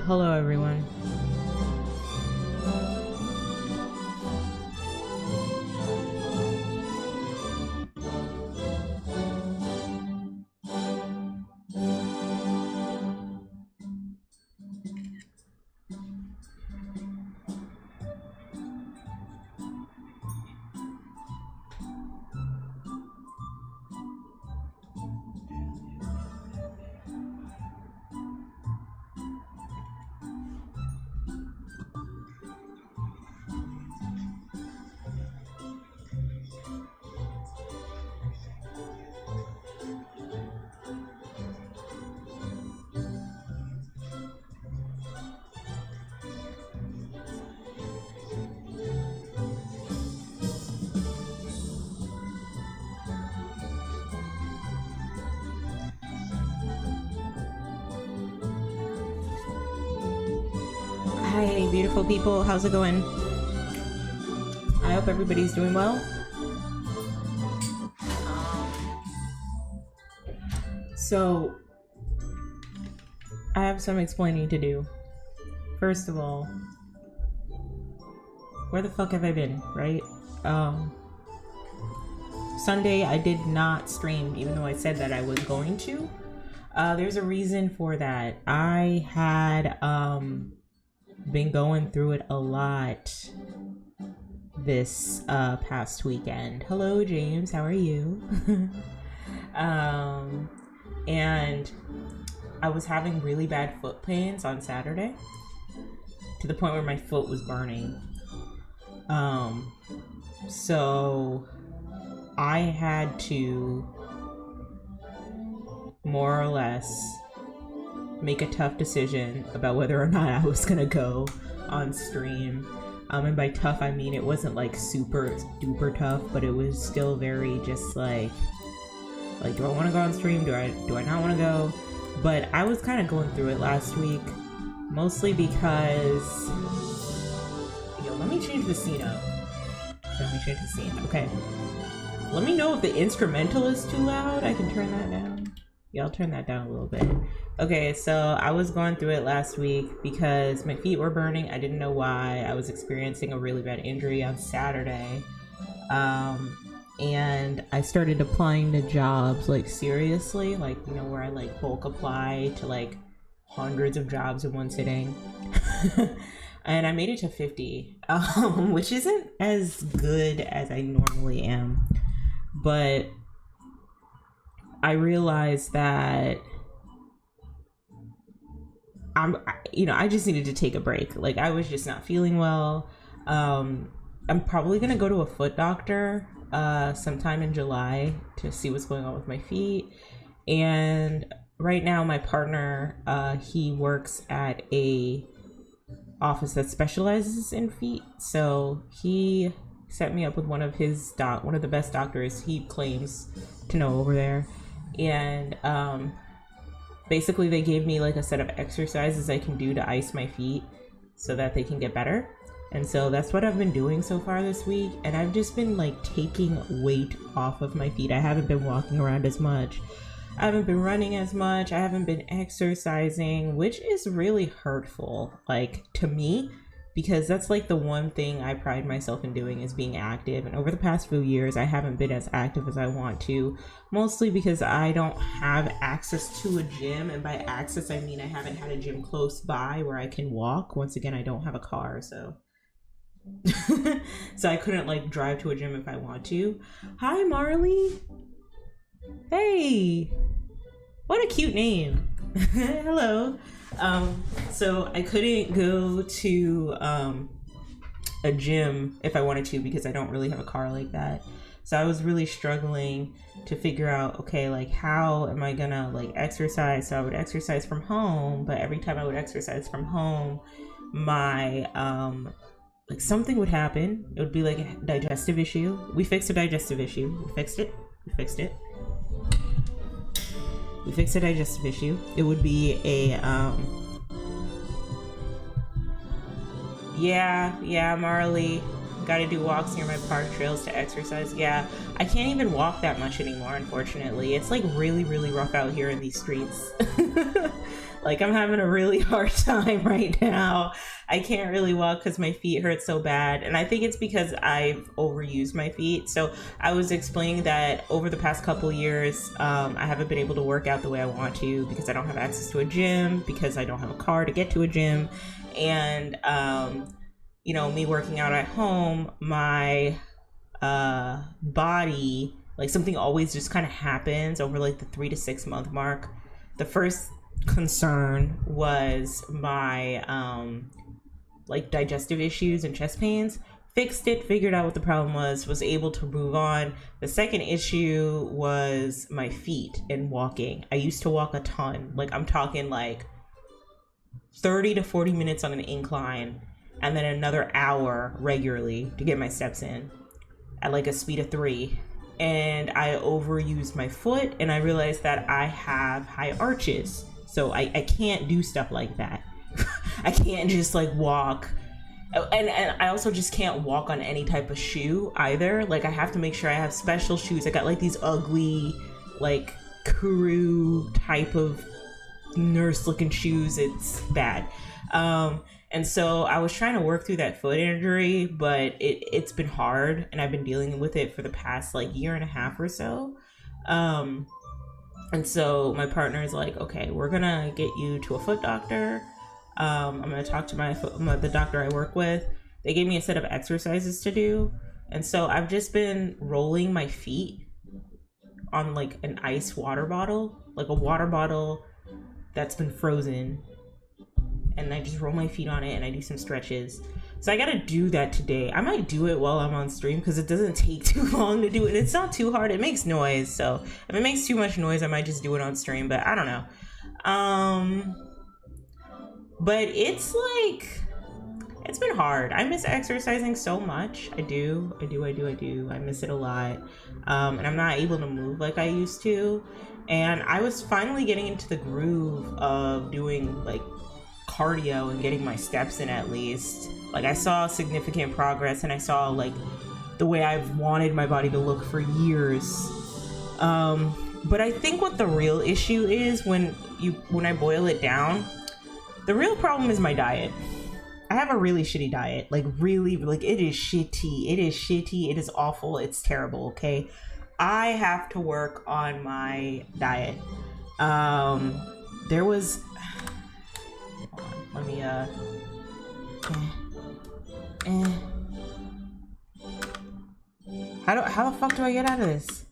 Hello everyone. Hi, beautiful people. How's it going? I hope everybody's doing well. So, I have some explaining to do. First of all, where the fuck have I been, right? Sunday, I did not stream, even though I said that I was going to. There's a reason for that. I had, been going through it a lot this past weekend. Hello James, how are you? And I was having really bad foot pains on Saturday to the point where my foot was burning. So I had to more or less make a tough decision about whether or not I was gonna go on stream. And by tough, I mean it wasn't like super duper tough, but it was still very just like do I want to go on stream? Do I not want to go? But I was kind of going through it last week, mostly because let me change the scene up. Let me change the scene. Okay. Let me know if the instrumental is too loud. I can turn that down. Yeah, I'll turn that down a little bit. Okay, so I was going through it last week because my feet were burning. I didn't know why. I was experiencing a really bad injury on Saturday. And I started applying to jobs, like seriously, like, you know, where I like bulk apply to like hundreds of jobs in one sitting. And I made it to 50, which isn't as good as I normally am. But I realized that I just needed to take a break. Like, I was just not feeling well. I'm probably gonna go to a foot doctor sometime in July to see what's going on with my feet. And right now my partner, he works at a office that specializes in feet, so he set me up with one of the best doctors he claims to know over there. And basically they gave me like a set of exercises I can do to ice my feet so that they can get better. And so that's what I've been doing so far this week, and I've just been like taking weight off of my feet. I haven't been walking around as much, I haven't been running as much, I haven't been exercising, which is really hurtful, like, to me, because that's like the one thing I pride myself in doing, is being active. And over the past few years I haven't been as active as I want to, mostly because I don't have access to a gym. And by access I mean I haven't had a gym close by where I can walk. Once again, I don't have a car, so so I couldn't like drive to a gym if I want to. Hi Marley. Hey, what a cute name. Hello. So I couldn't go to a gym if I wanted to because I don't really have a car like that. So I was really struggling to figure out, okay, like, how am I gonna like exercise? So I would exercise from home, but every time I would exercise from home, my like something would happen. It would be like a digestive issue. We fixed a digestive issue. We fixed it. We fixed a digestive issue. It would be a yeah, Marley. Gotta do walks near my park trails to exercise. Yeah, I can't even walk that much anymore, unfortunately. It's like really, really rough out here in these streets. Like, I'm having a really hard time right now. I can't really walk because my feet hurt so bad. And I think it's because I've overused my feet. So I was explaining that over the past couple years, I haven't been able to work out the way I want to because I don't have access to a gym, because I don't have a car to get to a gym. And, you know, me working out at home, my body, like, something always just kind of happens over like the 3 to 6 month mark. The first concern was my like digestive issues and chest pains. Fixed it, figured out what the problem was able to move on. The second issue was my feet and walking. I used to walk a ton. Like, I'm talking like 30 to 40 minutes on an incline and then another hour regularly to get my steps in at like a speed of 3. And I overused my foot, and I realized that I have high arches. So I can't do stuff like that. I can't just like walk. And I also just can't walk on any type of shoe either. Like, I have to make sure I have special shoes. I got like these ugly, like Kuru type of nurse looking shoes. It's bad. And so I was trying to work through that foot injury, but it's been hard, and I've been dealing with it for the past like year and a half or so. And so my partner is like, okay, we're gonna get you to a foot doctor. I'm gonna talk to the doctor I work with. They gave me a set of exercises to do. And so I've just been rolling my feet on like an ice water bottle, like a water bottle that's been frozen. And I just roll my feet on it and I do some stretches. So I gotta do that today. I might do it while I'm on stream because it doesn't take too long to do it. It's not too hard. It makes noise. So if it makes too much noise, I might just do it on stream, but I don't know. But it's like, it's been hard. I miss exercising so much. I do. I miss it a lot. And I'm not able to move like I used to. And I was finally getting into the groove of doing like cardio and getting my steps in at least. Like, I saw significant progress, and I saw like the way I've wanted my body to look for years. But I think what the real issue is, when I boil it down, the real problem is my diet. I have a really shitty diet. Like, really, like, it is shitty. It is awful. It's terrible, okay? I have to work on my diet. There was... Let me, How the fuck do I get out of this?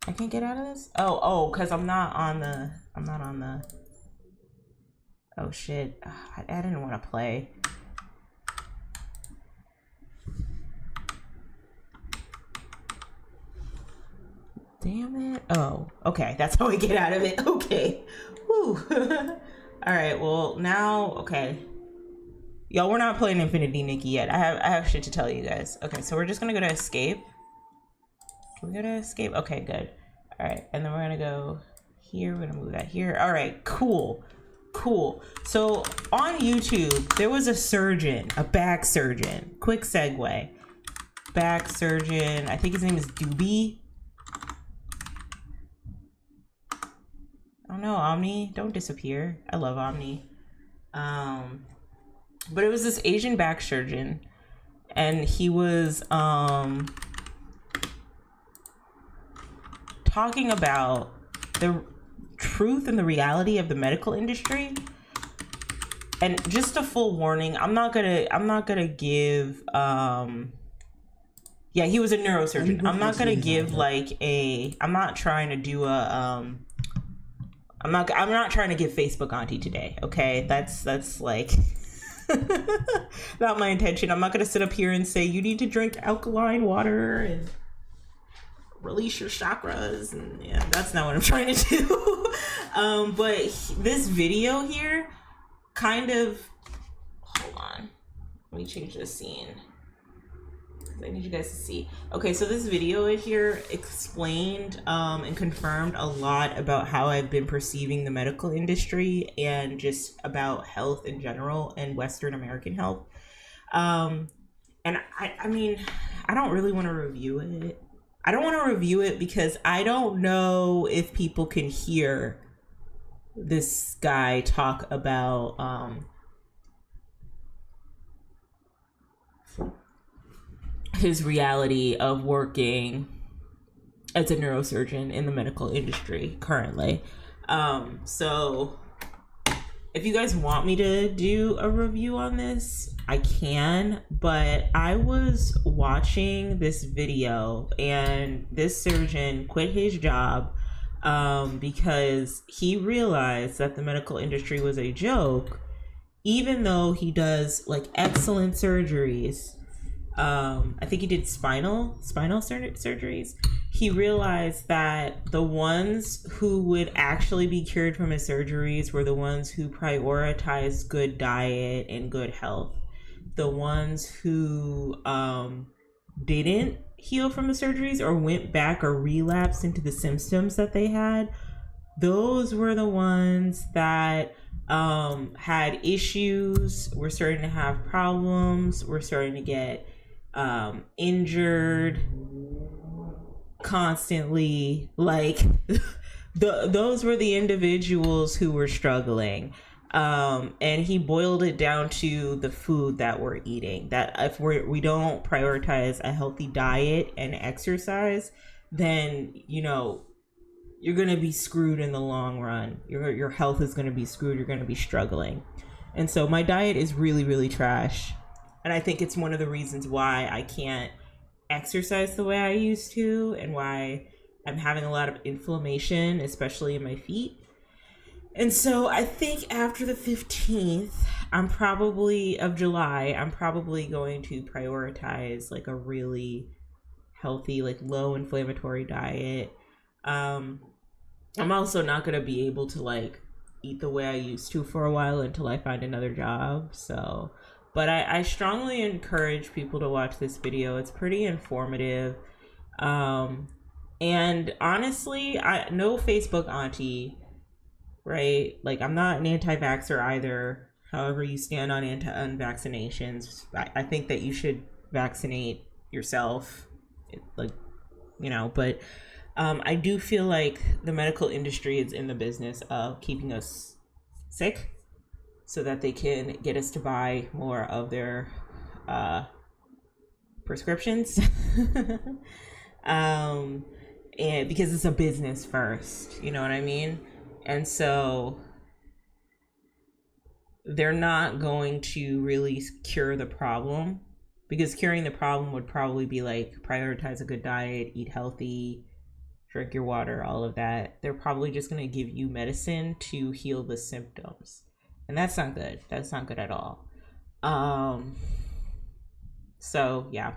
I can't get out of this? Oh, because I'm not on the... Oh, shit. I didn't want to play. Damn it. Oh, okay. That's how I get out of it. Okay. Woo. All right. Well, now, okay. Y'all, we're not playing Infinity Nikki yet. I have shit to tell you guys. Okay, so we're just gonna go to escape. Can we go to escape? Okay, good. All right, and then we're gonna go here. We're gonna move that here. All right, cool. So on YouTube, there was a surgeon, a back surgeon. Quick segue. Back surgeon. I think his name is Doobie. Oh no, Omni, don't disappear. I love Omni. But it was this Asian back surgeon, and he was talking about the truth and the reality of the medical industry. And just a full warning, I'm not gonna give yeah, he was a neurosurgeon. I'm not gonna give like I'm not trying to do a I'm not trying to give Facebook auntie today, okay? That's like not my intention. I'm not gonna sit up here and say you need to drink alkaline water and release your chakras, and yeah, that's not what I'm trying to do. But this video here kind of, hold on, let me change the scene. I need you guys to see. Okay, so this video here explained and confirmed a lot about how I've been perceiving the medical industry and just about health in general and Western American health. And I mean, I don't really want to review it. I don't want to review it because I don't know if people can hear this guy talk about his reality of working as a neurosurgeon in the medical industry currently. So if you guys want me to do a review on this, I can, but I was watching this video and this surgeon quit his job because he realized that the medical industry was a joke, even though he does like excellent surgeries. I think he did spinal surgeries. He realized that the ones who would actually be cured from his surgeries were the ones who prioritized good diet and good health. The ones who didn't heal from the surgeries or went back or relapsed into the symptoms that they had, those were the ones that had issues, were starting to have problems, were starting to get injured constantly. Like those were the individuals who were struggling. And he boiled it down to the food that we're eating, that if we don't prioritize a healthy diet and exercise, then you're going to be screwed in the long run. Your health is going to be screwed. You're going to be struggling. And so my diet is really, really trash. And I think it's one of the reasons why I can't exercise the way I used to and why I'm having a lot of inflammation, especially in my feet. And so I think after the 15th, of July, I'm probably going to prioritize like a really healthy, like low inflammatory diet. I'm also not going to be able to like eat the way I used to for a while until I find another job. So, but I strongly encourage people to watch this video. It's pretty informative. And honestly, no Facebook auntie, right? Like, I'm not an anti-vaxxer either. However you stand on unvaccinations, I think that you should vaccinate yourself, like, but I do feel like the medical industry is in the business of keeping us sick so that they can get us to buy more of their prescriptions. And because it's a business first, you know what I mean? And so they're not going to really cure the problem, because curing the problem would probably be like prioritize a good diet, eat healthy, drink your water, all of that. They're probably just going to give you medicine to heal the symptoms. And that's not good. That's not good at all. So yeah,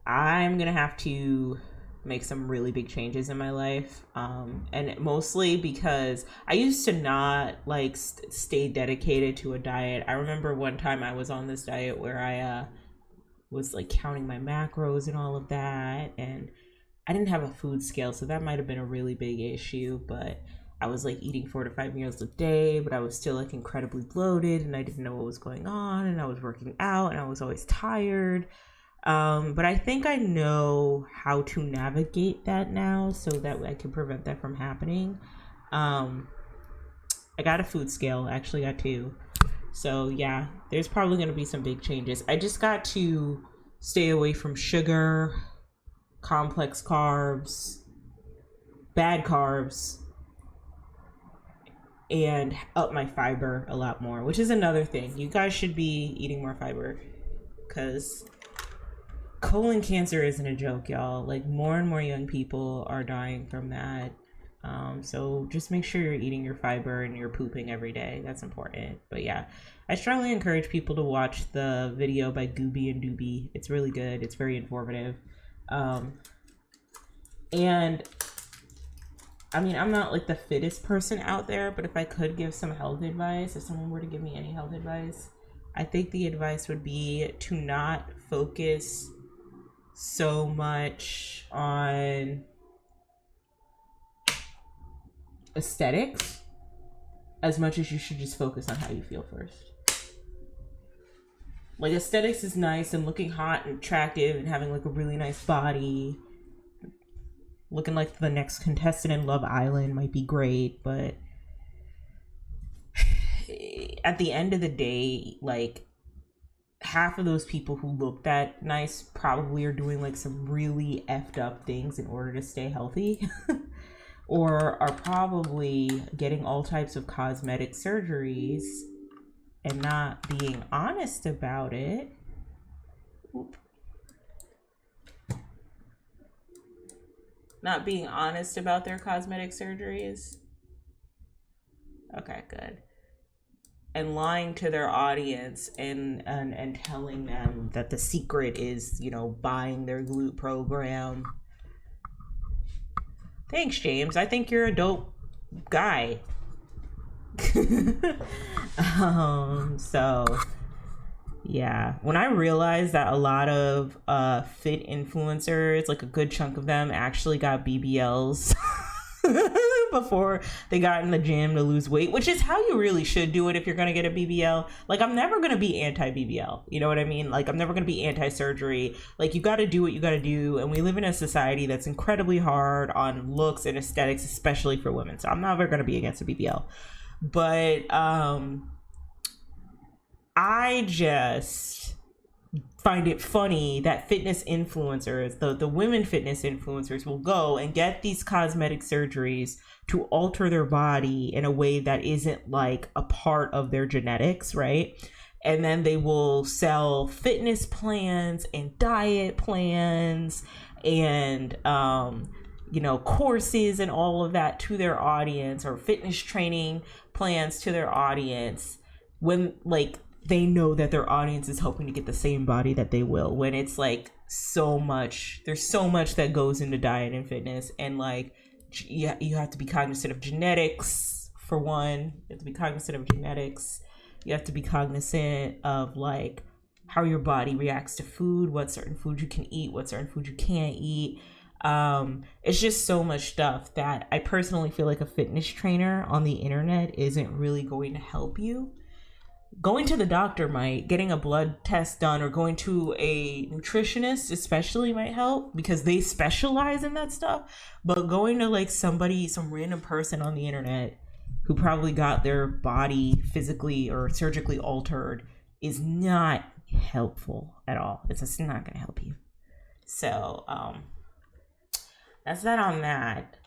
I'm going to have to make some really big changes in my life. And mostly because I used to not like stay dedicated to a diet. I remember one time I was on this diet where I was like counting my macros and all of that, and I didn't have a food scale, so that might have been a really big issue. But I was like eating 4 to 5 meals a day, but I was still like incredibly bloated and I didn't know what was going on, and I was working out and I was always tired. But I think I know how to navigate that now so that I can prevent that from happening. I got a food scale, actually got 2. So yeah, there's probably going to be some big changes. I just got to stay away from sugar, complex carbs, bad carbs, and up my fiber a lot more, which is another thing. You guys should be eating more fiber, because colon cancer isn't a joke, y'all. Like, more and more young people are dying from that. So just make sure you're eating your fiber and you're pooping every day. That's important. But yeah, I strongly encourage people to watch the video by Gooby and Doobie. It's really good. It's very informative. And I mean, I'm not like the fittest person out there, but if I could give some health advice, if someone were to give me any health advice, I think the advice would be to not focus so much on aesthetics as much as you should just focus on how you feel first. Like, aesthetics is nice and looking hot and attractive and having like a really nice body. Looking like the next contestant in Love Island might be great, but at the end of the day, like, half of those people who look that nice probably are doing like some really effed up things in order to stay healthy. Or are probably getting all types of cosmetic surgeries and not being honest about it. Not being honest about their cosmetic surgeries. Okay, good. And lying to their audience and telling them that the secret is, you know, buying their glute program. Thanks, James. I think you're a dope guy. So yeah, when I realized that a lot of fit influencers, like a good chunk of them, actually got BBLs before they got in the gym to lose weight, which is how you really should do it if you're gonna get a BBL. Like, I'm never gonna be anti-BBL, you know what I mean? Like, I'm never gonna be anti-surgery. Like, you gotta do what you gotta do, and we live in a society that's incredibly hard on looks and aesthetics, especially for women. So I'm never gonna be against a BBL. But I just find it funny that fitness influencers, the women fitness influencers, will go and get these cosmetic surgeries to alter their body in a way that isn't like a part of their genetics, right? And then they will sell fitness plans and diet plans and you know, courses and all of that to their audience, or fitness training plans to their audience, when like they know that their audience is hoping to get the same body that they will, when it's like so much, there's so much that goes into diet and fitness. And like, you have to be cognizant of genetics, for one. You have to be cognizant of genetics. You have to be cognizant of like how your body reacts to food, what certain food you can eat, what certain food you can't eat. It's just so much stuff that I personally feel like a fitness trainer on the internet isn't really going to help you. Going to the doctor might, getting a blood test done, or going to a nutritionist especially might help because they specialize in that stuff. But going to like somebody, some random person on the internet who probably got their body physically or surgically altered is not helpful at all. It's just not gonna help you. So that's that on that.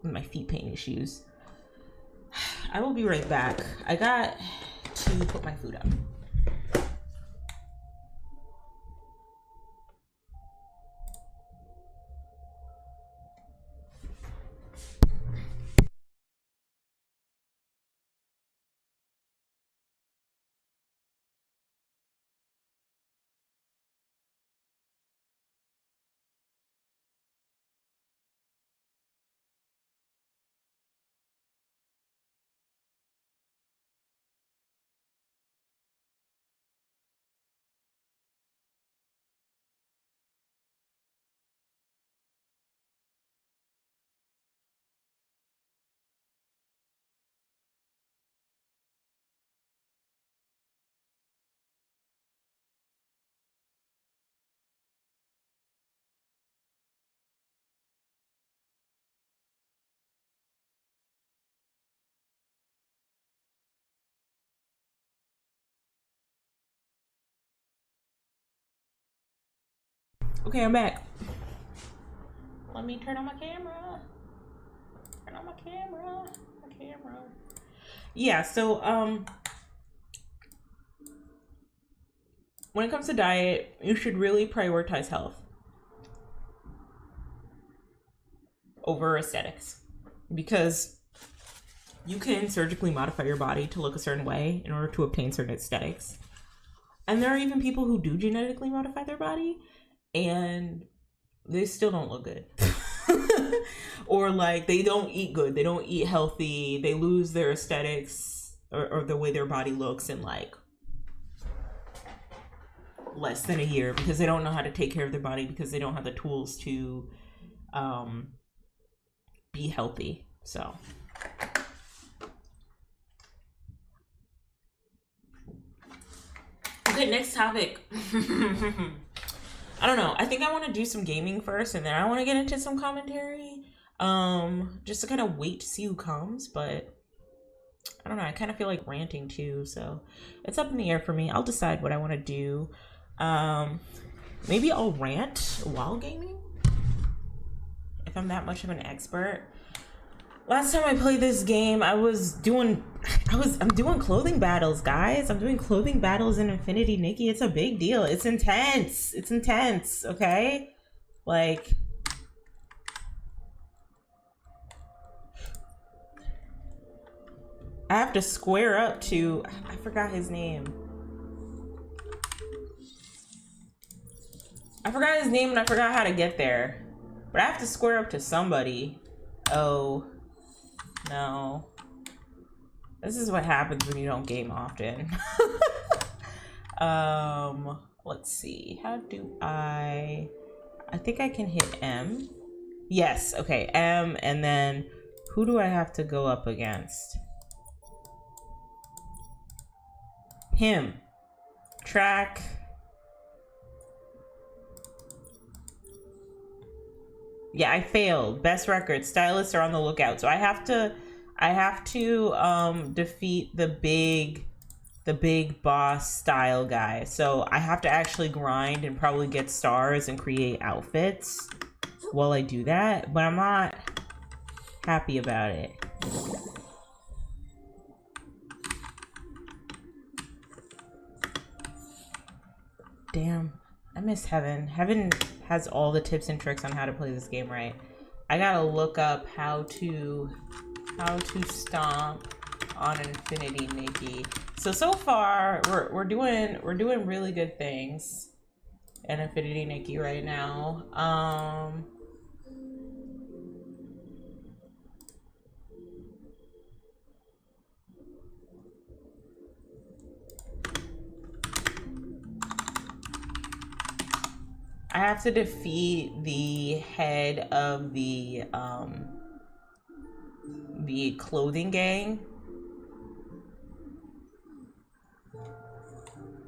My feet pain issues. I will be right back. I got to put my food up. Okay, I'm back. Let me turn on my camera. Turn on my camera. My camera. Yeah, so when it comes to diet, you should really prioritize health over aesthetics, because you can surgically modify your body to look a certain way in order to obtain certain aesthetics. And there are even people who do genetically modify their body and they still don't look good. Or like they don't eat good, they don't eat healthy, they lose their aesthetics or the way their body looks in like less than a year, because they don't know how to take care of their body, because they don't have the tools to be healthy. So Okay, next topic. I don't know. I think I want to do some gaming first, and then I want to get into some commentary. Just to kind of wait to see who comes, but I don't know. I kind of feel like ranting too, so it's up in the air for me. I'll decide what I want to do. Maybe I'll rant while gaming if I'm that much of an expert. Last time I played this game, I'm doing clothing battles, guys. I'm doing clothing battles in Infinity Nikki. It's a big deal. It's intense. It's intense, okay? Like, I have to square up to, I forgot his name. I forgot his name and I forgot how to get there. But I have to square up to somebody. Oh, no. This is what happens when you don't game often. Let's see. How do I think I can hit M. Yes, okay, M, and then who do I have to go up against? Him. Track. Yeah, I failed. Best record. Stylists are on the lookout. So I have to defeat the big boss style guy. So I have to actually grind and probably get stars and create outfits while I do that, but I'm not happy about it. Damn, I miss Heaven. Heaven has all the tips and tricks on how to play this game right. I gotta look up how to stomp on Infinity Nikki. So far we're doing really good things in Infinity Nikki right now. I have to defeat the head of the clothing gang.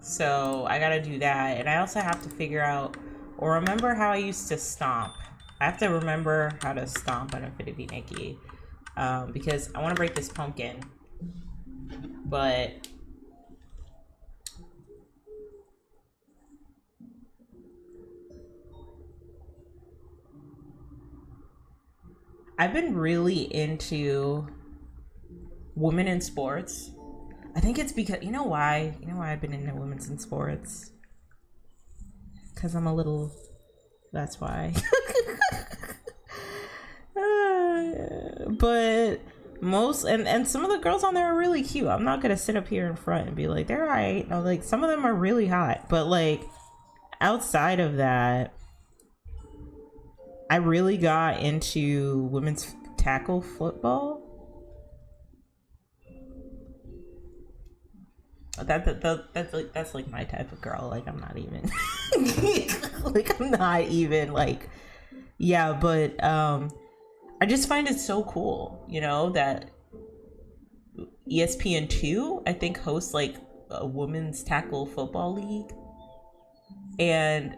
So I gotta do that, and I also have to figure out or remember how I used to stomp. I have to remember how to stomp on Infinity Nikki, because I want to break this pumpkin, but I've been really into women in sports. I think it's because, you know why I've been into women's in sports? Because I'm a little, that's why. But most, and some of the girls on there are really cute. I'm not gonna sit up here in front and be like, they're alright. No, like, some of them are really hot. But like, outside of that, I really got into women's tackle football. That's like my type of girl. Like, I'm not even like, I'm not even like, yeah, but I just find it so cool, you know, that ESPN2 I think hosts like a women's tackle football league, and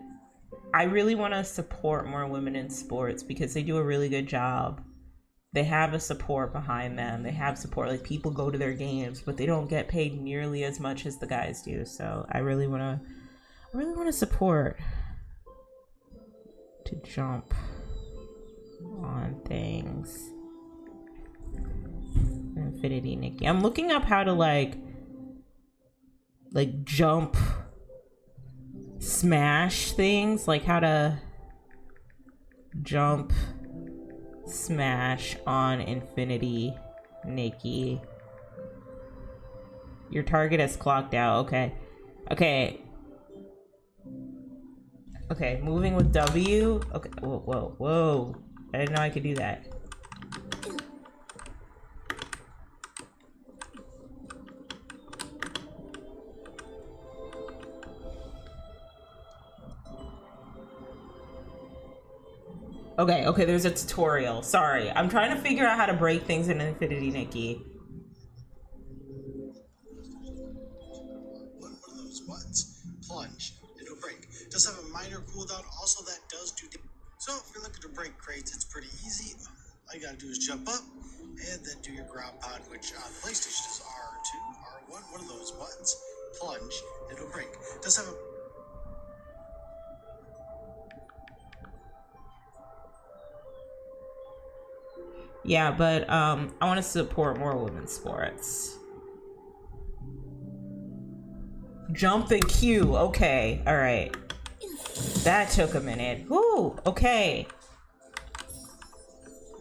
I really want to support more women in sports because they do a really good job. They have a support behind them. They have support. Like, people go to their games, but they don't get paid nearly as much as the guys do. So I really want to support to jump on things. Infinity Nikki. I'm looking up how to like jump smash things, like how to jump smash on Infinity Nikki. Your target is clocked out. Okay, moving with W. Okay, whoa, I didn't know I could do that. Okay, there's a tutorial. Sorry, I'm trying to figure out how to break things in Infinity Nikki. One of those buttons. plunge into a break. It does have a minor cooldown, also that does do damage. So if you're looking to break crates, it's pretty easy. All you gotta do is jump up and then do your ground pound, which on PlayStation is R2, R1, one of those buttons. Plunge into a break. It does have a Yeah, but I want to support more women's sports. Jump and Q. Okay, all right. That took a minute. Whoo. Okay.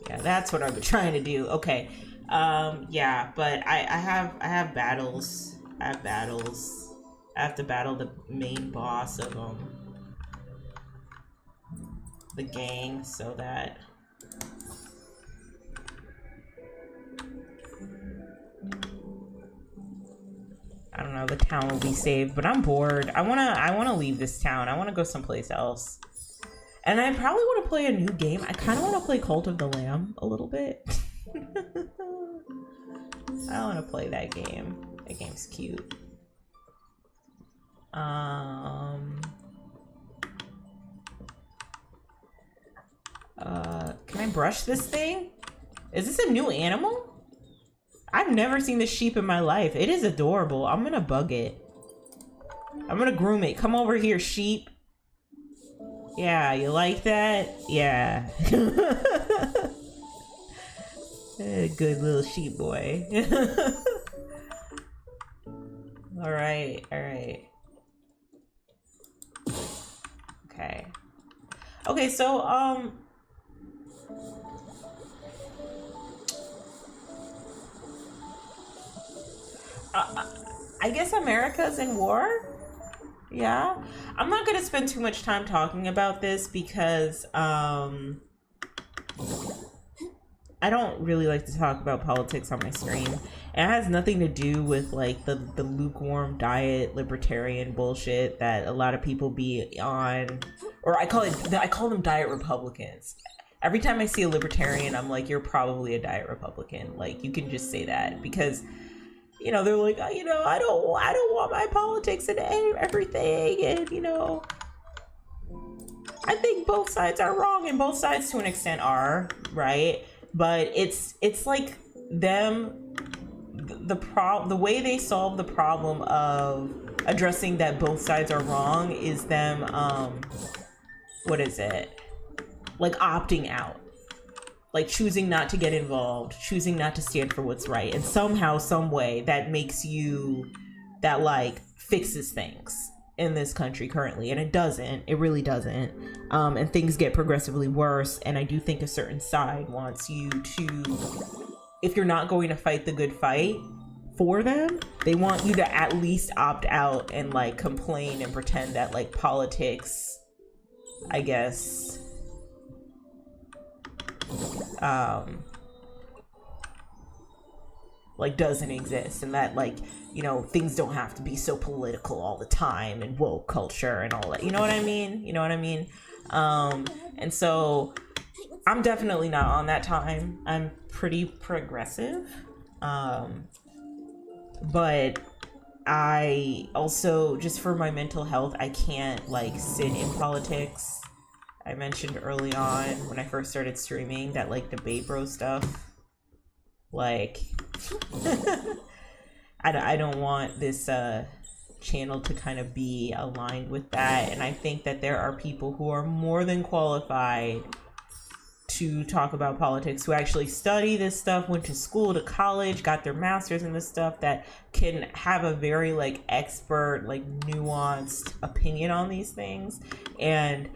Yeah, that's what I've been trying to do. Okay. Yeah, but I have battles. I have battles. I have to battle the main boss of the gang so that I don't know, the town will be saved, but I'm bored. I wanna leave this town. I wanna go someplace else. And I probably want to play a new game. I kind of want to play Cult of the Lamb a little bit. I want to play that game. That game's cute. Can I brush this thing? Is this a new animal? I've never seen this sheep in my life. It is adorable. I'm gonna bug it. I'm gonna groom it. Come over here, sheep. Yeah, you like that? Yeah. Good little sheep boy. All right, all right. Okay. Okay, so I guess America's in war? Yeah. I'm not going to spend too much time talking about this because I don't really like to talk about politics on my stream. It has nothing to do with like the lukewarm diet libertarian bullshit that a lot of people be on, or I call them diet Republicans. Every time I see a libertarian, I'm like, you're probably a diet Republican. Like, you can just say that because, you know, they're like, you know, I don't want my politics in everything, and you know, I think both sides are wrong, and both sides to an extent are right, but it's like them. The way they solve the problem of addressing that both sides are wrong is them what is it, like opting out, like choosing not to get involved, choosing not to stand for what's right, and somehow, some way that makes you, that like fixes things in this country currently, and it really doesn't, and things get progressively worse. And I do think a certain side wants you to, if you're not going to fight the good fight for them, they want you to at least opt out and like complain and pretend that like politics, I guess, like doesn't exist, and that like, you know, things don't have to be so political all the time, and woke culture and all that, you know what I mean? And so I'm definitely not on that time. I'm pretty progressive, but I also, just for my mental health, I can't like sit in politics. I mentioned early on when I first started streaming that like debate bro stuff, like I don't want this channel to kind of be aligned with that, and I think that there are people who are more than qualified to talk about politics, who actually study this stuff, went to school, to college, got their masters in this stuff, that can have a very like expert, like nuanced opinion on these things. And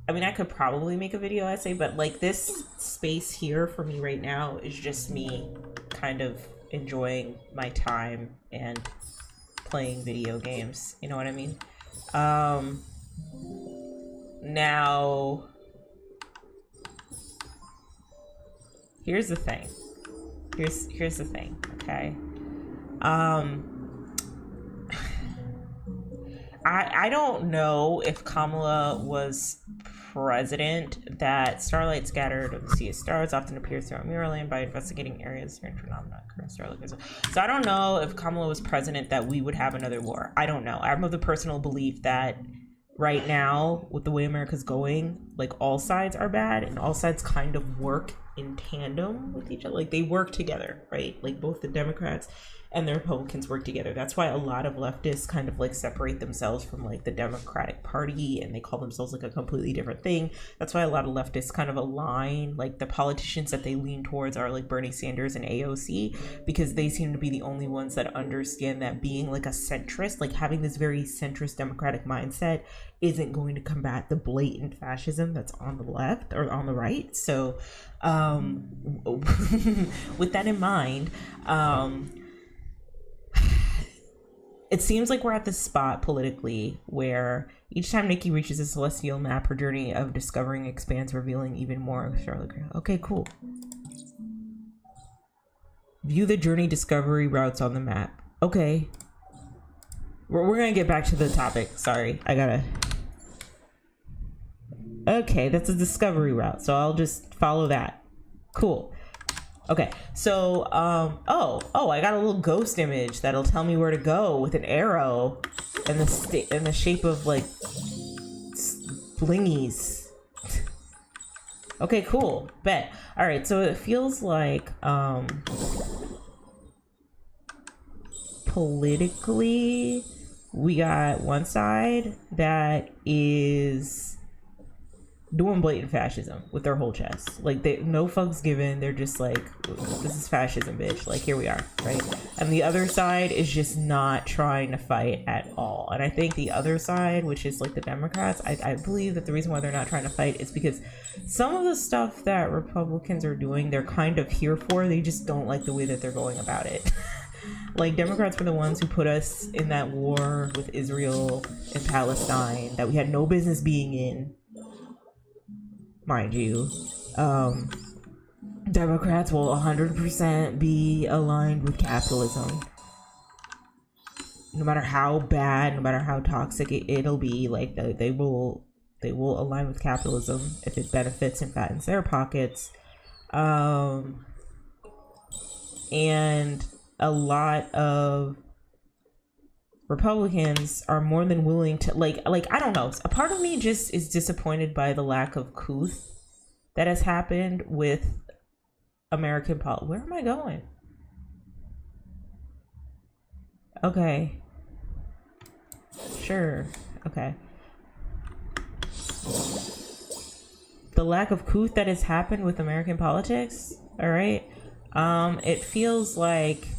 I mean, I could probably make a video essay, but like this space here for me right now is just me kind of enjoying my time and playing video games, you know what I mean? Now here's the thing. Here's the thing, okay? I don't know if Kamala was president that starlight scattered of the sea of stars often appears throughout Mirrorland by investigating areas and phenomena. Current starlight. So I don't know if Kamala was president that we would have another war. I don't know. I'm of the personal belief that right now, with the way America's going, like, all sides are bad and all sides kind of work in tandem with each other. Like, they work together, right? Like, both the Democrats and the Republicans work together. That's why a lot of leftists kind of like separate themselves from like the Democratic Party and they call themselves like a completely different thing. That's why a lot of leftists kind of align, like the politicians that they lean towards are like Bernie Sanders and AOC, because they seem to be the only ones that understand that being like a centrist, like having this very centrist democratic mindset, isn't going to combat the blatant fascism that's on the left or on the right. So with that in mind, it seems like we're at this spot politically where each time Nikki reaches a celestial map, her journey of discovering expands, revealing even more of Charlotte Gray. Okay, cool. View the journey discovery routes on the map. Okay. We're gonna get back to the topic. Sorry, I gotta... Okay, that's a discovery route, so I'll just follow that. Cool. Okay, so, oh, I got a little ghost image that'll tell me where to go with an arrow in the shape of, like, blingies. Okay, cool. Bet. Alright, so it feels like, politically, we got one side that is doing blatant fascism with their whole chest. Like, they no fucks given. They're just like, this is fascism, bitch. Like, here we are, right? And the other side is just not trying to fight at all. And I think the other side, which is like the Democrats, I believe that the reason why they're not trying to fight is because some of the stuff that Republicans are doing, they're kind of here for. They just don't like the way that they're going about it. Like, Democrats were the ones who put us in that war with Israel and Palestine that we had no business being in. Mind you, Democrats will 100% be aligned with capitalism. No matter how bad, no matter how toxic it'll be, like they will align with capitalism if it benefits and fattens their pockets. And a lot of Republicans are more than willing to like I don't know, a part of me just is disappointed by the lack of couth that has happened with American politics. Where am I going? Okay, sure, okay. The lack of couth that has happened with American politics, all right. It feels like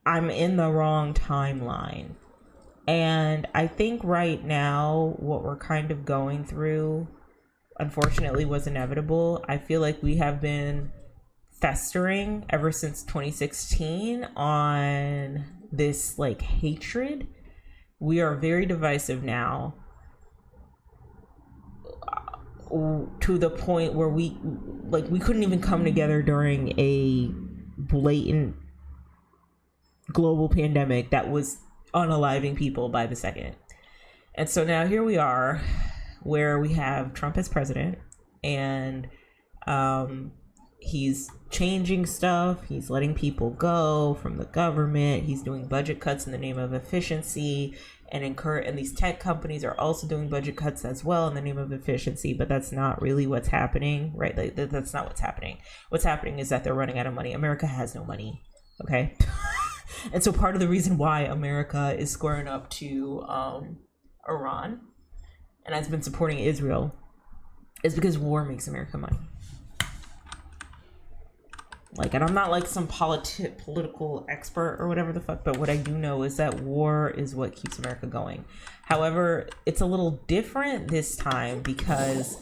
I'm in the wrong timeline. And I think right now what we're kind of going through, unfortunately, was inevitable. I feel like we have been festering ever since 2016 on this like hatred. We are very divisive now, to the point where we couldn't even come together during a blatant global pandemic that was unaliving people by the second. And so now here we are, where we have Trump as president, and he's changing stuff. He's letting people go from the government. He's doing budget cuts in the name of efficiency, and these tech companies are also doing budget cuts as well in the name of efficiency. But that's not really what's happening, right? Like, that's not what's happening. What's happening is that they're running out of money. America has no money, okay? And so part of the reason why America is squaring up to Iran and has been supporting Israel is because war makes America money. Like, and I'm not like some political expert or whatever the fuck, but what I do know is that war is what keeps America going. However, it's a little different this time because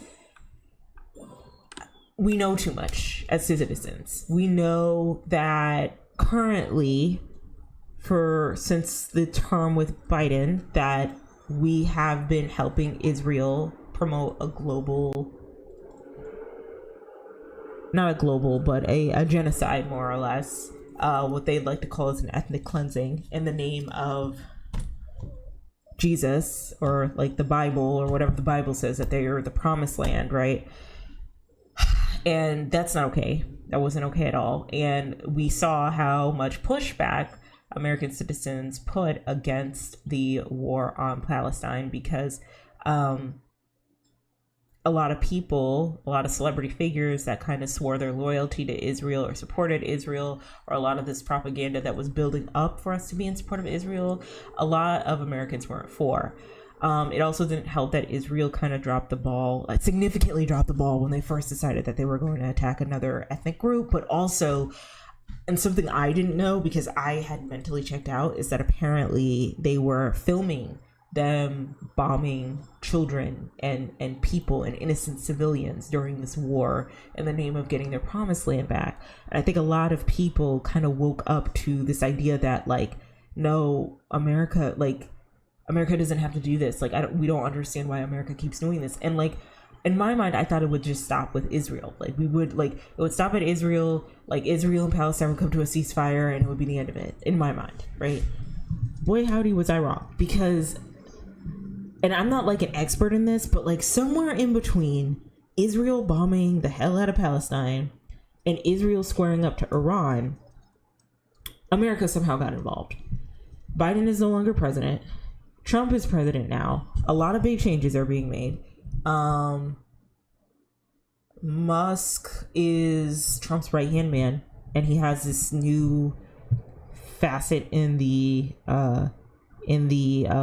we know too much as citizens. We know that currently, since the term with Biden, that we have been helping Israel promote a global, not a global, but a genocide, more or less, what they'd like to call as an ethnic cleansing, in the name of Jesus or like the Bible or whatever the Bible says, that they are the promised land, right? And that's not okay. That wasn't okay at all. And we saw how much pushback American citizens put against the war on Palestine, because a lot of people, a lot of celebrity figures that kind of swore their loyalty to Israel or supported Israel, or a lot of this propaganda that was building up for us to be in support of Israel, a lot of Americans weren't for. It also didn't help that Israel kind of dropped the ball, significantly dropped the ball when they first decided that they were going to attack another ethnic group. But also, and something I didn't know because I had mentally checked out, is that apparently they were filming them bombing children and people and innocent civilians during this war in the name of getting their promised land back. And I think a lot of people kind of woke up to this idea that, like, no, America doesn't have to do this. Like, we don't understand why America keeps doing this. And like, in my mind, I thought it would just stop with Israel. Like, it would stop at Israel, like Israel and Palestine would come to a ceasefire and it would be the end of it, in my mind, right? Boy, howdy, was I wrong. Because, and I'm not like an expert in this, but like somewhere in between Israel bombing the hell out of Palestine and Israel squaring up to Iran, America somehow got involved. Biden is no longer president. Trump is president now. A lot of big changes are being made. Musk is Trump's right-hand man, and he has this new facet in the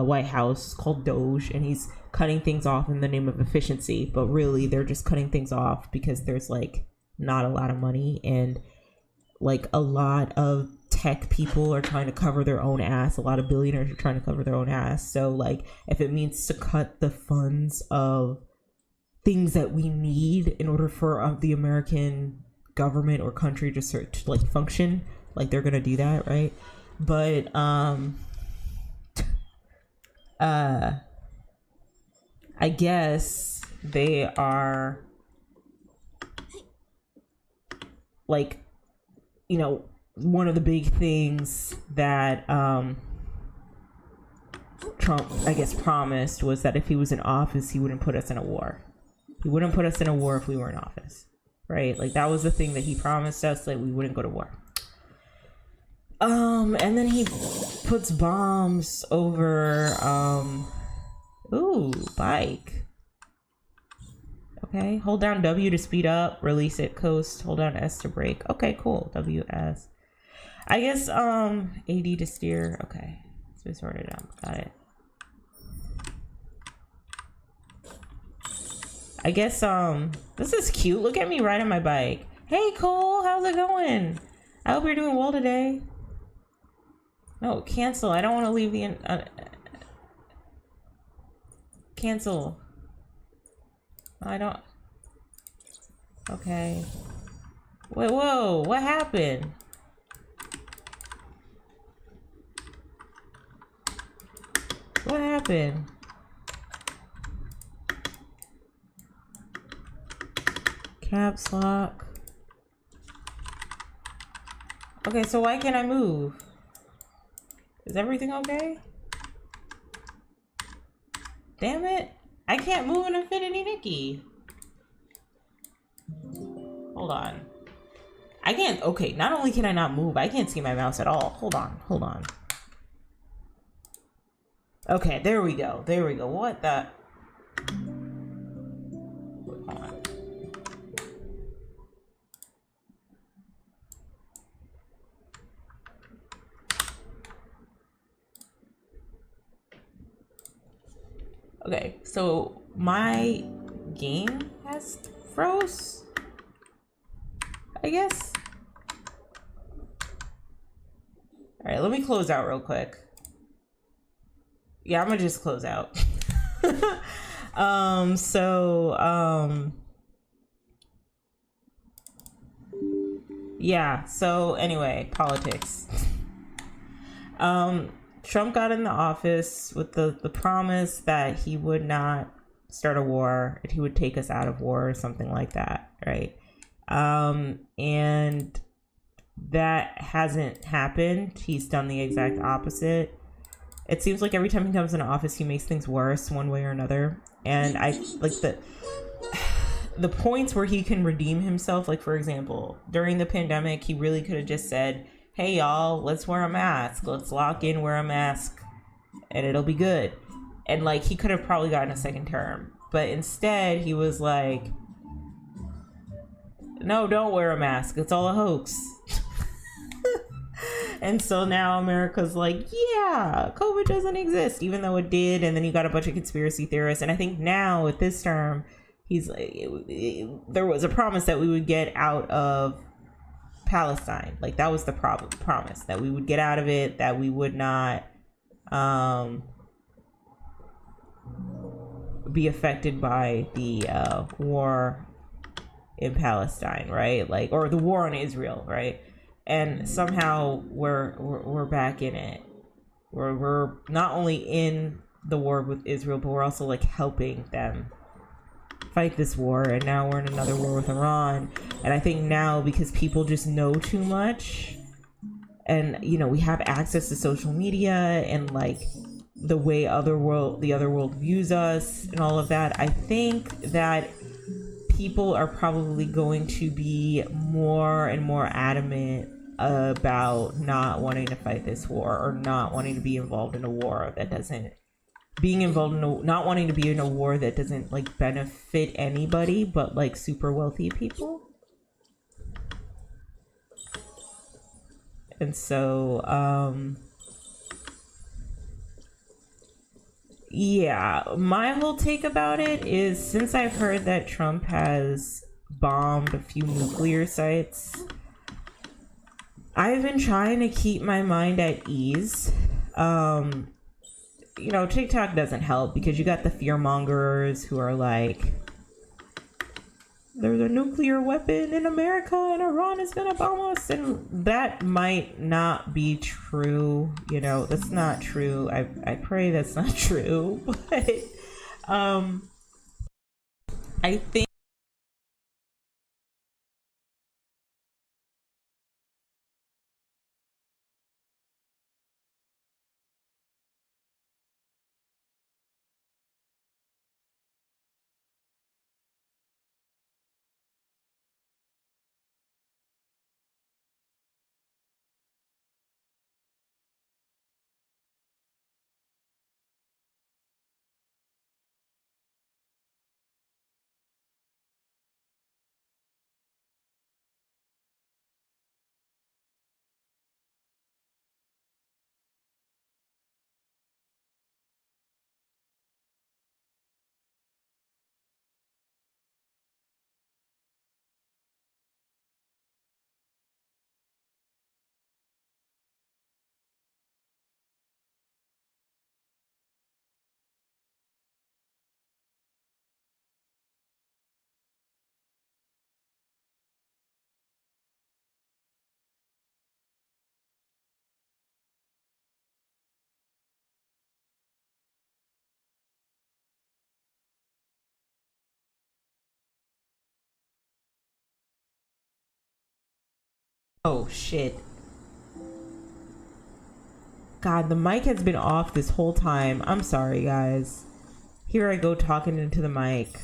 White House called Doge, and he's cutting things off in the name of efficiency, but really they're just cutting things off because there's like not a lot of money, and like a lot of tech people are trying to cover their own ass. A lot of billionaires are trying to cover their own ass. So like, if it means to cut the funds of things that we need in order for the American government or country to like function, like they're gonna do that, right? But I guess they are like, you know, one of the big things that Trump, I guess, promised was that if he was in office, he wouldn't put us in a war. He wouldn't put us in a war if we were in office, right? Like, that was the thing that he promised us, like we wouldn't go to war. And then he puts bombs over, ooh, bike. Okay, hold down W to speed up, release it, coast, hold down S to brake. Okay, cool, WS. I guess, AD to steer, okay. So we sorted it out, got it. I guess, this is cute. Look at me riding my bike. Hey, Cole, how's it going? I hope you're doing well today. No, cancel. I don't want to leave the... cancel. I don't... Okay. Wait, whoa, what happened? What happened? Caps lock. Okay, so why can't I move? Is everything okay? Damn it. I can't move an Infinity Nikki. Hold on. I can't, okay, not only can I not move, I can't see my mouse at all. Hold on. Okay, there we go. What the? Hold on. Okay, so my game has froze, I guess. All right, let me close out real quick. Yeah, I'm gonna just close out. Yeah, so anyway, politics. Trump got in the office with the promise that he would not start a war, and he would take us out of war or something like that, right? And that hasn't happened. He's done the exact opposite. It seems like every time he comes into office, he makes things worse one way or another. And I like the points where he can redeem himself. Like, for example, during the pandemic, he really could have just said, hey, y'all, let's wear a mask. Let's lock in, wear a mask, and it'll be good. And, like, he could have probably gotten a second term. But instead, he was like, no, don't wear a mask. It's all a hoax. And so now America's like, yeah, COVID doesn't exist, even though it did. And then you got a bunch of conspiracy theorists. And I think now at this term, he's like, there was a promise that we would get out of Palestine. Like, that was the promise, that we would get out of it, that we would not be affected by the war in Palestine, right? Like, or the war on Israel, right? And somehow we're back in it. We're not only in the war with Israel, but we're also like helping them fight this war. And now we're in another war with Iran. And I think now, because people just know too much, and you know, we have access to social media and like the way the other world views us and all of that, I think that people are probably going to be more and more adamant about not wanting to fight this war, or not wanting to be involved in a war that doesn't not wanting to be in a war that doesn't like benefit anybody but like super wealthy people. And so yeah, my whole take about it is, since I've heard that Trump has bombed a few nuclear sites, I've been trying to keep my mind at ease. You know, TikTok doesn't help, because you got the fear mongers who are like, there's a nuclear weapon in America and Iran is gonna bomb us, and that might not be true. You know, that's not true. I pray that's not true. But I think oh shit. God, the mic has been off this whole time. I'm sorry, guys. Here I go talking into the mic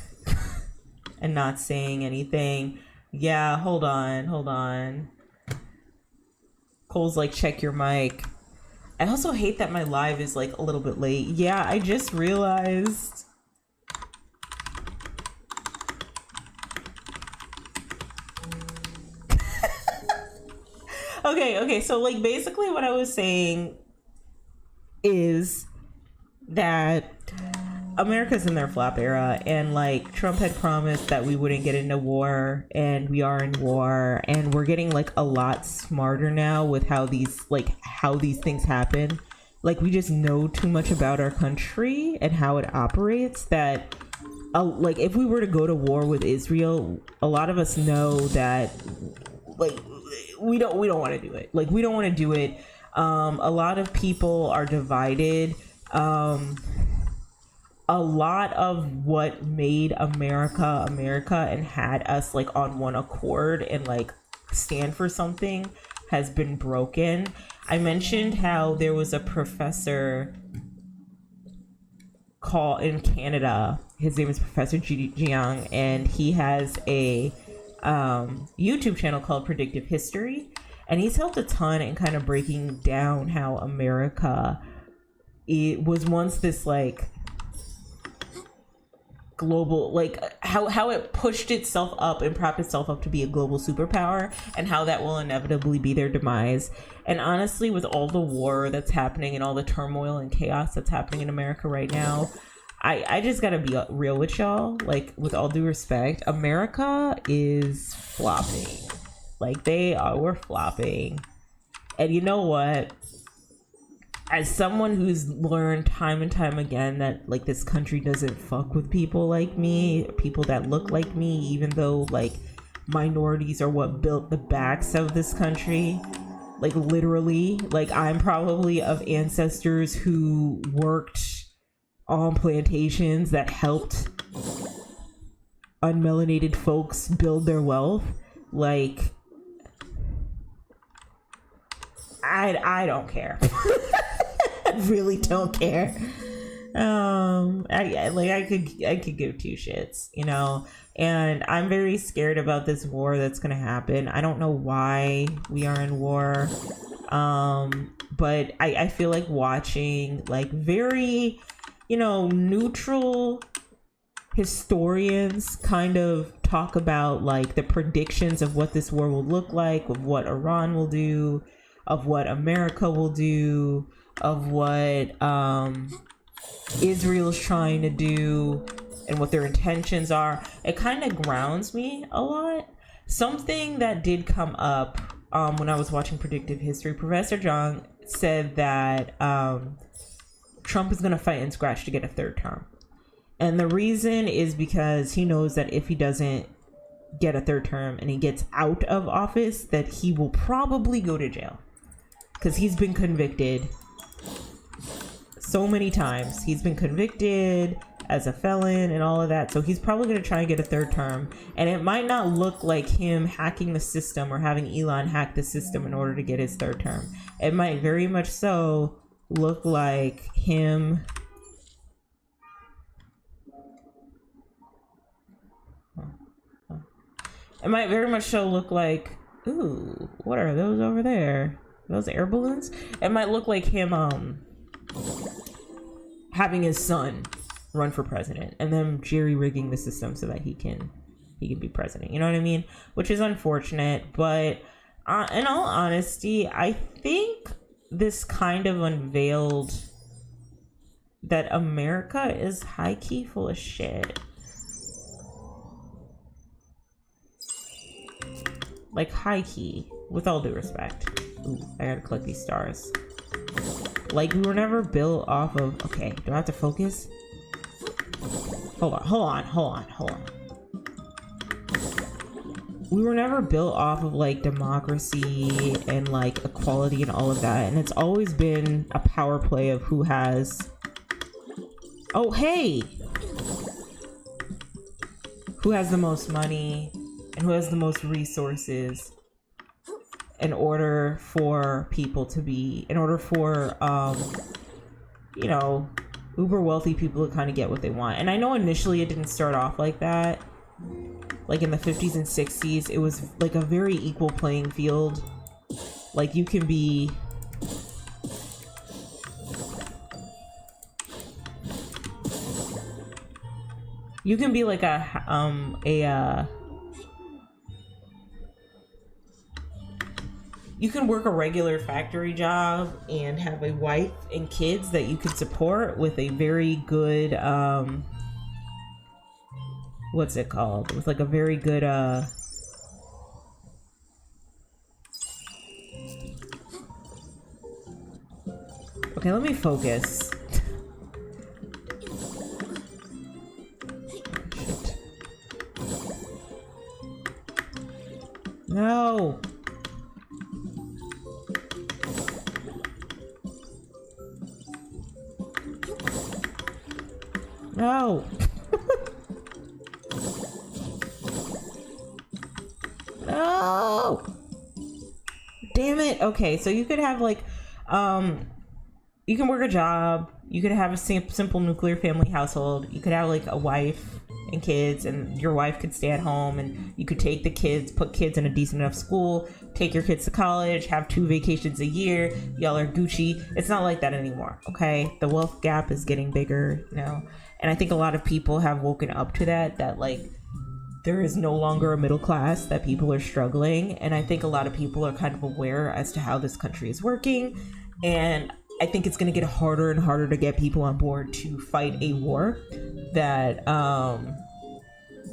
and not saying anything. Yeah, hold on. Cole's like, check your mic. I also hate that my live is like a little bit late. Yeah, I just realized. Okay, so like basically what I was saying is that America's in their flop era, and like Trump had promised that we wouldn't get into war, and we are in war, and we're getting like a lot smarter now with how these things happen. Like, we just know too much about our country and how it operates, that like if we were to go to war with Israel, a lot of us know that like we don't want to do it. Like, we don't want to do it. A lot of people are divided. A lot of what made America and had us like on one accord and like stand for something has been broken. I mentioned how there was a professor in Canada. His name is Professor Jiang, and he has a YouTube channel called Predictive History, and he's helped a ton in kind of breaking down how America, it was once this like global, like how it pushed itself up and propped itself up to be a global superpower, and how that will inevitably be their demise. And honestly, with all the war that's happening and all the turmoil and chaos that's happening in America right now, I just gotta be real with y'all. Like, with all due respect, America is flopping. Like, we're flopping. And you know what? As someone who's learned time and time again that, like, this country doesn't fuck with people like me, people that look like me, even though, like, minorities are what built the backs of this country. Like, literally, like, I'm probably of ancestors who worked on plantations that helped unmelanated folks build their wealth. Like, I don't care. I really don't care. I could give two shits, you know. And I'm very scared about this war that's gonna happen. I don't know why we are in war, but I feel like watching like very, you know, neutral historians kind of talk about like the predictions of what this war will look like, of what Iran will do, of what America will do, of what Israel's trying to do, and what their intentions are. It kind of grounds me a lot. Something that did come up when I was watching Predictive History, Professor Zhang said that Trump is going to fight and scratch to get a third term. And the reason is because he knows that if he doesn't get a third term and he gets out of office, that he will probably go to jail. Because he's been convicted so many times. He's been convicted as a felon and all of that. So he's probably going to try and get a third term. And it might not look like him hacking the system or having Elon hack the system in order to get his third term. It might very much so look like him ooh, what are those over there? Those air balloons? It might look like him having his son run for president and then jerry-rigging the system so that he can be president. You know what I mean? Which is unfortunate, but in all honesty, I think this kind of unveiled that America is high-key full of shit. Like, high-key, with all due respect. Ooh, I gotta collect these stars. Like, we were never built off of... Okay, do I have to focus? Hold on. We were never built off of, like, democracy and, like, equality and all of that. And it's always been a power play of who has... Oh, hey! Who has the most money and who has the most resources in order for people to be... In order for, you know, uber wealthy people to kind of get what they want. And I know initially it didn't start off like that. Like in the 50s and 60s, it was like a very equal playing field. Like you can be... You can be like you can work a regular factory job and have a wife and kids that you can support with a very good, what's it called? With like a very good, okay, let me focus. Shit. No! No! No! damn it. Okay, so you could have like, you can work a job. You could have a simple nuclear family household. You could have like a wife and kids, and your wife could stay at home, and you could take the kids, put kids in a decent enough school, take your kids to college, have 2 vacations a year. Y'all are Gucci. It's not like that anymore. Okay, the wealth gap is getting bigger, you know, and I think a lot of people have woken up to that like there is no longer a middle class, that people are struggling, and I think a lot of people are kind of aware as to how this country is working, and I think it's going to get harder and harder to get people on board to fight a war that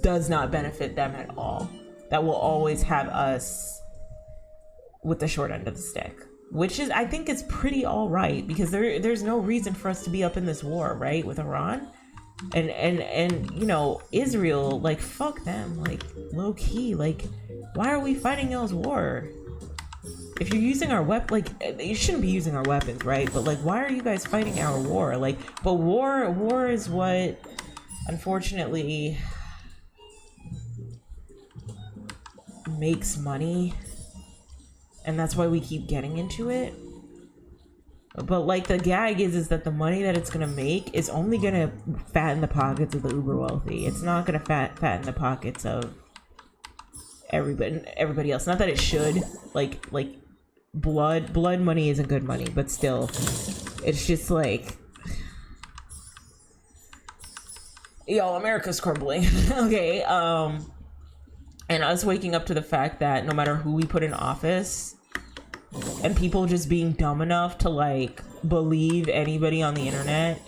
does not benefit them at all. That will always have us with the short end of the stick, which is, I think, is pretty all right, because there's no reason for us to be up in this war, right, with Iran and you know, Israel. Like, fuck them, like, low key, like, why are we fighting y'all's war? If you're using our like, you shouldn't be using our weapons, right? But like, why are you guys fighting our war? Like, but war is what, unfortunately, makes money, and that's why we keep getting into it. But like, the gag is that the money that it's gonna make is only gonna fatten the pockets of the uber wealthy. It's not gonna fatten the pockets of everybody else. Not that it should. Like blood money isn't good money, but still, it's just like, yo, America's crumbling. Okay, and us waking up to the fact that no matter who we put in office, and people just being dumb enough to like believe anybody on the internet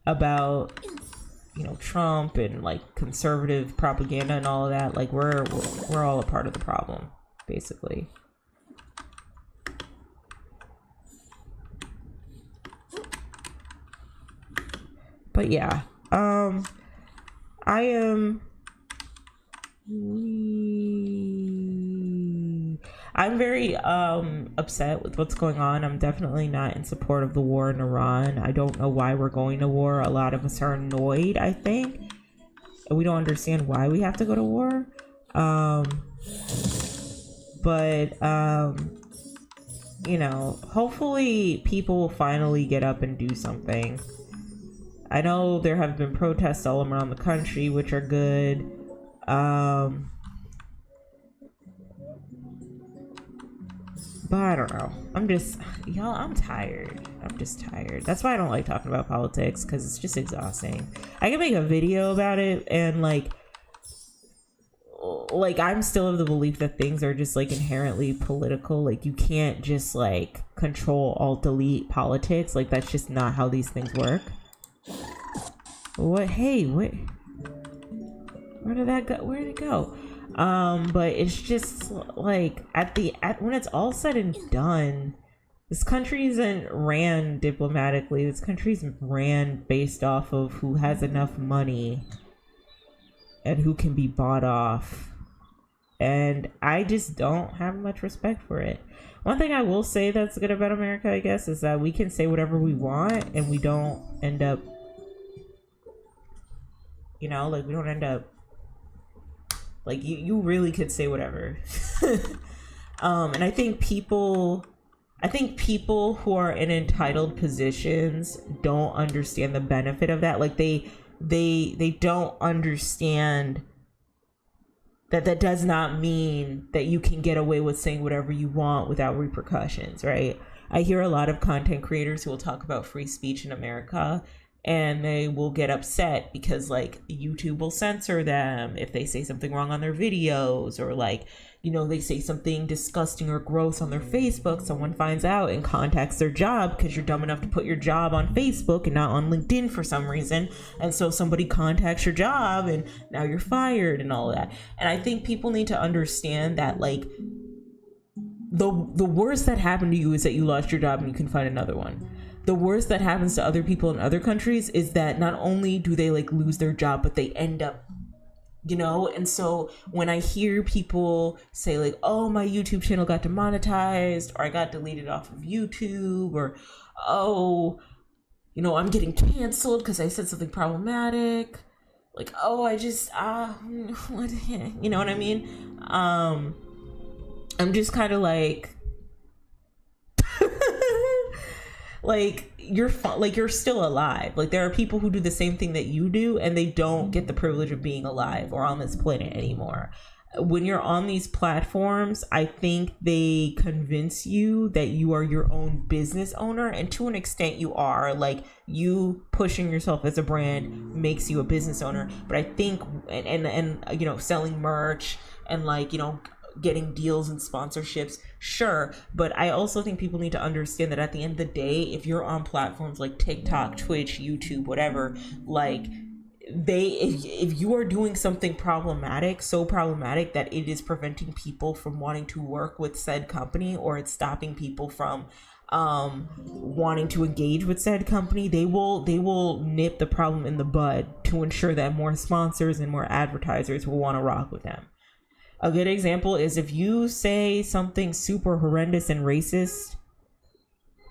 about, you know, Trump and like conservative propaganda and all of that, like we're all a part of the problem, basically. But yeah, I'm very upset with what's going on. I'm definitely not in support of the war in Iran. I don't know why we're going to war. A lot of us are annoyed, I think, and we don't understand why we have to go to war. You know, hopefully people will finally get up and do something. I know there have been protests all around the country, which are good. But I don't know. I'm tired. I'm just tired. That's why I don't like talking about politics, because it's just exhausting. I can make a video about it, and like I'm still of the belief that things are just like inherently political. Like, you can't just like control, alt, delete politics. Like, that's just not how these things work. What? Hey, what? Where did that go? Where did it go? But it's just like when it's all said and done, this country isn't ran diplomatically. This country's ran based off of who has enough money and who can be bought off. And I just don't have much respect for it. One thing I will say that's good about America, I guess, is that we can say whatever we want, and we don't end up, you know, like, we don't end up, like, you really could say whatever. And I think people who are in entitled positions don't understand the benefit of that. Like, they don't understand that does not mean that you can get away with saying whatever you want without repercussions, right? I hear a lot of content creators who will talk about free speech in America, and they will get upset because like YouTube will censor them if they say something wrong on their videos, or like, you know, they say something disgusting or gross on their Facebook. Someone finds out and contacts their job, because you're dumb enough to put your job on Facebook and not on LinkedIn for some reason. And so somebody contacts your job and now you're fired and all of that. And I think people need to understand that, like, the worst that happened to you is that you lost your job and you can find another one. The worst that happens to other people in other countries is that not only do they like lose their job, but they end up, you know. And so when I hear people say like, oh, my YouTube channel got demonetized, or I got deleted off of YouTube, or, oh, you know, I'm getting canceled because I said something problematic, like, oh, I just what, you know what I mean? I'm just kind of like like you're still alive. Like there are people who do the same thing that you do and they don't get the privilege of being alive or on this planet anymore. When you're on these platforms, I think they convince you that you are your own business owner, and to an extent you are. Like, you pushing yourself as a brand makes you a business owner. But I think and you know, selling merch and, like, you know, getting deals and sponsorships, sure, but I also think people need to understand that at the end of the day, if you're on platforms like TikTok, Twitch, YouTube, whatever, like, if you are doing something problematic, so problematic that it is preventing people from wanting to work with said company, or it's stopping people from wanting to engage with said company, they will nip the problem in the bud to ensure that more sponsors and more advertisers will want to rock with them. A good example is if you say something super horrendous and racist,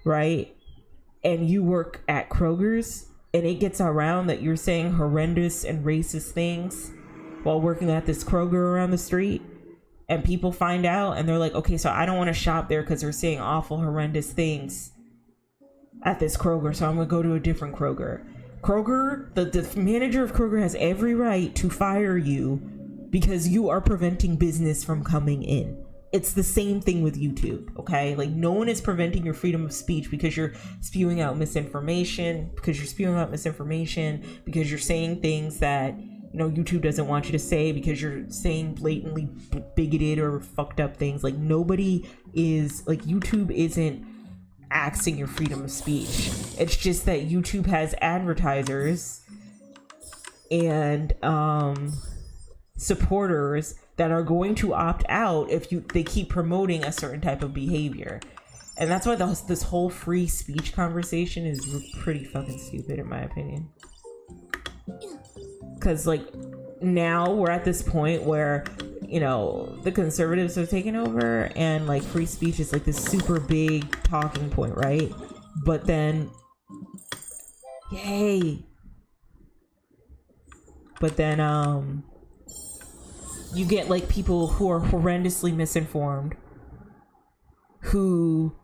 right, and you work at Kroger's, and it gets around that you're saying horrendous and racist things while working at this Kroger around the street, and people find out and they're like, okay, so I don't want to shop there because they're saying awful, horrendous things at this Kroger, so I'm going to go to a different Kroger. Kroger, the manager of Kroger has every right to fire you because you are preventing business from coming in. It's the same thing with YouTube, okay? Like, no one is preventing your freedom of speech because you're spewing out misinformation, because you're saying things that, you know, YouTube doesn't want you to say, because you're saying blatantly bigoted or fucked up things. Like, nobody is, like, YouTube isn't axing your freedom of speech. It's just that YouTube has advertisers and supporters that are going to opt out if they keep promoting a certain type of behavior. And that's why this whole free speech conversation is pretty fucking stupid, in my opinion. Because, like, now we're at this point where, you know, the conservatives are taking over, and, like, free speech is like this super big talking point, right? But then, you get, like, people who are horrendously misinformed, who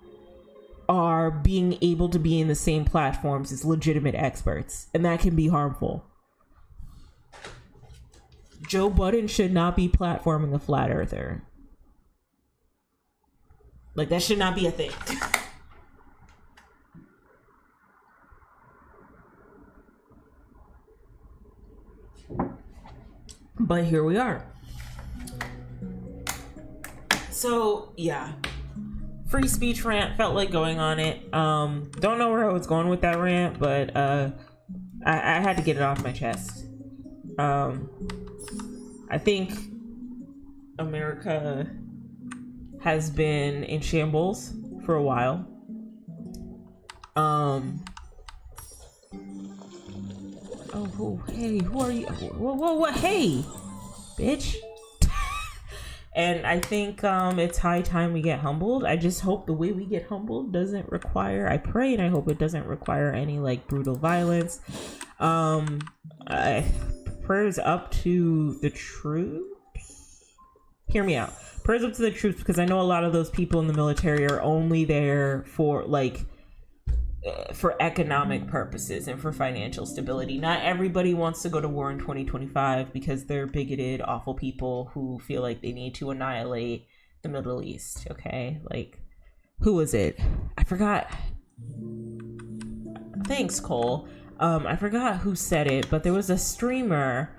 are being able to be in the same platforms as legitimate experts, and that can be harmful. Joe Budden should not be platforming a flat earther. Like, that should not be a thing. But here we are. So, yeah. Free speech rant, felt like going on it. Don't know where I was going with that rant, but I had to get it off my chest. I think America has been in shambles for a while. Hey, who are you? Whoa, hey, bitch. And I think it's high time we get humbled. I just hope the way we get humbled doesn't require, I pray and I hope it doesn't require any, like, brutal violence. Prayers up to the troops. Hear me out. Prayers up to the troops, because I know a lot of those people in the military are only there for, like, for economic purposes and for financial stability. Not everybody wants to go to war in 2025 because they're bigoted, awful people who feel like they need to annihilate the Middle East, okay? Like, who was it? I forgot. Thanks, Cole. I forgot who said it, but there was a streamer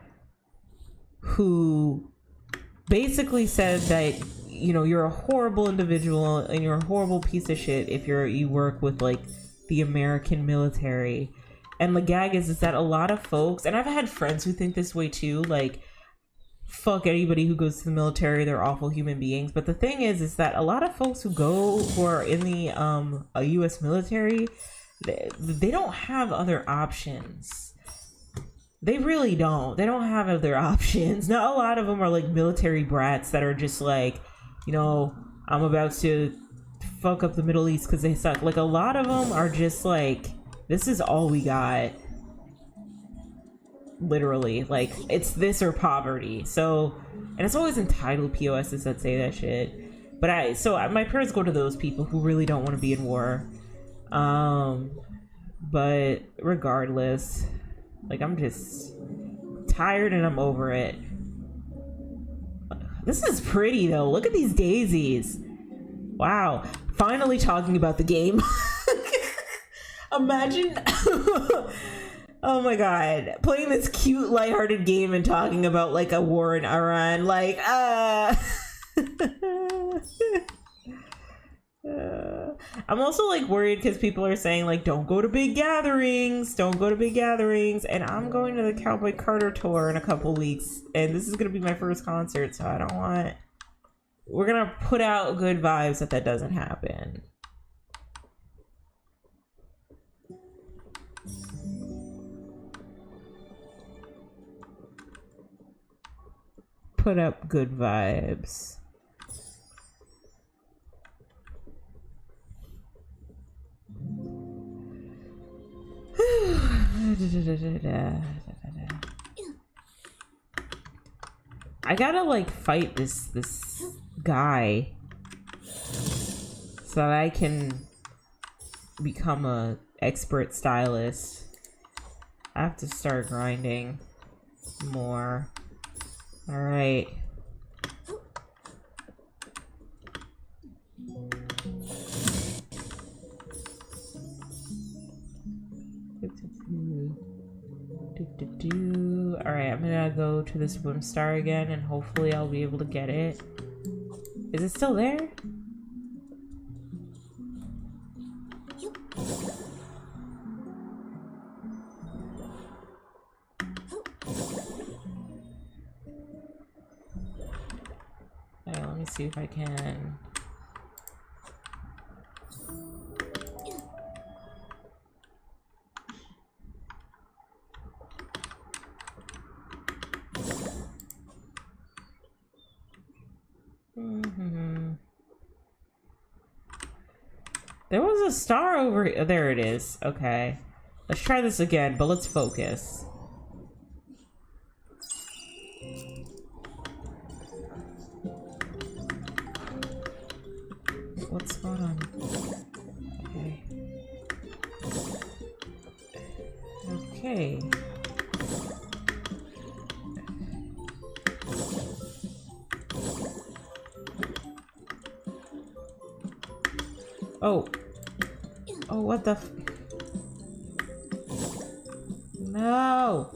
who basically said that, you know, you're a horrible individual and you're a horrible piece of shit if you work with, like, the American military. And the gag is that a lot of folks, and I've had friends who think this way too, like, fuck anybody who goes to the military, they're awful human beings. But the thing is that a lot of folks who are in the US military, they don't have other options. They really don't. They don't have other options. Not a lot of them are like military brats that are just like, you know, I'm about to fuck up the Middle East because they suck. Like, a lot of them are just like, this is all we got. Literally, like, it's this or poverty. So, and it's always entitled POSs that say that shit. But my prayers go to those people who really don't want to be in war. But regardless, like, I'm just tired and I'm over it. This is pretty though. Look at these daisies. Wow. Finally talking about the game. Imagine oh my god, playing this cute lighthearted game and talking about like a war in Iran, like I'm also like worried because people are saying like don't go to big gatherings, and I'm going to the Cowboy Carter tour in a couple weeks, and this is gonna be my first concert, so I don't want, we're gonna put out good vibes that doesn't happen. Put up good vibes. I gotta like fight this guy so that I can become a expert stylist. I have to start grinding more. All right. All right, I'm gonna go to this Whimstar again, and hopefully I'll be able to get it. Is it still there? Alright, let me see if I can. There was a star over here. There it is. Okay. Let's try this again, but let's focus. What's going on? Okay. Okay. Oh. Oh, what the f- No!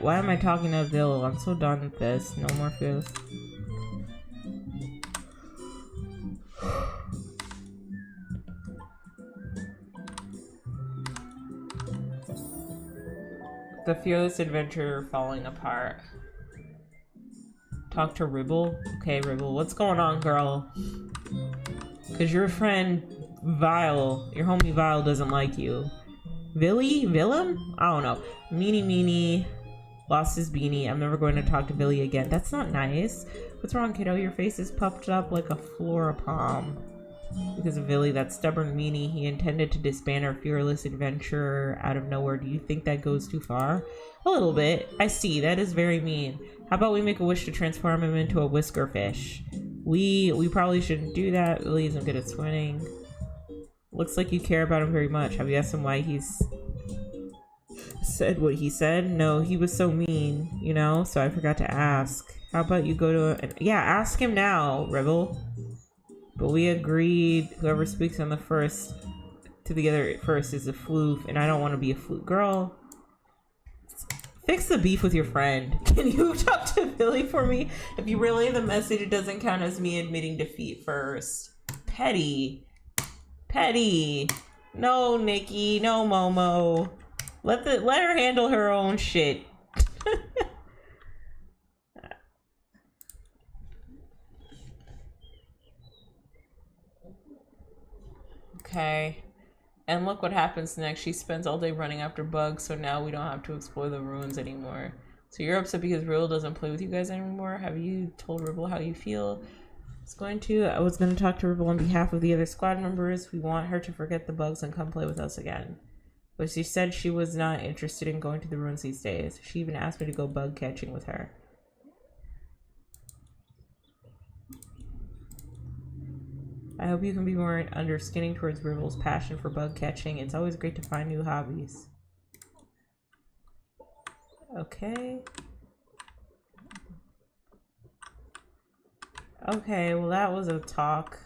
Why am I talking to Bill? I'm so done with this. No more feels. The Fearless Adventure falling apart. Talk to Ribble? Okay, Ribble, what's going on, girl? Cause your friend Vile, your homie Vile doesn't like you. Willem? I don't know. Meanie lost his beanie. I'm never going to talk to Billy again. That's not nice. What's wrong, kiddo? Your face is puffed up like a flora palm. Because of Billy, that stubborn meanie, he intended to disband our Fearless Adventure out of nowhere. Do you think that goes too far? A little bit. I see. That is very mean. How about we make a wish to transform him into a whisker fish? We probably shouldn't do that. Billy isn't good at swimming. Looks like you care about him very much. Have you asked him why he's said what he said? No, he was so mean, you know, so I forgot to ask. How about you go to yeah, ask him now, Rebel. But we agreed whoever speaks on the first to the other first is a floof, and I don't want to be a floof. Girl, fix the beef with your friend. Can you talk to Billy for me? If you relay the message, it doesn't count as me admitting defeat first. Petty. No, Nikki. No, Momo. Let her handle her own shit. Okay. And look what happens next. She spends all day running after bugs, so now we don't have to explore the ruins anymore. So you're upset because Ribble doesn't play with you guys anymore? Have you told Ribble how you feel? I was going to talk to Ribble on behalf of the other squad members. We want her to forget the bugs and come play with us again. But she said she was not interested in going to the ruins these days. She even asked me to go bug catching with her. I hope you can be more understanding towards Ribble's passion for bug catching. It's always great to find new hobbies. Okay. Okay, well that was a talk.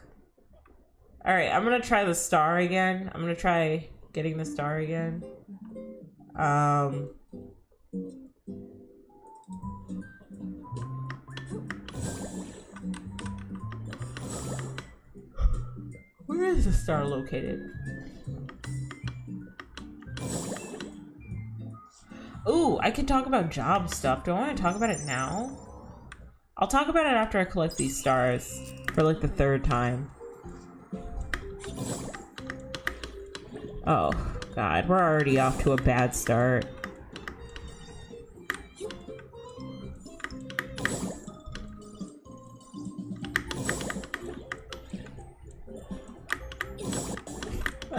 Alright, I'm gonna try the star again. I'm gonna try getting the star again. Where is the star located? Ooh, I can talk about job stuff. Do I want to talk about it now? I'll talk about it after I collect these stars for like the 3rd time. Oh, God, we're already off to a bad start.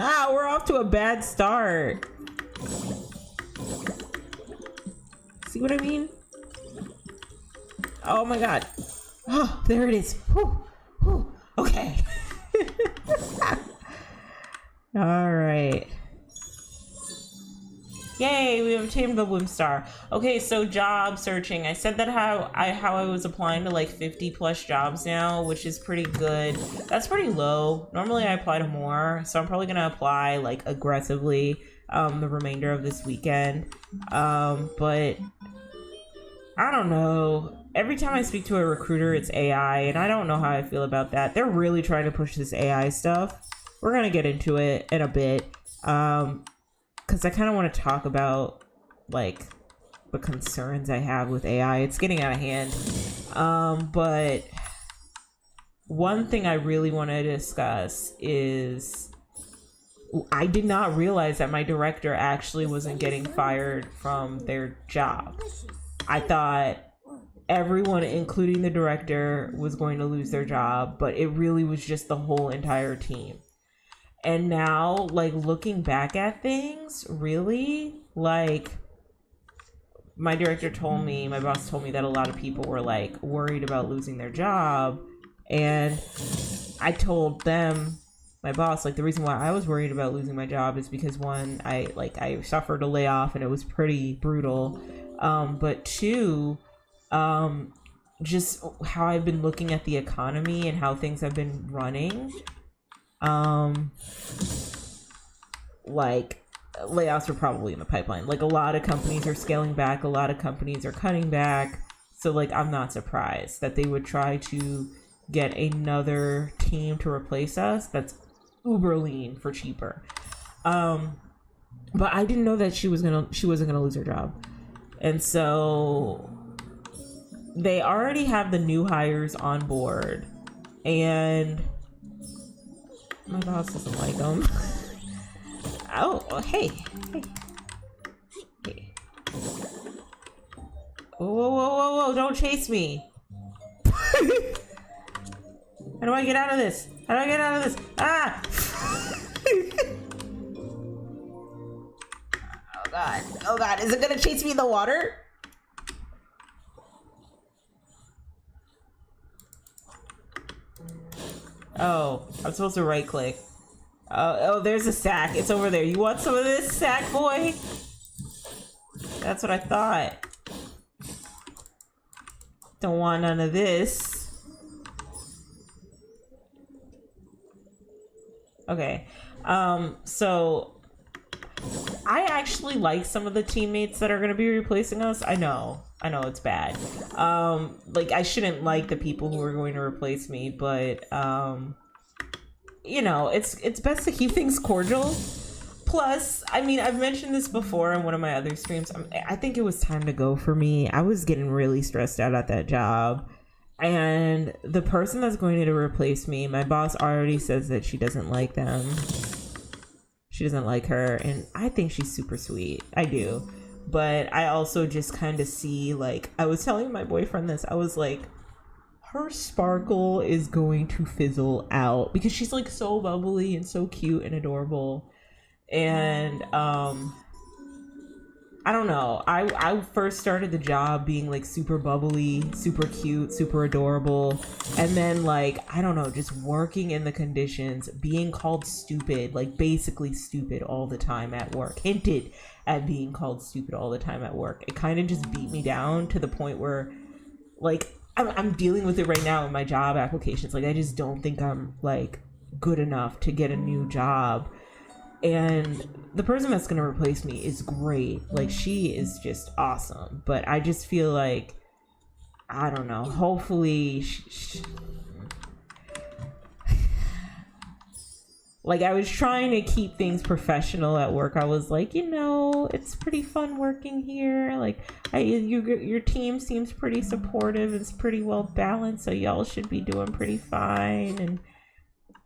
Ah, we're off to a bad start. See what I mean? Oh my God. Oh, there it is. Whew. Whew. Okay. All right. Yay, we have obtained the Bloom Star. Okay, so job searching. I said that how I was applying to like 50 plus jobs now, which is pretty good. That's pretty low. Normally I apply to more, so I'm probably gonna apply like aggressively the remainder of this weekend. But I don't know. Every time I speak to a recruiter, it's AI, and I don't know how I feel about that. They're really trying to push this AI stuff. We're gonna get into it in a bit. Because I kind of want to talk about like the concerns I have with AI. It's getting out of hand. But one thing I really want to discuss is I did not realize that my director actually wasn't getting fired from their job. I thought everyone, including the director, was going to lose their job, but it really was just the whole entire team. And now, like, looking back at things, really, like, my director told me, my boss told me that a lot of people were, like, worried about losing their job. And I told them, my boss, like, the reason why I was worried about losing my job is because, one, I suffered a layoff and it was pretty brutal. But two, just how I've been looking at the economy and how things have been running. Like, layoffs are probably in the pipeline. Like, a lot of companies are scaling back, a lot of companies are cutting back. So, like, I'm not surprised that they would try to get another team to replace us that's uber lean for cheaper. But I didn't know that she wasn't gonna lose her job. And so they already have the new hires on board, and my boss doesn't like them. Oh, hey. Whoa, don't chase me. How do I get out of this? Ah! Oh God, is it gonna chase me in the water? Oh, I'm supposed to right click. Oh, there's a sack. It's over there. You want some of this, sack boy? That's what I thought. Don't want none of this. Okay. So I actually like some of the teammates that are going to be replacing us. I know it's bad. Like, I shouldn't like the people who are going to replace me, but you know, it's best to keep things cordial. Plus, I mean, I've mentioned this before in one of my other streams. I think it was time to go for me. I was getting really stressed out at that job. And the person that's going to replace me, my boss already says that she doesn't like them. she doesn't like her, and I think she's super sweet. I do. But I also just kind of see, like, I was telling my boyfriend this, I was like, her sparkle is going to fizzle out because she's like so bubbly and so cute and adorable. And I don't know. I first started the job being like super bubbly, super cute, super adorable. And then like, I don't know, just working in the conditions, being called stupid, like basically stupid all the time at work. Hinted at being called stupid all the time at work. It kind of just beat me down to the point where like I'm dealing with it right now in my job applications. Like I just don't think I'm like good enough to get a new job. And the person that's gonna replace me is great. Like she is just awesome. But I just feel like, I don't know, hopefully like I was trying to keep things professional at work. I was like, you know, it's pretty fun working here. Like your team seems pretty supportive. It's pretty well balanced, so y'all should be doing pretty fine.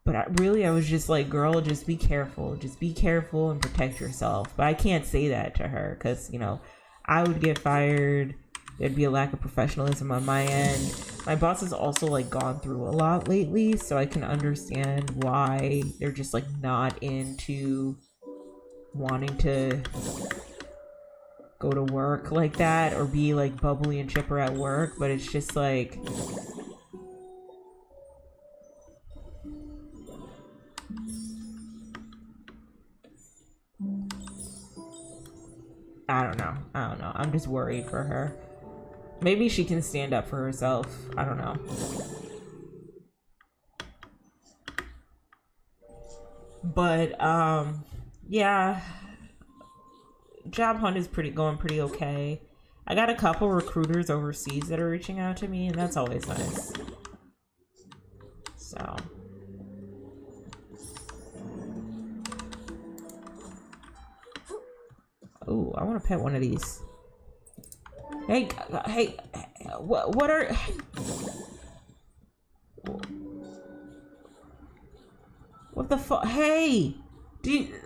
But I was just like, girl, just be careful. Just be careful and protect yourself. But I can't say that to her because, you know, I would get fired. There'd be a lack of professionalism on my end. My boss has also like gone through a lot lately, so I can understand why they're just like not into wanting to go to work like that or be like bubbly and chipper at work. But it's just like, I don't know. I'm just worried for her. Maybe she can stand up for herself. I don't know. But yeah. Job hunt is going pretty okay. I got a couple recruiters overseas that are reaching out to me, and that's always nice. So oh, I want to pet one of these. Hey, what are... What the fuck? Hey!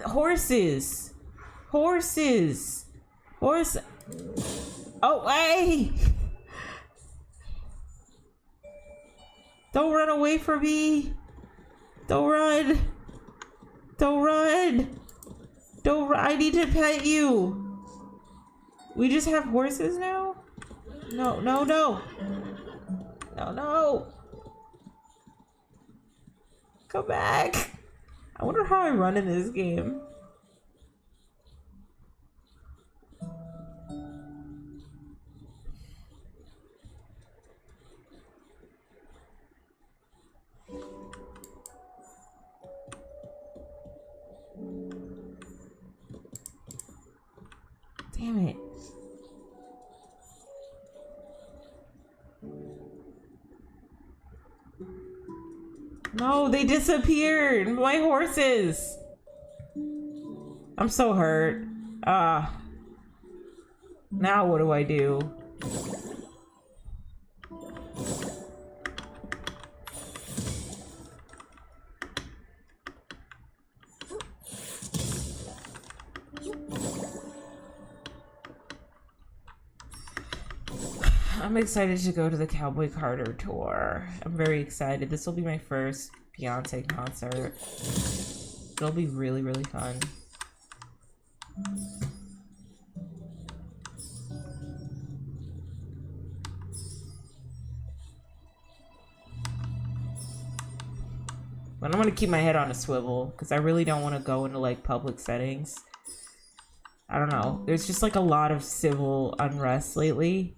Horses! Horses! Horse... Oh, hey! Don't run away from me! Don't run! Don't run! Don't run! I need to pet you! We just have horses now? No. No. Come back. I wonder how I run in this game. Damn it. No, they disappeared. My horses. I'm so hurt. Now what do I do? I'm excited to go to the Cowboy Carter tour. I'm very excited. This will be my first Beyonce concert. It'll be really, really fun. But I'm gonna keep my head on a swivel because I really don't want to go into like public settings. I don't know. There's just like a lot of civil unrest lately.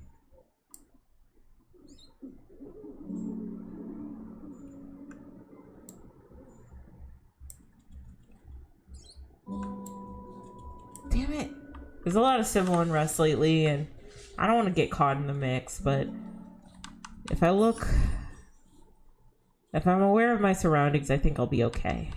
Damn it. There's a lot of civil unrest lately, and I don't want to get caught in the mix, but if I'm aware of my surroundings, I think I'll be okay.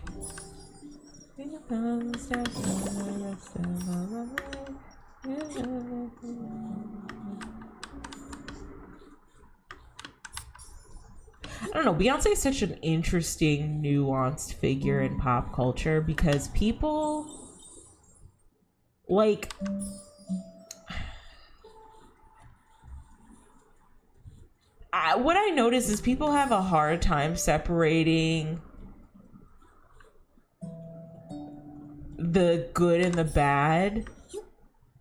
I don't know, Beyonce is such an interesting, nuanced figure in pop culture because people like, what I notice is people have a hard time separating the good and the bad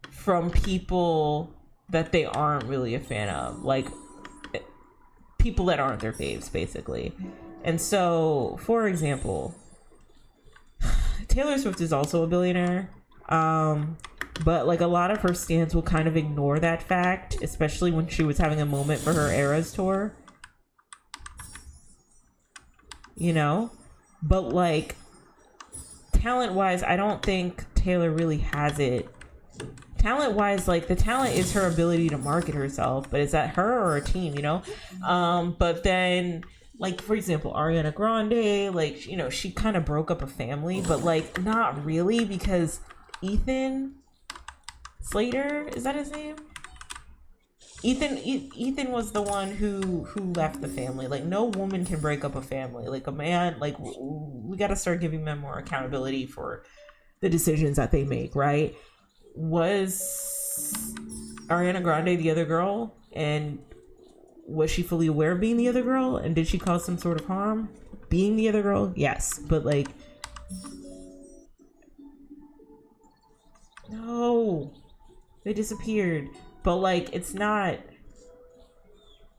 from people that they aren't really a fan of, like people that aren't their faves, basically. And so, for example, Taylor Swift is also a billionaire, but like a lot of her stans will kind of ignore that fact, especially when she was having a moment for her Eras tour, you know. But like, talent wise, I don't think Taylor really has it. Talent wise, like, the talent is her ability to market herself, but is that her or a team, you know? But then, like, for example, Ariana Grande, like, you know, she kind of broke up a family, but like not really, because Ethan Slater, is that his name? Ethan was the one who left the family. Like, no woman can break up a family. Like, a man, like, we got to start giving men more accountability for the decisions that they make, right? Was Ariana Grande the other girl, and was she fully aware of being the other girl, and did she cause some sort of harm being the other girl? Yes, but like, no, they disappeared. But like, it's not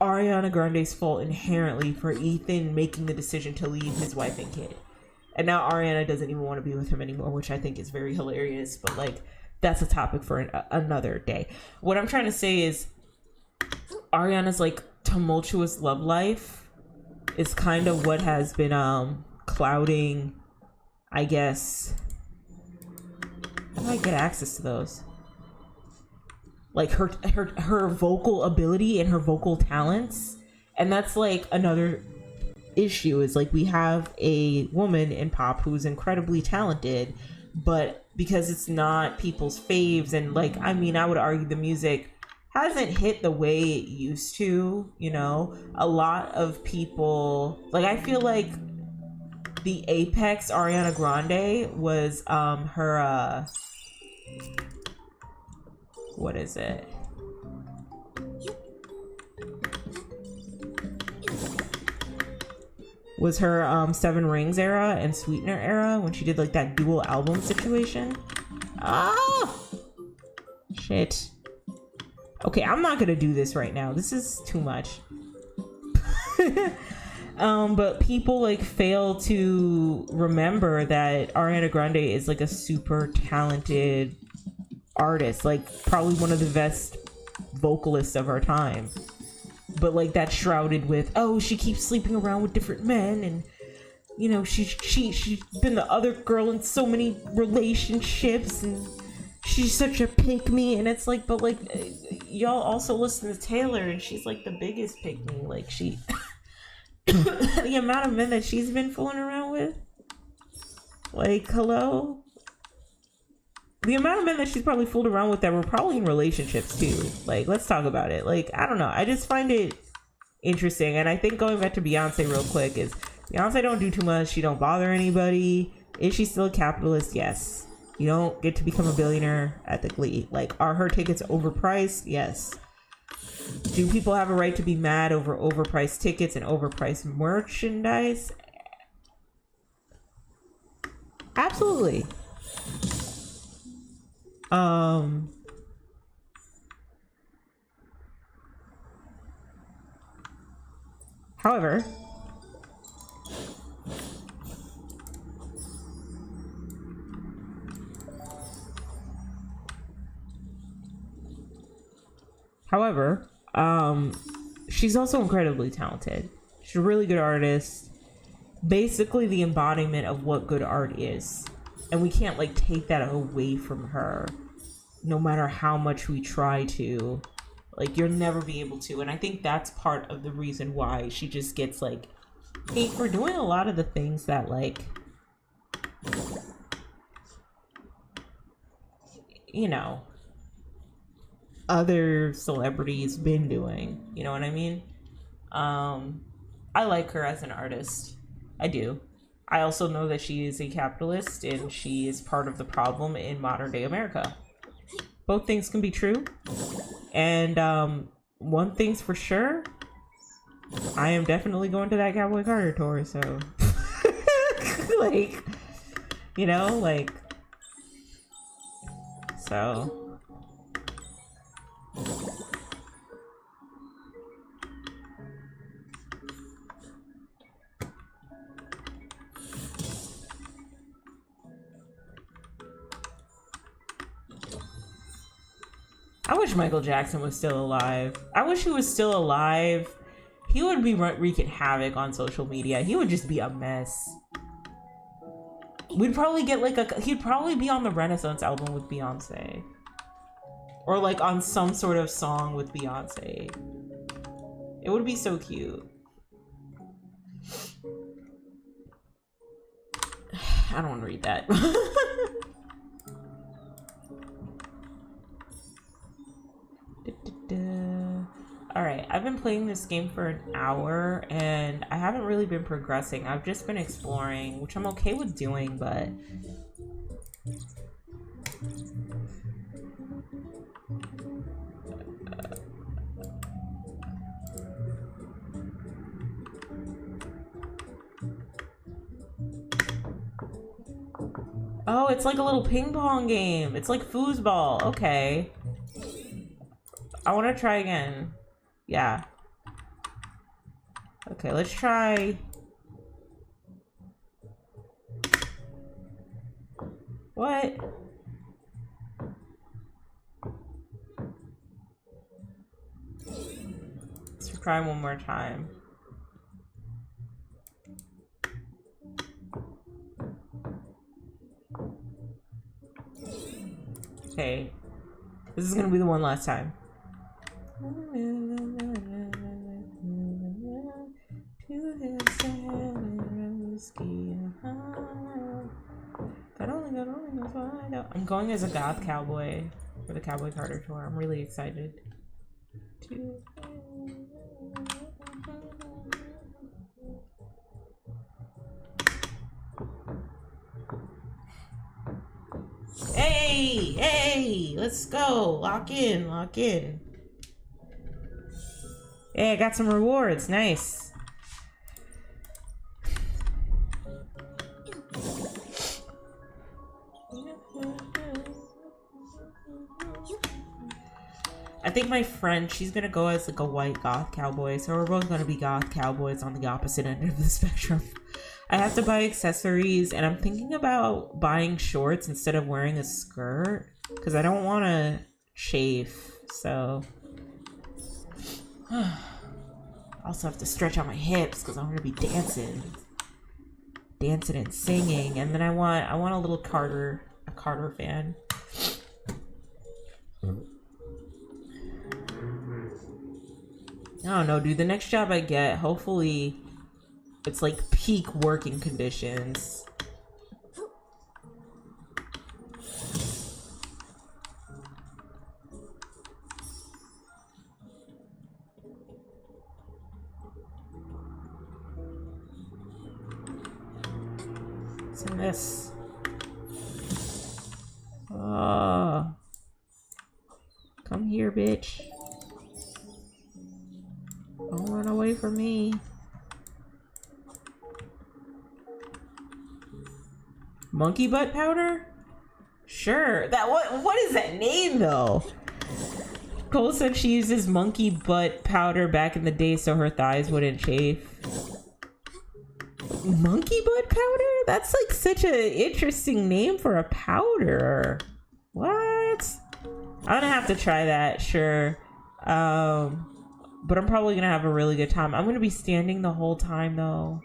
Ariana Grande's fault inherently for Ethan making the decision to leave his wife and kid, and now Ariana doesn't even want to be with him anymore, which I think is very hilarious. But like, that's a topic for another day. What I'm trying to say is Ariana's like tumultuous love life is kind of what has been clouding, I guess. How do I get access to those? Like her vocal ability and her vocal talents. And that's like another issue, is like, we have a woman in pop who's incredibly talented, but because it's not people's faves, and like, I mean, I would argue the music hasn't hit the way it used to, you know. A lot of people, like, I feel like the apex Ariana Grande was her what is it? Was her Seven Rings era and Sweetener era, when she did like that dual album situation. Ah, shit. Okay, I'm not gonna do this right now. This is too much. But people like fail to remember that Ariana Grande is like a super talented artist, like probably one of the best vocalists of our time. But like, that's shrouded with, oh, she keeps sleeping around with different men, and you know, she's been the other girl in so many relationships, and she's such a pick me. And it's like, but like, y'all also listen to Taylor, and she's like the biggest pick me. Like, she the amount of men that she's been fooling around with, like, hello. The amount of men that she's probably fooled around with that were probably in relationships too. Like, let's talk about it. Like, I don't know. I just find it interesting. And I think, going back to Beyonce real quick, is Beyonce don't do too much. She don't bother anybody. Is she still a capitalist? Yes. You don't get to become a billionaire at the Glee. Like, are her tickets overpriced? Yes. Do people have a right to be mad over overpriced tickets and overpriced merchandise? Absolutely. However, she's also incredibly talented. She's a really good artist. Basically the embodiment of what good art is. And we can't like take that away from her, no matter how much we try to. Like, you'll never be able to. And I think that's part of the reason why she just gets like hate for doing a lot of the things that, like, you know, other celebrities been doing. You know what I mean? I like her as an artist. I do. I also know that she is a capitalist, and she is part of the problem in modern day America. Both things can be true. And one thing's for sure, I am definitely going to that Cowboy Carter tour, so like, you know, like, so I wish Michael Jackson was still alive. I wish he was still alive. He would be wreaking havoc on social media. He would just be a mess. We'd probably get like he'd probably be on the Renaissance album with Beyonce. Or like on some sort of song with Beyonce. It would be so cute. I don't want to read that. Alright, I've been playing this game for an hour and I haven't really been progressing. I've just been exploring, which I'm okay with doing, but oh, it's like a little ping pong game. It's like foosball. Okay. I want to try again. Yeah. Okay, let's try. What? Let's try one more time. Okay. This is gonna be the one last time. I'm going as a goth cowboy for the Cowboy Carter tour. I'm really excited. Hey, hey, let's go. Lock in, lock in. Hey, I got some rewards. Nice. I think my friend, she's gonna go as like a white goth cowboy, so we're both gonna be goth cowboys on the opposite end of the spectrum. I have to buy accessories, and I'm thinking about buying shorts instead of wearing a skirt, because I don't want to chafe, so... I also have to stretch out my hips, because I'm going to be dancing and singing, and then I want a little Carter fan. I don't know, dude. The next job I get, hopefully, it's like peak working conditions. What's in this? Oh. Come here, bitch. Don't run away from me. Monkey butt powder? Sure. That what is that name though? Cole said she uses monkey butt powder back in the day so her thighs wouldn't chafe. Monkey butt powder? That's like such an interesting name for a powder. What? I'm gonna have to try that, sure. But I'm probably gonna have a really good time. I'm gonna be standing the whole time though.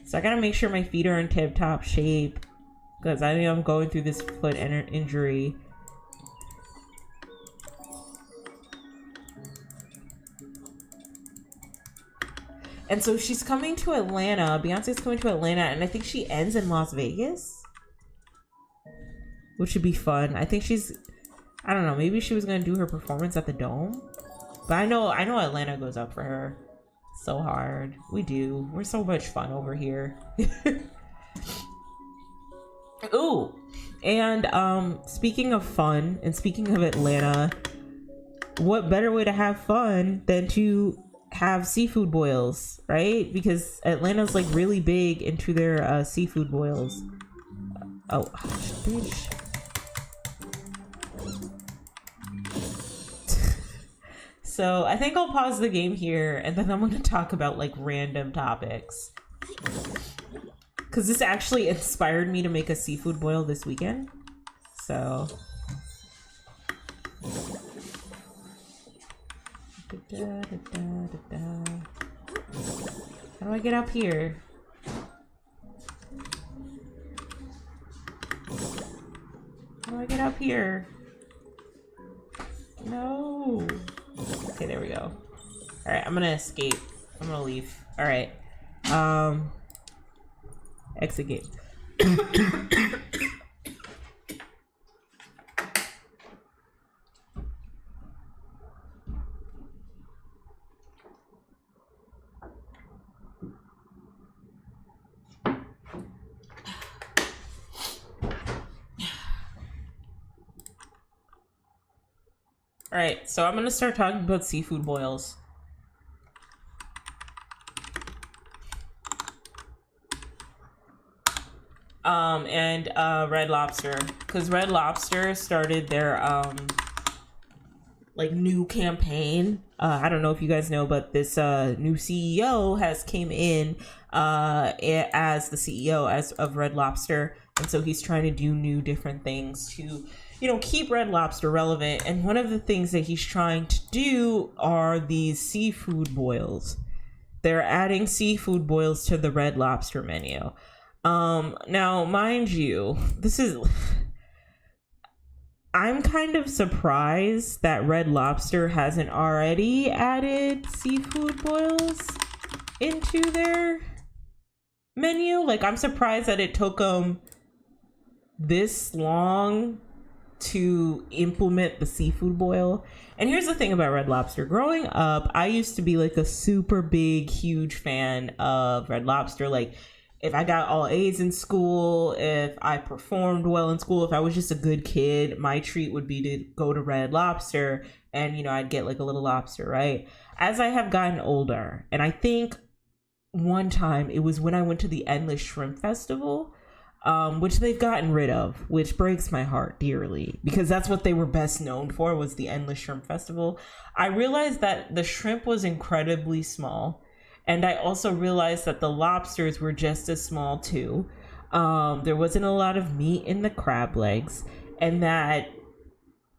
So I gotta make sure my feet are in tip-top shape, because I know I'm going through this foot injury. And so she's coming to Atlanta. Beyonce's coming to Atlanta, and I think she ends in Las Vegas, which should be fun. I think she's, I don't know, maybe she was gonna do her performance at the Dome. But I know Atlanta goes up for her so hard. We do. We're so much fun over here. Ooh, And speaking of fun and speaking of Atlanta, what better way to have fun than to have seafood boils, right? Because Atlanta's like really big into their seafood boils. Oh, bitch. So I think I'll pause the game here and then I'm going to talk about like random topics. Because this actually inspired me to make a seafood boil this weekend. So. How do I get up here? How do I get up here? No. Okay, there we go. Alright, I'm gonna escape. I'm gonna leave. Alright. Exit gate. Alright, so I'm gonna start talking about seafood boils. And Red Lobster, because Red Lobster started their like new campaign. I don't know if you guys know, but this new CEO has came in as the CEO of Red Lobster, and so he's trying to do new different things to, you know, keep Red Lobster relevant. And one of the things that he's trying to do are these seafood boils. They're adding seafood boils to the Red Lobster menu. Now, mind you, I'm kind of surprised that Red Lobster hasn't already added seafood boils into their menu. Like, I'm surprised that it took them this long to implement the seafood boil. And here's the thing about Red Lobster. Growing up, I used to be like a super big, huge fan of Red Lobster. Like, if I got all A's in school, if I performed well in school, if I was just a good kid, my treat would be to go to Red Lobster and, you know, I'd get like a little lobster, right? As I have gotten older, and I think one time it was when I went to the Endless Shrimp Festival, which they've gotten rid of, which breaks my heart dearly, because that's what they were best known for, was the Endless Shrimp Festival. I realized that the shrimp was incredibly small. And I also realized that the lobsters were just as small too. There wasn't a lot of meat in the crab legs, and that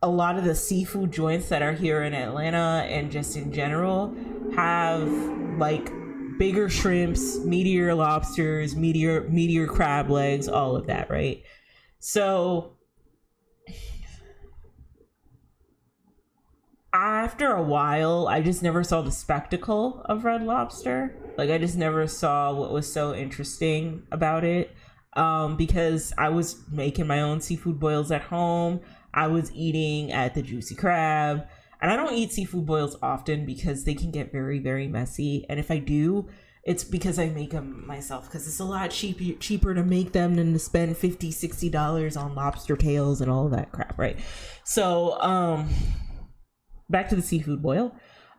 a lot of the seafood joints that are here in Atlanta and just in general have like bigger shrimps, meatier lobsters, meatier crab legs, all of that, right? So after a while, I just never saw the spectacle of Red Lobster. Like, I just never saw what was so interesting about it. Because I was making my own seafood boils at home. I was eating at the Juicy Crab. And I don't eat seafood boils often because they can get very, very messy. And if I do, it's because I make them myself, because it's a lot cheaper to make them than to spend $50, $60 on lobster tails and all of that crap, right? So, back to the seafood boil.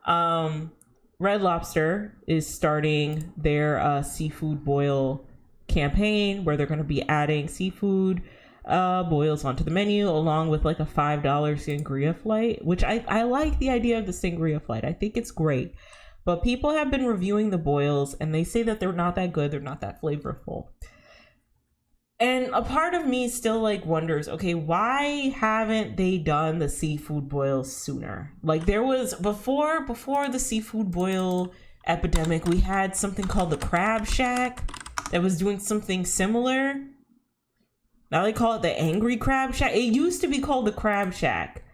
Red Lobster is starting their seafood boil campaign, where they're going to be adding seafood boils onto the menu, along with like a $5 sangria flight, which I like the idea of the sangria flight. I think it's great. But people have been reviewing the boils and they say that they're not that good. They're not that flavorful. And a part of me still like wonders, okay, why haven't they done the seafood boils sooner? Like, there was before the seafood boil epidemic, we had something called the Crab Shack that was doing something similar. Now they call it the Angry Crab Shack. It used to be called the Crab Shack.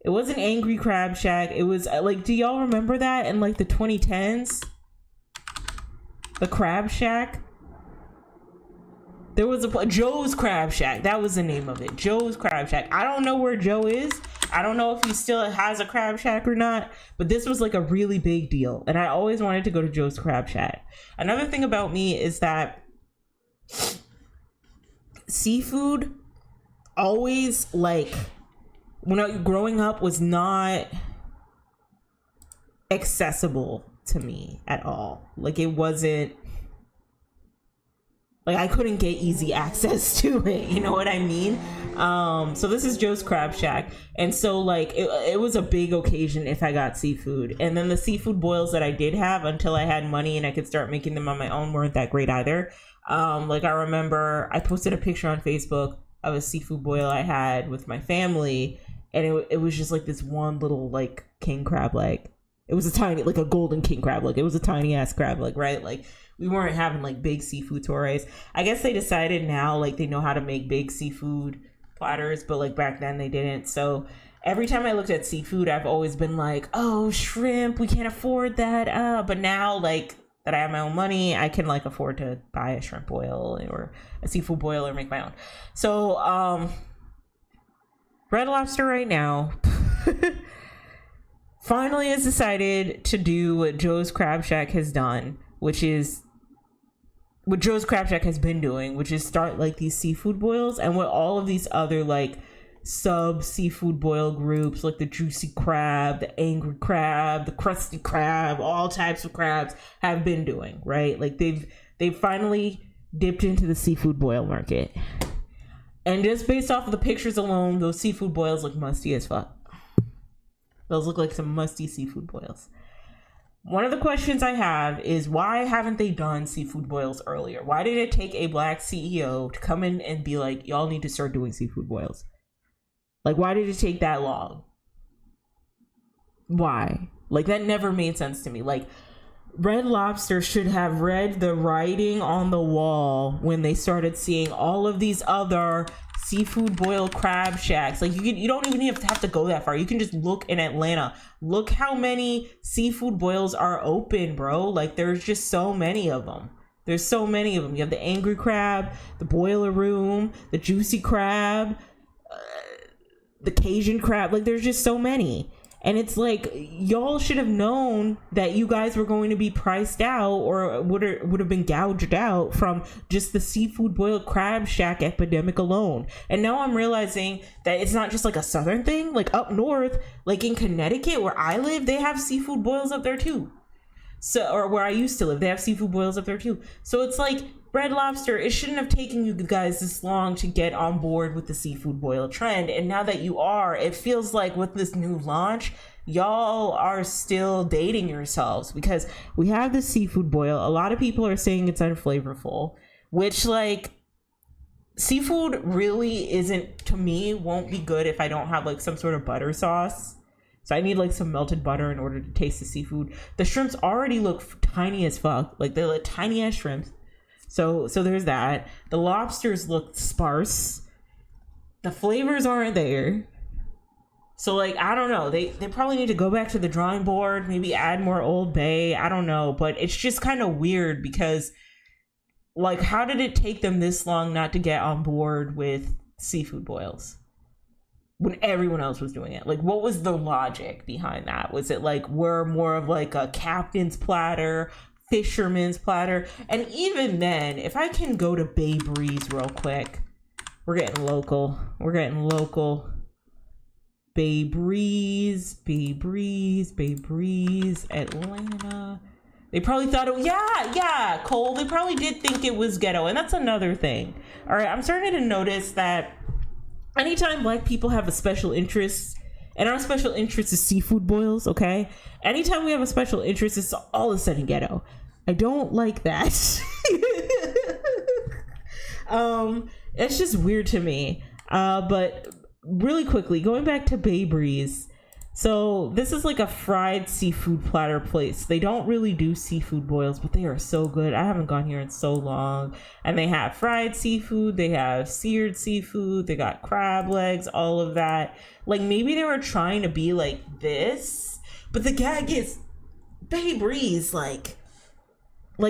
It wasn't Angry Crab Shack. It was like, do y'all remember that in like the 2010s? The Crab Shack. There was a Joe's Crab Shack. That was the name of it. Joe's Crab Shack. I don't know where Joe is. I don't know if he still has a Crab Shack or not, but this was like a really big deal. And I always wanted to go to Joe's Crab Shack. Another thing about me is that seafood always like, when I growing up, was not accessible to me at all. Like, it wasn't, like, I couldn't get easy access to it, you know what I mean? So this is Joe's Crab Shack, and so like it was a big occasion if I got seafood. And then the seafood boils that I did have, until I had money and I could start making them on my own, weren't that great either. Like, I remember I posted a picture on Facebook of a seafood boil I had with my family, and it was just like this one little like king crab leg. It was a tiny, like a golden king crab leg. It was a tiny ass crab leg, right? Like, we weren't having like big seafood soirees. I guess they decided now, like, they know how to make big seafood platters, but like back then they didn't. So every time I looked at seafood, I've always been like, oh, shrimp, we can't afford that. But now, like, that I have my own money, I can like afford to buy a shrimp boil or a seafood boil or make my own. So Red Lobster right now finally has decided to do what Joe's Crab Shack has done, which is what Joe's Crab Shack has been doing, which is start like these seafood boils, and what all of these other like sub seafood boil groups, like the juicy crab, the angry crab, the crusty crab, all types of crabs have been doing, right? Like, they've finally dipped into the seafood boil market. And just based off of the pictures alone, those seafood boils look musty as fuck. Those look like some musty seafood boils. One of the questions I have is, why haven't they done seafood boils earlier? Why did it take a black CEO to come in and be like, y'all need to start doing seafood boils? Like, why did it take that long? Why? Like, that never made sense to me. Like, Red Lobster should have read the writing on the wall when they started seeing all of these other seafood boil crab shacks. Like, you don't even have to go that far. You can just look in Atlanta. Look how many seafood boils are open, bro. Like, there's just so many of them. There's so many of them. You have the angry crab, the boiler room, the juicy crab, the Cajun crab. Like, there's just so many. And it's like, y'all should have known that you guys were going to be priced out, or would have been gouged out from just the seafood boiled crab shack epidemic alone. And now I'm realizing that it's not just like a southern thing. Like, up north, like in Connecticut where I live, they have seafood boils up there too. So, or where I used to live, they have seafood boils up there too. So it's like, Red Lobster, it shouldn't have taken you guys this long to get on board with the seafood boil trend. And now that you are, it feels like with this new launch, y'all are still dating yourselves, because we have the seafood boil. A lot of people are saying it's unflavorful, which, like, seafood really isn't, to me, won't be good if I don't have like some sort of butter sauce. So I need like some melted butter in order to taste the seafood. The shrimps already look tiny as fuck. Like, they're like tiny ass shrimps. So there's that. The lobsters look sparse. The flavors aren't there. So, like, I don't know. They probably need to go back to the drawing board, maybe add more Old Bay. I don't know. But it's just kind of weird because, like, how did it take them this long not to get on board with seafood boils when everyone else was doing it? Like, what was the logic behind that? Was it like, we're more of like a captain's platter, fisherman's platter? And even then, if I can go to Bay Breeze real quick, we're getting local. Bay Breeze, Atlanta. They probably thought it, yeah, Cole. They probably did think it was ghetto, and that's another thing. All right, I'm starting to notice that anytime black people have a special interest, and our special interest is seafood boils, okay? Anytime we have a special interest, it's all of a sudden ghetto. I don't like that. It's just weird to me. But really quickly, going back to Bay Breeze. So this is like a fried seafood platter place. They don't really do seafood boils, but they are so good. I haven't gone here in so long. And they have fried seafood, they have seared seafood, they got crab legs, all of that. Like, maybe they were trying to be like this, but the gag is Bay Breeze, like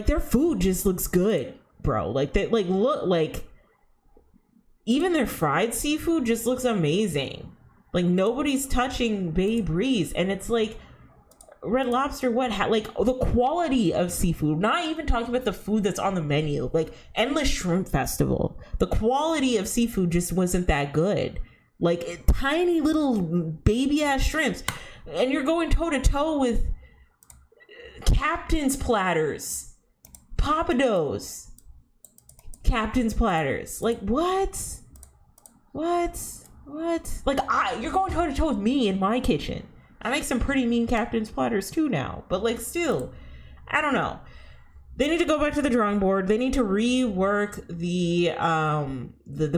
their food just looks good, bro. Like, they look like, even their fried seafood just looks amazing. Like, nobody's touching Bay Breeze. And it's like, Red Lobster, like the quality of seafood, not even talking about the food that's on the menu, like Endless Shrimp Festival, the quality of seafood just wasn't that good. Like tiny little baby ass shrimps, and you're going toe to toe with Captain's Platters, Pappadeaux, Captain's Platters. Like what? Like you're going toe to toe with me in my kitchen. I make some pretty mean Captain's Platters too now, but like still, I don't know. They need to go back to the drawing board. They need to rework the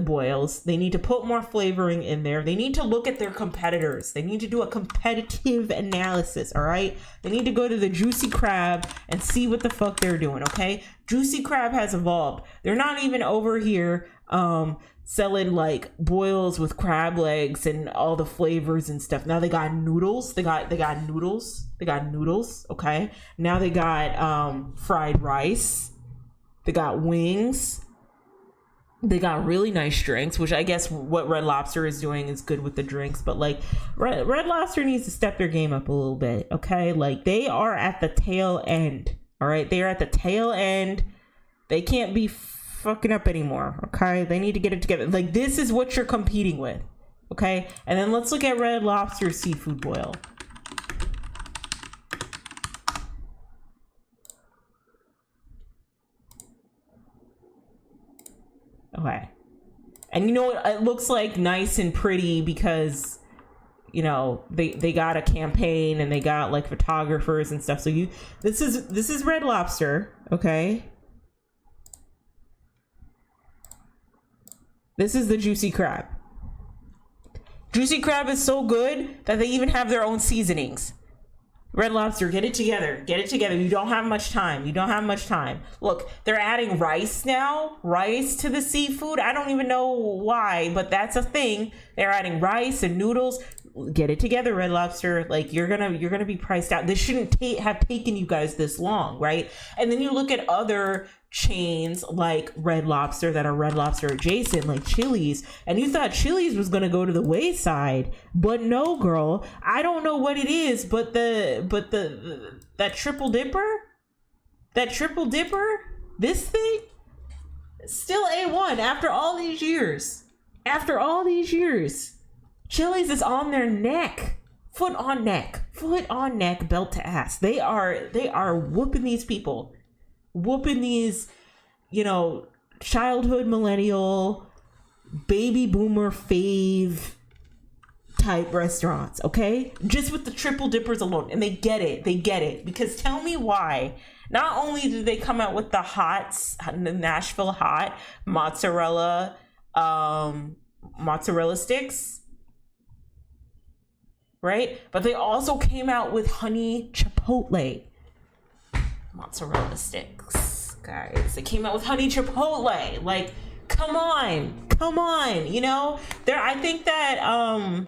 boils. They need to put more flavoring in there. They need to look at their competitors. They need to do a competitive analysis, all right? They need to go to the Juicy Crab and see what the fuck they're doing, okay? Juicy Crab has evolved. They're not even over here selling like boils with crab legs and all the flavors and stuff. Now they got noodles. They got noodles. Okay. Now they got fried rice. They got wings. They got really nice drinks, which I guess what Red Lobster is doing is good with the drinks. But like Red Lobster needs to step their game up a little bit. Okay. Like they are at the tail end. All right. They are at the tail end. They can't be fucking up anymore. Okay, they need to get it together. Like this is what you're competing with. Okay, and then let's look at Red Lobster seafood boil. Okay, and you know what, it looks like nice and pretty because you know they got a campaign and they got like photographers and stuff. So this is Red Lobster. Okay, this is the Juicy Crab. Juicy Crab is so good that they even have their own seasonings. Red Lobster, get it together. Get it together. You don't have much time. Look, they're adding rice now. Rice to the seafood. I don't even know why, but that's a thing. They're adding rice and noodles. Get it together, Red Lobster. Like you're gonna be priced out. This shouldn't have taken you guys this long, right? And then you look at other chains like Red Lobster that are Red Lobster adjacent, like Chili's, and you thought Chili's was gonna go to the wayside, but no, girl. I don't know what it is, but that triple dipper, this thing, still A1 after all these years. Chili's is on their neck, foot on neck, belt to ass. They are whooping these people. Whooping these, childhood millennial, baby boomer fave type restaurants, okay? Just with the triple dippers alone. And they get it. Because tell me why. Not only did they come out with the Nashville hot mozzarella sticks, right? But they also came out with honey chipotle mozzarella sticks, guys. They came out with honey chipotle. Like, come on. I think that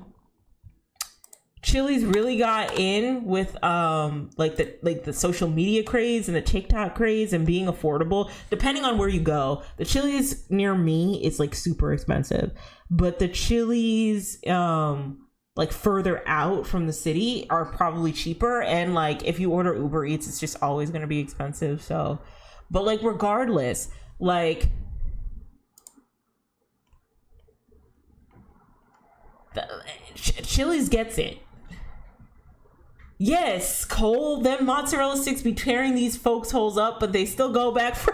Chili's really got in with the social media craze and the TikTok craze and being affordable. Depending on where you go, the Chili's near me is like super expensive, but the Chili's like further out from the city are probably cheaper, and like if you order Uber Eats, it's just always going to be expensive. So, but like regardless, like Chili's gets it. Yes, Cole, them mozzarella sticks be tearing these folks' holes up, but they still go back for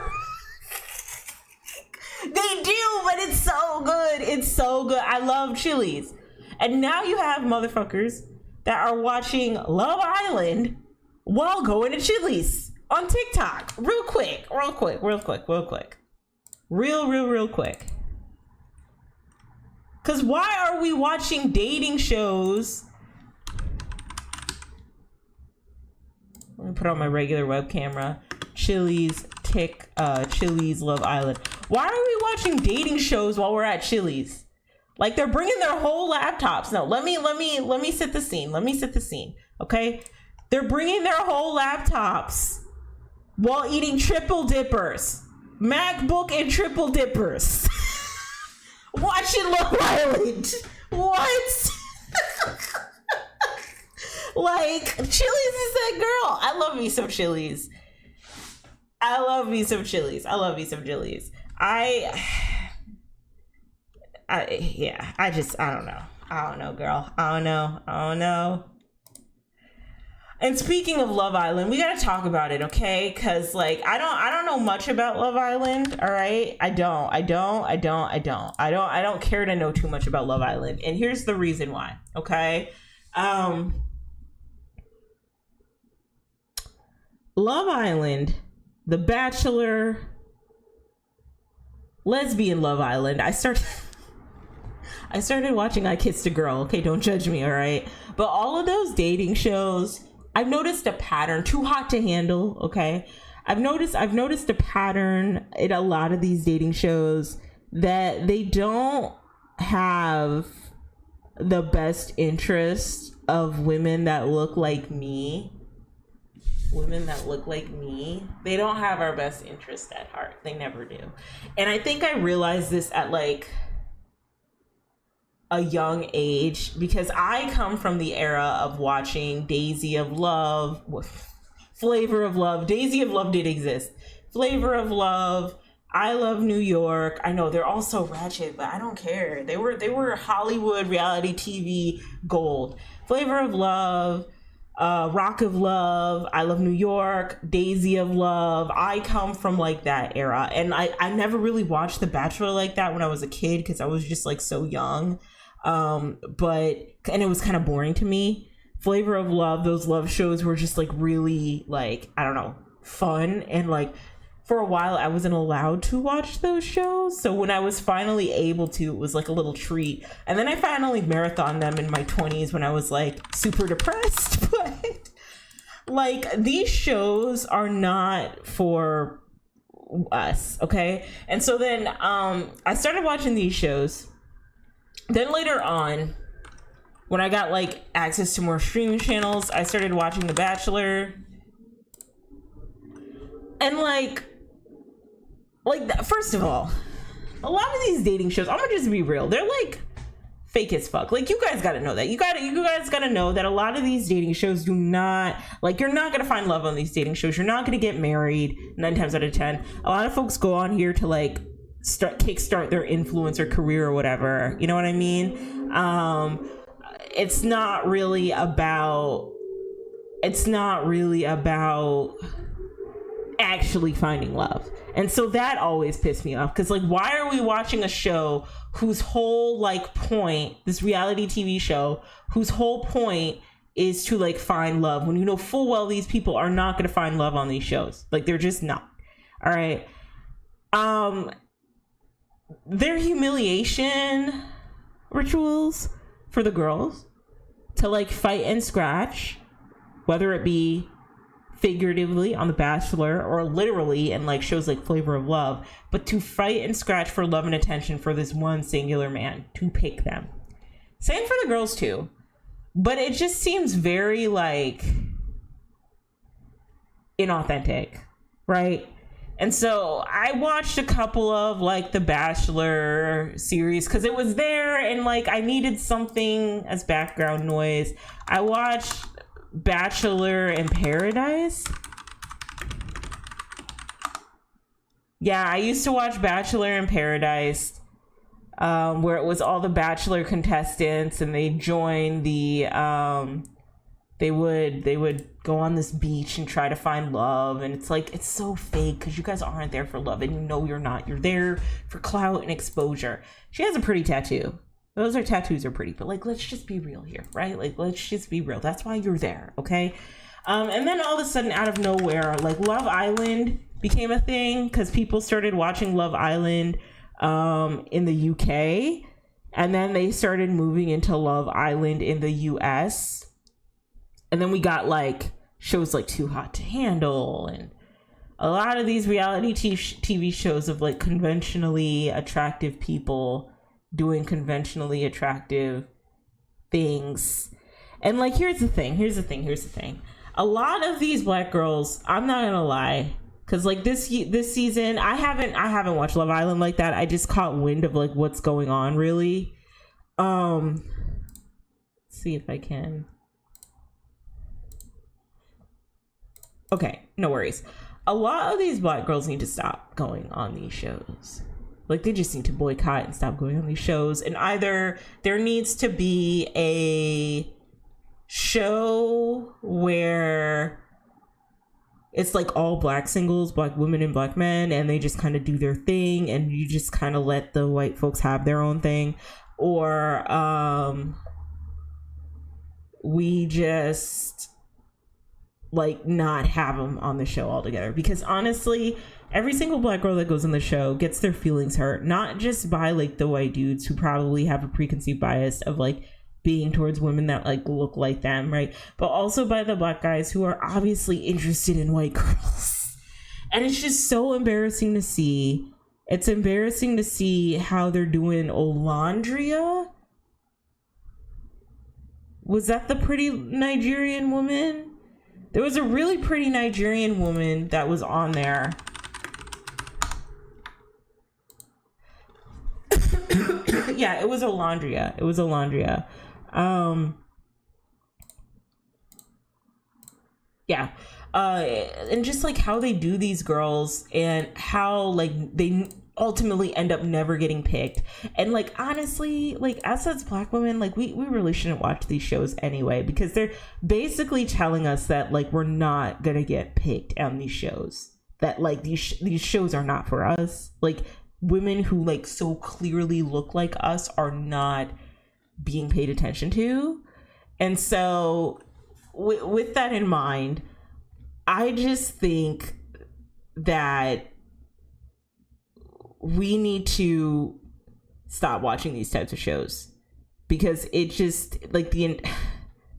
they do, but it's so good. I love Chili's. And now you have motherfuckers that are watching Love Island while going to Chili's on TikTok. Real quick. Because why are we watching dating shows? Let me put on my regular web camera. Chili's Love Island. Why are we watching dating shows while we're at Chili's? Like they're bringing their whole laptops. No, let me set the scene. Okay, they're bringing their whole laptops while eating triple dippers, MacBook and triple dippers. Watching Love Island. What? Like, Chili's is that girl. I love me some Chili's. I love me some Chili's. I love me some Chili's. I don't know. I don't know, girl. I don't know. And speaking of Love Island, we gotta talk about it, okay? Cause like I don't know much about Love Island, all right? I don't care to know too much about Love Island. And here's the reason why, okay? Love Island, The Bachelor, Lesbian Love Island. I started watching I Kissed a Girl, okay? Don't judge me, all right? But all of those dating shows, I've noticed a pattern. Too Hot to Handle, okay? I've noticed a pattern in a lot of these dating shows that they don't have the best interest of women that look like me. Women that look like me. They don't have our best interest at heart. They never do. And I think I realized this at like a young age, because I come from the era of watching Daisy of Love, Flavor of Love. Daisy of Love did exist. Flavor of Love, I Love New York. I know they're all so ratchet, but I don't care. They were Hollywood reality TV gold. Flavor of Love, Rock of Love, I Love New York, Daisy of Love. I come from like that era, and I never really watched The Bachelor like that when I was a kid, because I was just like so young. And it was kind of boring to me. Flavor of Love, those love shows were just like really like, I don't know, fun. And like for a while I wasn't allowed to watch those shows, so when I was finally able to, it was like a little treat. And then I finally marathoned them in my 20s when I was like super depressed. But like, these shows are not for us, okay? And so then I started watching these shows. Then later on, when I got like access to more streaming channels, I started watching The Bachelor. And like first of all, a lot of these dating shows, I'm gonna just be real, they're like fake as fuck. Like, you guys gotta know that. You guys gotta know that a lot of these dating shows do not, like, you're not gonna find love on these dating shows. You're not gonna get married 9 times out of 10. A lot of folks go on here to like kickstart their influencer career or whatever. You know what I mean? It's not really about actually finding love. And so that always pissed me off, because like, why are we watching a show whose whole like point, this reality TV show whose whole point is to like find love, when you know full well these people are not going to find love on these shows? Like, they're just not. All right. Their humiliation rituals for the girls to like fight and scratch, whether it be figuratively on The Bachelor or literally in like shows like Flavor of Love, but to fight and scratch for love and attention for this one singular man, to pick them. Same for the girls too, but it just seems very like inauthentic, right? And so I watched a couple of like The Bachelor series because it was there and like I needed something as background noise. I watched Bachelor in Paradise. Yeah, I used to watch Bachelor in Paradise, where it was all the Bachelor contestants and they joined the they would go on this beach and try to find love, and it's like, it's so fake because you guys aren't there for love, and you know you're not. You're there for clout and exposure. She has a pretty tattoo. Those are tattoos are pretty, but like, let's just be real here, right? Like, let's just be real. That's why you're there, okay? And then all of a sudden, out of nowhere, like Love Island became a thing because people started watching Love Island in the UK, and then they started moving into Love Island in the US. And then we got like shows like Too Hot to Handle and a lot of these reality TV shows of like conventionally attractive people doing conventionally attractive things. And like, here's the thing. A lot of these black girls, I'm not gonna lie, because like this season, I haven't watched Love Island like that. I just caught wind of like what's going on, really. Let's see if I can Okay, no worries. A lot of these black girls need to stop going on these shows. Like, they just need to boycott and stop going on these shows. And either there needs to be a show where it's like all black singles, black women and black men, and they just kind of do their thing, and you just kind of let the white folks have their own thing. Or we just like not have them on the show altogether, because honestly, every single black girl that goes on the show gets their feelings hurt, not just by like the white dudes who probably have a preconceived bias of like being towards women that like look like them, right, but also by the black guys who are obviously interested in white girls. And it's just so embarrassing to see. It's embarrassing to see how they're doing Olandria. Was that the pretty Nigerian woman? There was a really pretty Nigerian woman that was on there. Yeah, it was Olandria. It was Olandria. Yeah. And just like how they do these girls and how like they ultimately end up never getting picked. And like, honestly, like as black women, like we really shouldn't watch these shows anyway, because they're basically telling us that like we're not gonna get picked on these shows, that like these shows are not for us. Like, women who like so clearly look like us are not being paid attention to. And so with that in mind, I just think that we need to stop watching these types of shows, because it just like the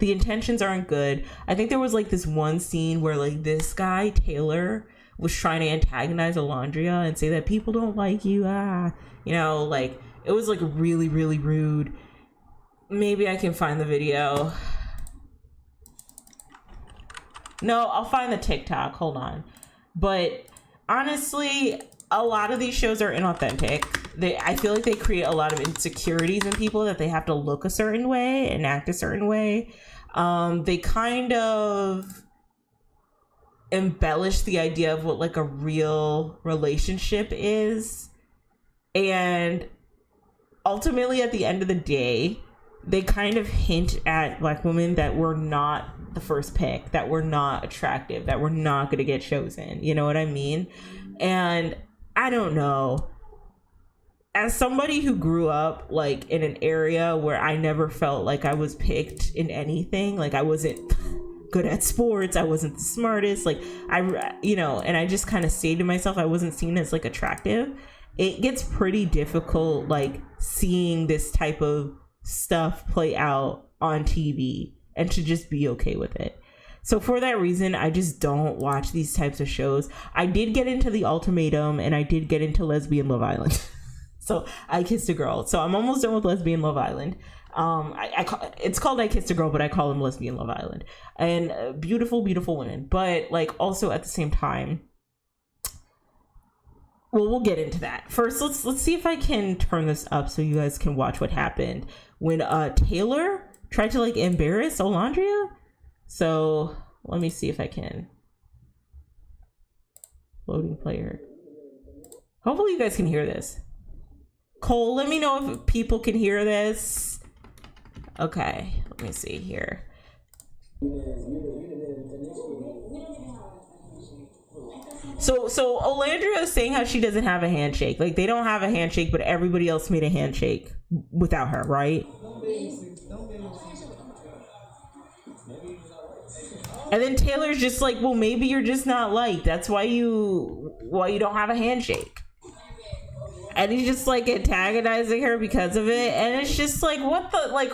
intentions aren't good. I think there was like this one scene where like this guy Taylor was trying to antagonize Olandria and say that people don't like you, you know, like it was like really, really rude. Maybe I can find the video. No, I'll find the TikTok, hold on. But honestly, a lot of these shows are inauthentic. I feel like they create a lot of insecurities in people, that they have to look a certain way and act a certain way. They kind of embellish the idea of what like a real relationship is. And ultimately, at the end of the day, they kind of hint at black women that we're not the first pick, that we're not attractive, that we're not going to get chosen. You know what I mean? And I don't know. As somebody who grew up like in an area where I never felt like I was picked in anything, like I wasn't good at sports, I wasn't the smartest, like and I just kind of say to myself I wasn't seen as like attractive. It gets pretty difficult like seeing this type of stuff play out on TV and to just be okay with it. So for that reason, I just don't watch these types of shows. I did get into The Ultimatum, and I did get into Lesbian Love Island. So I Kissed a Girl. So I'm almost done with Lesbian Love Island. It's called I Kissed a Girl, but I call them Lesbian Love Island. And beautiful, beautiful women. But like also at the same time, well, we'll get into that. First, let's see if I can turn this up so you guys can watch what happened when Taylor tried to like embarrass Olandria. So let me see if I can. Loading player. Hopefully you guys can hear this. Cole, let me know if people can hear this. Okay, let me see here. So Olandria is saying how she doesn't have a handshake. Like, they don't have a handshake, but everybody else made a handshake without her, right? And then Taylor's just like, well, maybe you're just not liked. That's why you don't have a handshake. And he's just like antagonizing her because of it. And it's just like, what the, like,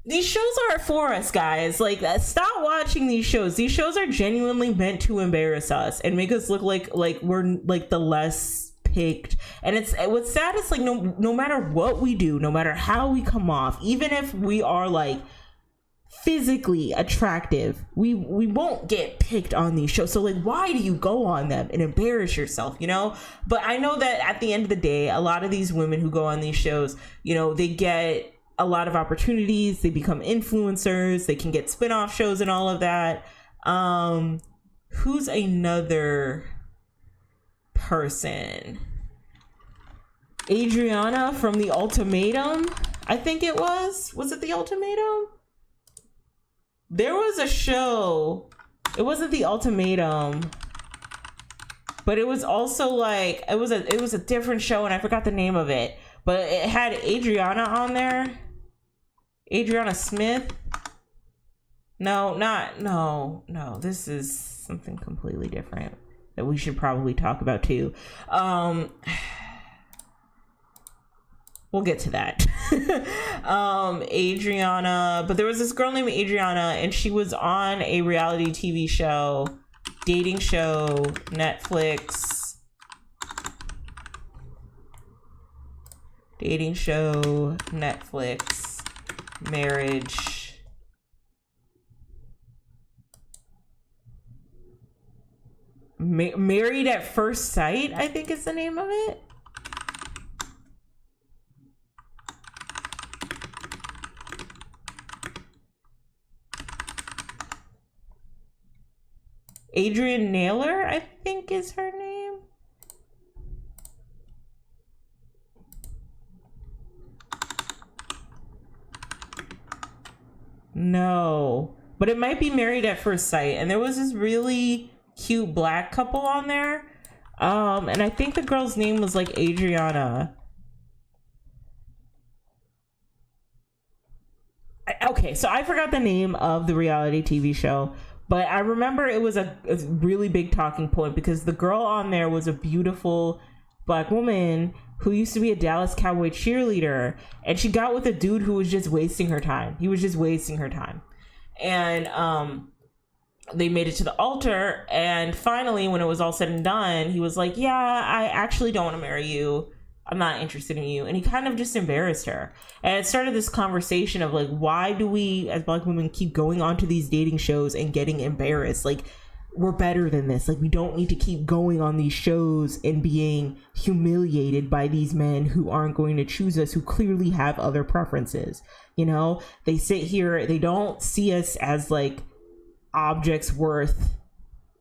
these shows aren't for us, guys. Like, stop watching these shows. These shows are genuinely meant to embarrass us and make us look like we're like the less picked. And it's what's sad is like no matter what we do, no matter how we come off, even if we are like physically attractive, we won't get picked on these shows. So like, why do you go on them and embarrass yourself, you know? But I know that at the end of the day, a lot of these women who go on these shows, you know, they get a lot of opportunities, they become influencers, they can get spin-off shows and all of that. Who's another person? Adriana from The Ultimatum, I think it was. Was it The Ultimatum? There was a show. It wasn't The Ultimatum, but it was also like it was a different show, and I forgot the name of it. But it had Adriana on there. Adriana Smith. No. This is something completely different that we should probably talk about too. We'll get to that. Adriana, but there was this girl named Adriana, and she was on a reality TV show, dating show, Netflix. Dating show, Netflix, marriage. Married at First Sight, I think is the name of it. Adrian Naylor, I think is her name. No, but it might be Married at First Sight. And there was this really cute black couple on there. And I think the girl's name was like Adriana. Okay, so I forgot the name of the reality TV show. But I remember it was a really big talking point because the girl on there was a beautiful black woman who used to be a Dallas Cowboy cheerleader. And she got with a dude who was just wasting her time. He was just wasting her time. And they made it to the altar. And finally, when it was all said and done, he was like, yeah, I actually don't want to marry you. I'm not interested in you. And he kind of just embarrassed her. And it started this conversation of like, why do we as black women keep going onto these dating shows and getting embarrassed? Like, we're better than this. Like, we don't need to keep going on these shows and being humiliated by these men who aren't going to choose us, who clearly have other preferences. You know, they sit here, they don't see us as like objects worth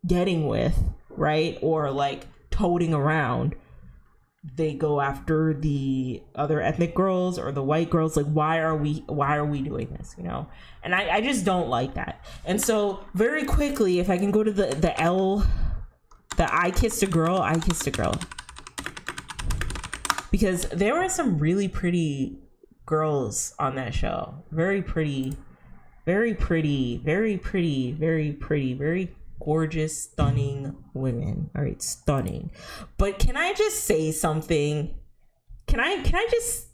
getting with, right? Or like toting around. They go after the other ethnic girls or the white girls. Like, why are we doing this, you know? And I just don't like that. And so very quickly, if I can go to the I kissed a girl, because there were some really pretty girls on that show. Very pretty, very gorgeous, stunning women. All right, stunning. But can I just say something? Can I just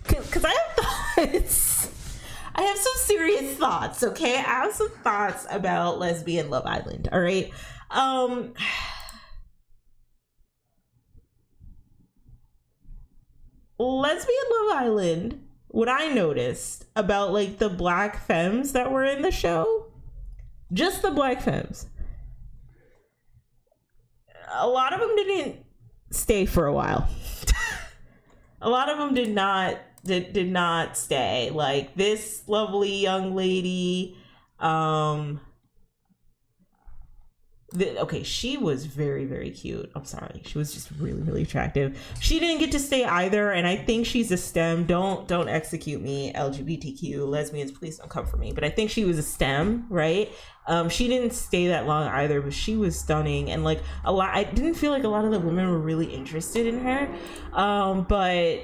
because I have thoughts. I have some serious thoughts, okay? I have some thoughts about Lesbian Love Island, all right? Lesbian Love Island, what I noticed about like the black femmes that were in the show, just the black femmes, a lot of them didn't stay for a while. A lot of them did not stay. Like this lovely young lady, okay, she was very cute. I'm sorry, she was just really attractive. She didn't get to stay either, and I think she's a STEM. Don't execute me, LGBTQ lesbians, please don't come for me, but I think she was a STEM, right? She didn't stay that long either, but she was stunning. And like I didn't feel like a lot of the women were really interested in her. But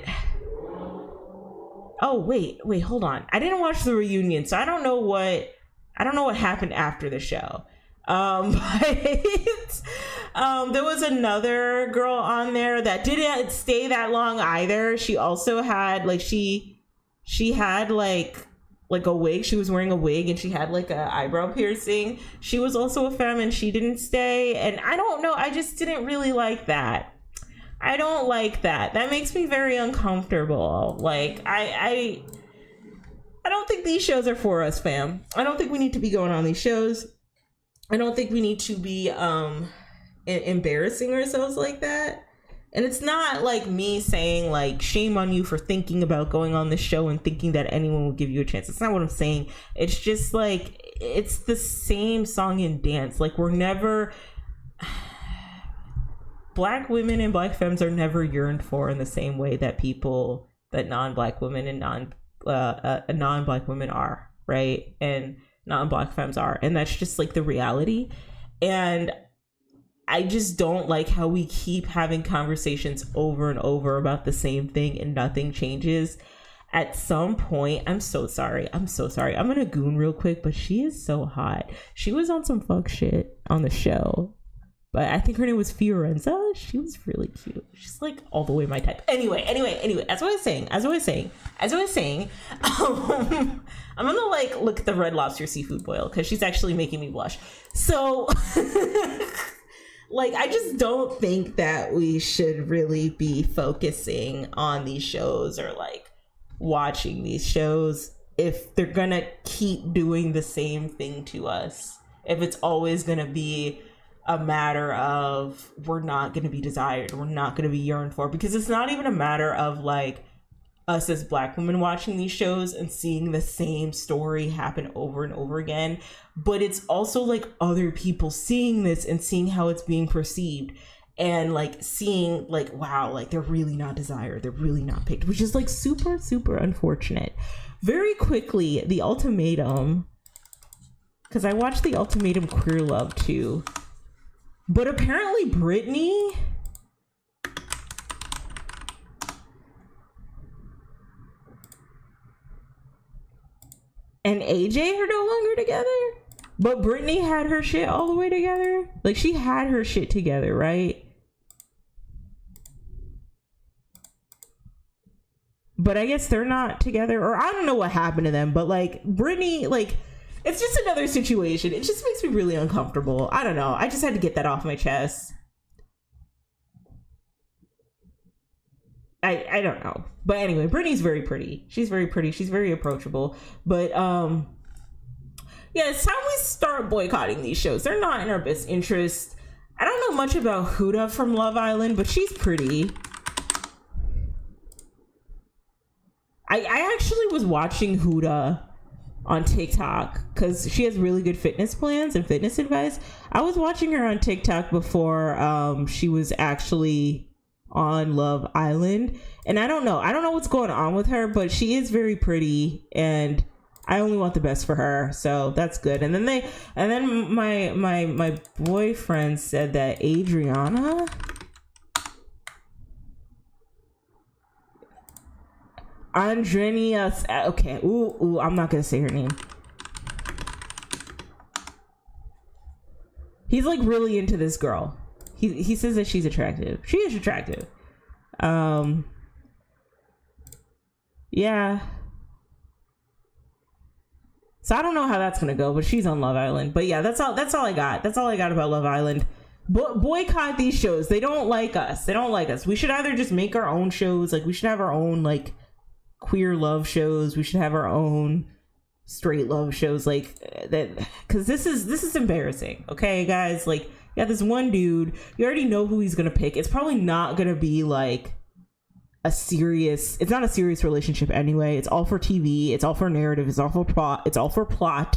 oh wait, hold on, I didn't watch the reunion, so I don't know what happened after the show. But there was another girl on there that didn't stay that long either. She also had like she had like a wig. She was wearing a wig and she had like a eyebrow piercing. She was also a femme and she didn't stay. And I don't know, I just didn't really like that. I don't like that. That makes me very uncomfortable. Like I don't think these shows are for us, fam. I don't think we need to be going on these shows. I don't think we need to be embarrassing ourselves like that. And it's not like me saying like shame on you for thinking about going on this show and thinking that anyone will give you a chance. It's not what I'm saying. It's just like it's the same song and dance. Like we're never Black women and Black femmes are never yearned for in the same way that non-Black women and non-Black women are, right? And non-Black femmes are. And that's just like the reality. And I just don't like how we keep having conversations over and over about the same thing and nothing changes. At some point, I'm so sorry. I'm gonna goon real quick, but she is so hot. She was on some fuck shit on the show, but I think her name was Fiorenza. She was really cute. She's like all the way my type. Anyway, as I was saying, I'm gonna like look at the Red Lobster seafood boil because she's actually making me blush. So like, I just don't think that we should really be focusing on these shows or like watching these shows if they're gonna keep doing the same thing to us. If it's always gonna be a matter of we're not gonna be desired, we're not gonna be yearned for, because it's not even a matter of like us as Black women watching these shows and seeing the same story happen over and over again, but it's also like other people seeing this and seeing how it's being perceived and like seeing like, wow, like they're really not desired, they're really not picked, which is like super, super unfortunate. Very quickly, The Ultimatum, because I watched The Ultimatum Queer Love too, but apparently Britney and AJ are no longer together, but Britney had her shit all the way together. Like she had her shit together, right? But I guess they're not together, or I don't know what happened to them, but like Britney, like it's just another situation. It just makes me really uncomfortable. I don't know. I just had to get that off my chest. I don't know. But anyway, Britney's very pretty. She's very pretty. She's very approachable. But yeah, it's time we start boycotting these shows. They're not in our best interest. I don't know much about Huda from Love Island, but she's pretty. I actually was watching Huda on TikTok because she has really good fitness plans and fitness advice. I was watching her on TikTok before she was actually on Love Island, and I don't know what's going on with her, but she is very pretty and I only want the best for her, so that's good. And then my boyfriend said that Adriana Andrenia, okay, ooh, I'm not gonna say her name. He's like really into this girl. He says that she's attractive. She is attractive. Yeah. So I don't know how that's gonna go, but she's on Love Island. But yeah, that's all I got. That's all I got about Love Island. Boycott these shows. They don't like us. We should either just make our own shows. Like we should have our own like queer love shows. We should have our own straight love shows, like that, because this is embarrassing. Okay, guys, like yeah, this one dude, you already know who he's gonna pick. It's probably not gonna be like it's not a serious relationship anyway. It's all for TV, it's all for narrative, it's all for plot.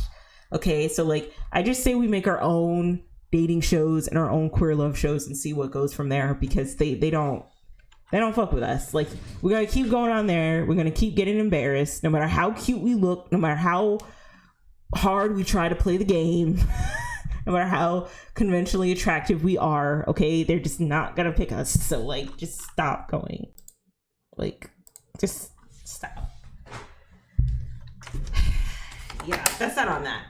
Okay, so like I just say we make our own dating shows and our own queer love shows and see what goes from there, because they don't fuck with us. Like we're gonna keep going on there, we're gonna keep getting embarrassed no matter how cute we look, no matter how hard we try to play the game. No matter how conventionally attractive we are, okay, they're just not gonna pick us. So like just stop going, like just stop. Yeah, that's not on that.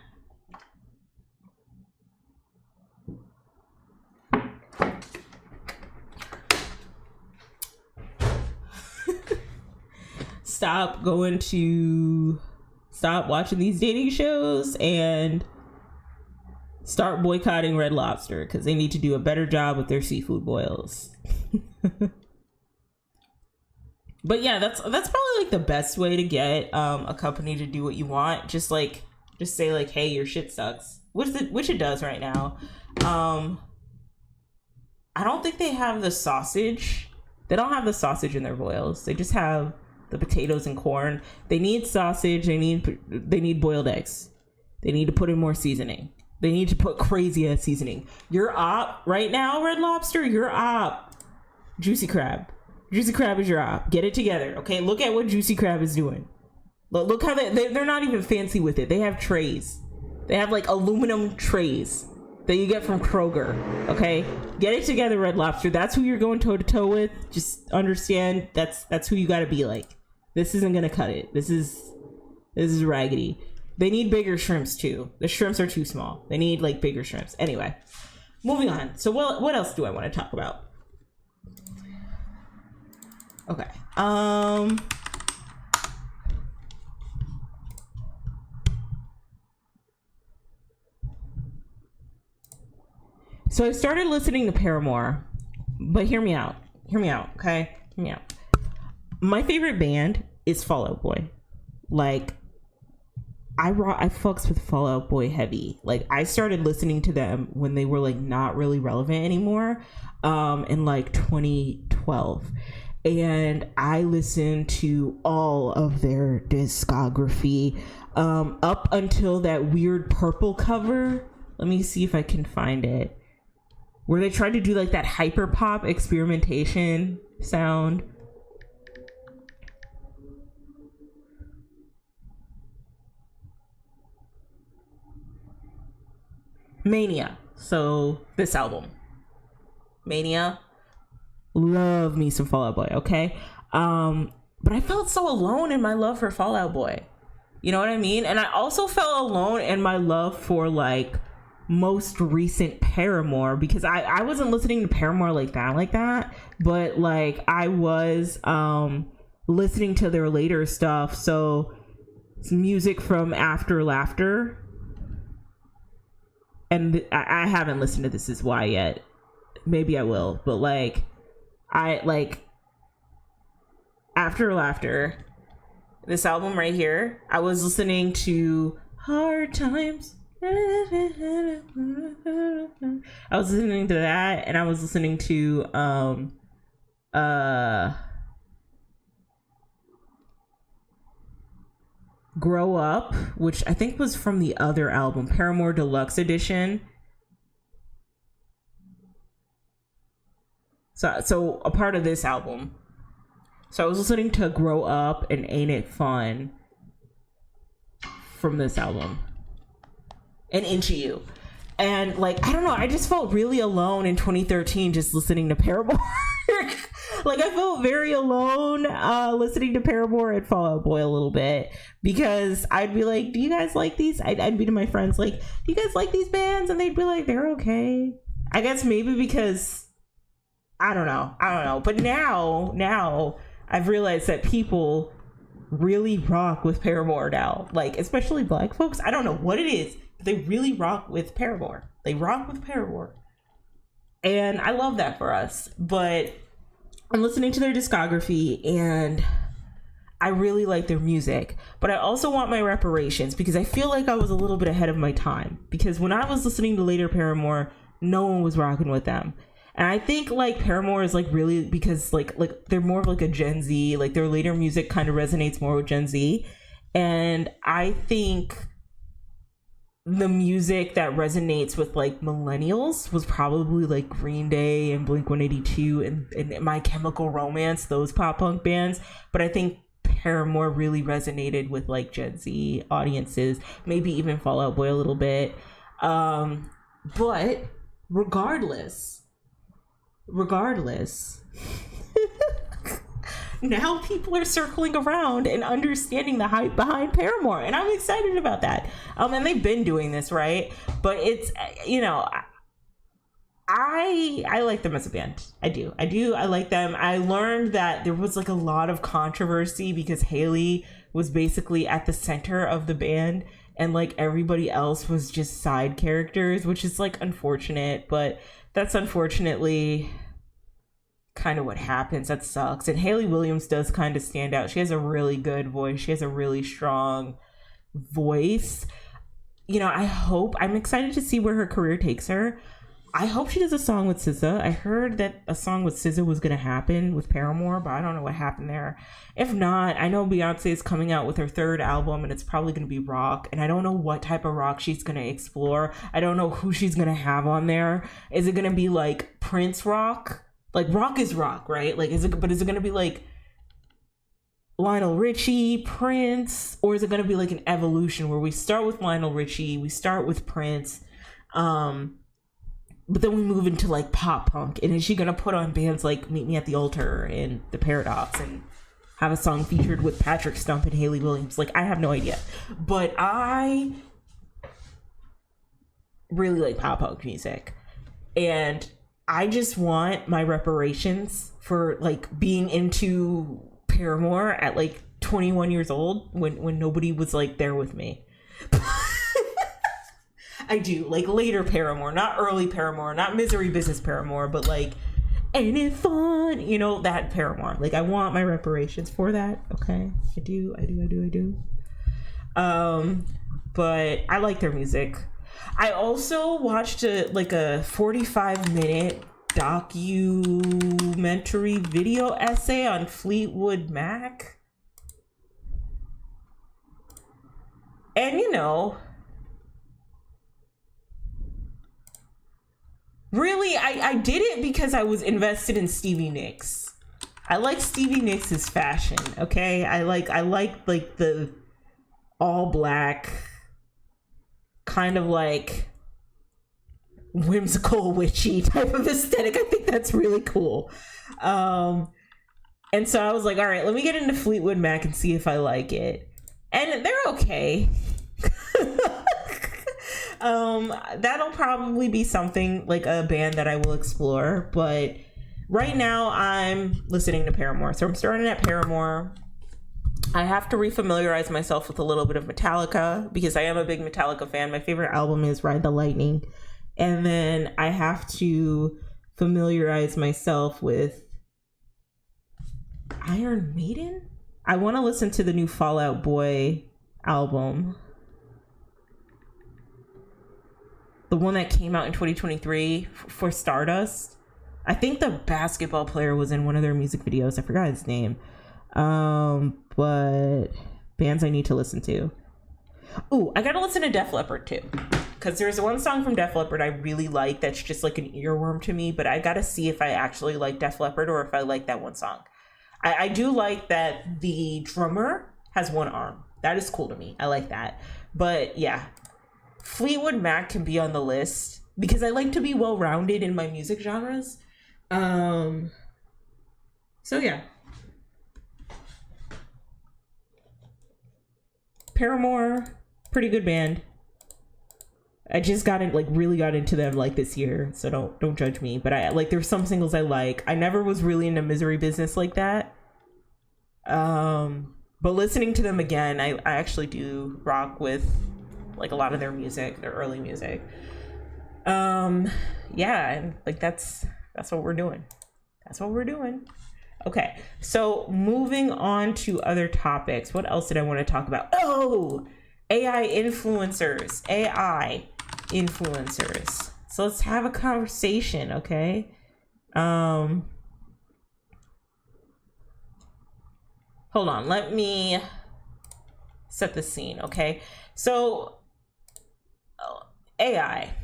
Stop watching these dating shows and start boycotting Red Lobster, because they need to do a better job with their seafood boils. But yeah, that's probably like the best way to get a company to do what you want. Just say like, hey, your shit sucks, which it does right now. I don't think they have the sausage They don't have the sausage in their boils. They just have the potatoes and corn. They need sausage. They need boiled eggs. They need to put in more seasoning. They need to put crazy ass seasoning. Your op right now, Red Lobster, your op, Juicy Crab. Juicy Crab is your op. Get it together, okay? Look at what Juicy Crab is doing. Look how they're not even fancy with it. They have trays. They have like aluminum trays that you get from Kroger, okay? Get it together, Red Lobster. That's who you're going toe to toe with. Just understand that's who you got to be like. This isn't gonna cut it. This is raggedy. They need bigger shrimps too. The shrimps are too small. They need like bigger shrimps. Anyway, moving on. So what else do I want to talk about? Okay. So I started listening to Paramore, but hear me out, okay? Hear me out. My favorite band is Fall Out Boy. Like, I fucks with Fall Out Boy heavy. Like, I started listening to them when they were like not really relevant anymore, in like 2012. And I listened to all of their discography, up until that weird purple cover. Let me see if I can find it. Where they tried to do like that hyper pop experimentation sound. Mania. So this album, Mania. Love me some Fall Out Boy, okay? But I felt so alone in my love for Fall Out Boy. You know what I mean? And I also felt alone in my love for like most recent Paramore, because I wasn't listening to Paramore like that, but like I was listening to their later stuff. So it's music from After Laughter, and I haven't listened to This Is Why yet. Maybe I will, but like I like After Laughter, this album right here. I was listening to Hard Times. I was listening to that, and I was listening to Grow Up, which I think was from the other album, Paramore Deluxe Edition. So a part of this album. So I was listening to Grow Up and Ain't It Fun from this album. And Into You. And like, I don't know, I just felt really alone in 2013 just listening to Paramore. Like, I felt very alone listening to Paramore and Fall Out Boy a little bit, because I'd be like, do you guys like these? I'd be to my friends like, do you guys like these bands? And they'd be like, they're okay. I guess maybe because I don't know. But now I've realized that people really rock with Paramore now, like especially black folks. I don't know what it is, but they really rock with Paramore. And I love that for us. But I'm listening to their discography and I really like their music, but I also want my reparations, because I feel like I was a little bit ahead of my time, because when I was listening to later Paramore, no one was rocking with them. And I think like Paramore is like really, because like they're more of like a Gen Z, like their later music kind of resonates more with Gen Z. And I think the music that resonates with like millennials was probably like Green Day and Blink-182 and My Chemical Romance, those pop punk bands. But I think Paramore really resonated with like Gen Z audiences, maybe even Fall Out Boy a little bit. But regardless, now people are circling around and understanding the hype behind Paramore, and I'm excited about that. And they've been doing this, right? But it's, you know, I like them as a band. I do. I like them. I learned that there was like a lot of controversy because Haley was basically at the center of the band, and like everybody else was just side characters, which is like unfortunate, but that's unfortunately kind of what happens. That sucks. And Hayley Williams does kind of stand out. She has a really good voice. She has a really strong voice. You know, I'm excited to see where her career takes her. I hope she does a song with SZA. I heard that a song with SZA was going to happen with Paramore, but I don't know what happened there. If not, I know Beyonce is coming out with her third album and it's probably going to be rock. And I don't know what type of rock she's going to explore. I don't know who she's going to have on there. Is it going to be like Prince rock? Like rock is rock, right? Like, is it going to be like Lionel Richie, Prince? Or is it going to be like an evolution where we start with Lionel Richie, we start with Prince, but then we move into like pop punk? And is she gonna put on bands like Meet Me at the Altar and The Paradox and have a song featured with Patrick Stump and Hayley Williams? Like, I have no idea. But I really like pop punk music. And I just want my reparations for like being into Paramore at like 21 years old when nobody was like there with me. I do, like later Paramore, not early Paramore, not Misery Business Paramore, but like, ain't it fun? You know, that Paramore. Like, I want my reparations for that. Okay, I do. But I like their music. I also watched a 45-minute documentary video essay on Fleetwood Mac. And you know, really, I did it because I was invested in Stevie Nicks. I like Stevie Nicks' fashion, okay? I like the all black, kind of like whimsical, witchy type of aesthetic. I think that's really cool. And so I was like, all right, let me get into Fleetwood Mac and see if I like it. And they're okay. That'll probably be something like a band that I will explore, but right now I'm listening to Paramore. So I'm starting at Paramore. I have to refamiliarize myself with a little bit of Metallica because I am a big Metallica fan. My favorite album is Ride the Lightning. And then I have to familiarize myself with Iron Maiden. I want to listen to the new Fall Out Boy album. The one that came out in 2023 for Stardust. I think the basketball player was in one of their music videos. I forgot his name. But bands I need to listen to. Ooh, I gotta listen to Def Leppard too. Because there's one song from Def Leppard I really like that's just like an earworm to me. But I gotta see if I actually like Def Leppard or if I like that one song. I do like that the drummer has one arm. That is cool to me. I like that. But yeah, Fleetwood Mac can be on the list because I like to be well-rounded in my music genres. So yeah. Paramore, pretty good band. I just really got into them like this year, so don't judge me. But I like, there's some singles I like. I never was really into Misery Business like that. But listening to them again, I actually do rock with like a lot of their music, their early music. Yeah, and like that's what we're doing. That's what we're doing. Okay, so moving on to other topics. What else did I want to talk about? Oh, AI influencers. So let's have a conversation, okay? Hold on, let me set the scene, okay? So AI,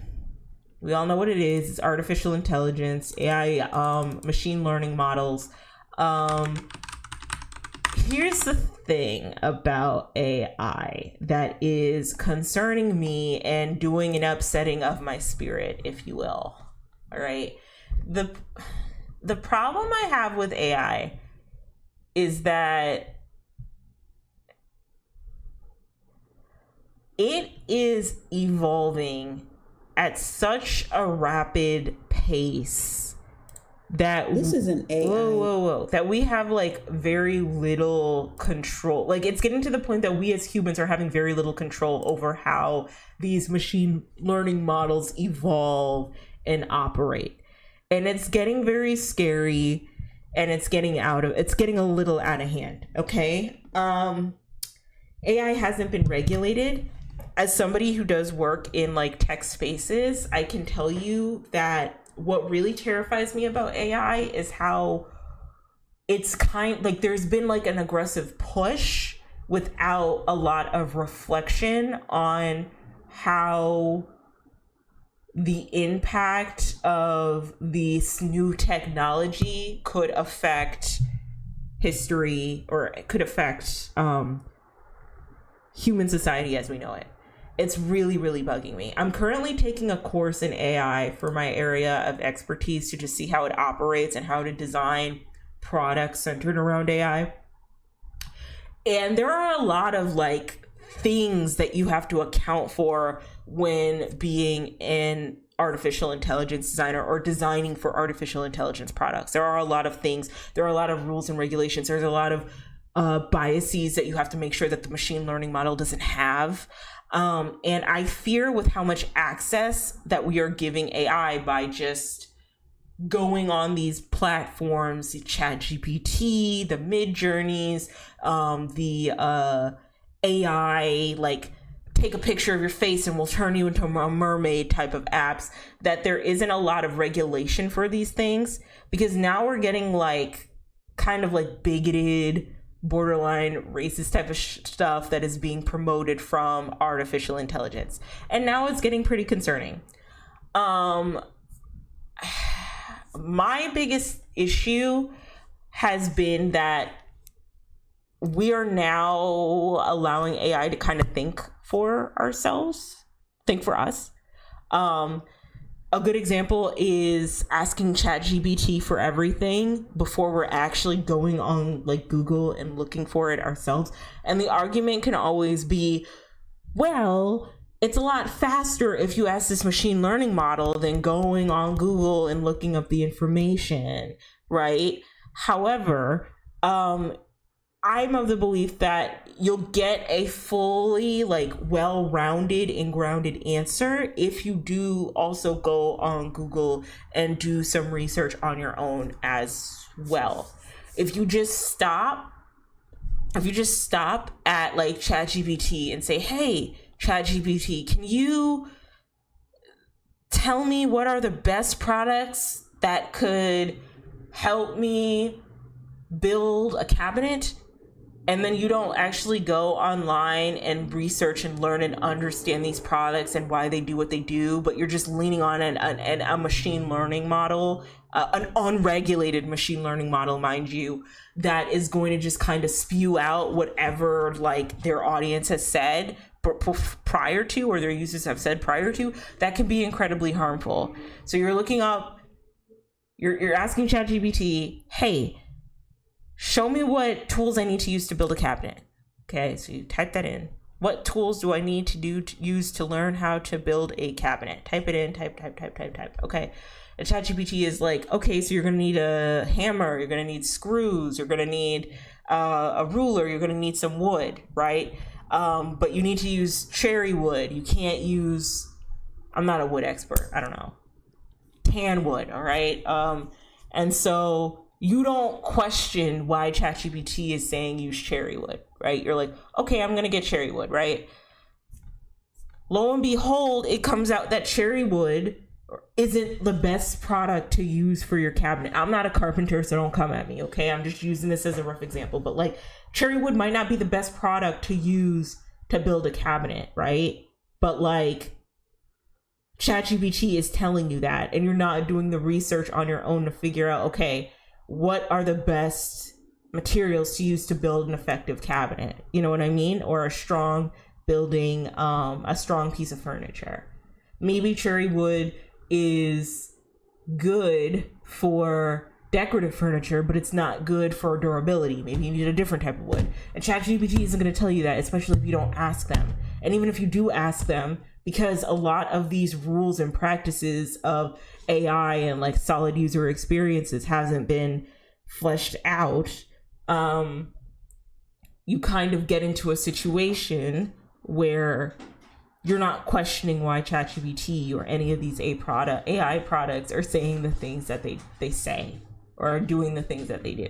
we all know what it is. It's artificial intelligence, AI, machine learning models. Here's the thing about AI that is concerning me and doing an upsetting of my spirit, if you will. All right. The problem I have with AI is that it is evolving at such a rapid pace that this is an AI. Whoa. That we have like very little control. Like, it's getting to the point that we as humans are having very little control over how these machine learning models evolve and operate. And it's getting very scary, and it's getting a little out of hand. Okay. AI hasn't been regulated. as somebody who does work in like tech spaces, I can tell you that what really terrifies me about AI is how it's kind like there's been like an aggressive push without a lot of reflection on how the impact of this new technology could affect history, or it could affect human society as we know it. It's really, really bugging me. I'm currently taking a course in AI for my area of expertise to just see how it operates and how to design products centered around AI. And there are a lot of like things that you have to account for when being an artificial intelligence designer or designing for artificial intelligence products. There are a lot of things, there are a lot of rules and regulations. There's a lot of biases that you have to make sure that the machine learning model doesn't have. And I fear with how much access that we are giving AI by just going on these platforms, the ChatGPT, the Midjourneys, the AI, like take a picture of your face and we'll turn you into a mermaid type of apps, that there isn't a lot of regulation for these things, because now we're getting like kind of like bigoted, borderline racist type of stuff that is being promoted from artificial intelligence. And now it's getting pretty concerning. My biggest issue has been that we are now allowing AI to kind of think for ourselves, think for us. A good example is asking ChatGPT for everything before we're actually going on like Google and looking for it ourselves. And the argument can always be, well, it's a lot faster if you ask this machine learning model than going on Google and looking up the information, right? However, I'm of the belief that you'll get a fully like well-rounded and grounded answer if you do also go on Google and do some research on your own as well. If you just stop at like ChatGPT and say, hey, ChatGPT, can you tell me what are the best products that could help me build a cabinet? And then you don't actually go online and research and learn and understand these products and why they do what they do, but you're just leaning on a machine learning model, an unregulated machine learning model, mind you, that is going to just kind of spew out whatever like their audience has said prior to, or their users have said prior to. That can be incredibly harmful. So you're looking up, you're asking ChatGPT, hey, show me what tools I need to use to build a cabinet. Okay, so you type that in. What tools do I need to use to learn how to build a cabinet? Type it in, type. Okay, and ChatGPT is like, okay, so you're gonna need a hammer, you're gonna need screws, you're gonna need a ruler, you're gonna need some wood, right? But you need to use cherry wood. You can't use, I'm not a wood expert, I don't know, tan wood, all right? And so you don't question why ChatGPT is saying use cherry wood, right? You're like, okay, I'm gonna get cherry wood, right? Lo and behold, it comes out that cherry wood isn't the best product to use for your cabinet. I'm not a carpenter, so don't come at me, okay? I'm just using this as a rough example, but like cherry wood might not be the best product to use to build a cabinet, right? But like ChatGPT is telling you that, and you're not doing the research on your own to figure out, okay, what are the best materials to use to build an effective cabinet? You know what I mean? Or a strong building, a strong piece of furniture. Maybe cherry wood is good for decorative furniture, but it's not good for durability. Maybe you need a different type of wood. And ChatGPT isn't going to tell you that, especially if you don't ask them. And even if you do ask them, because a lot of these rules and practices of AI and like solid user experiences hasn't been fleshed out, you kind of get into a situation where you're not questioning why ChatGPT or any of these AI products are saying the things that they say or are doing the things that they do,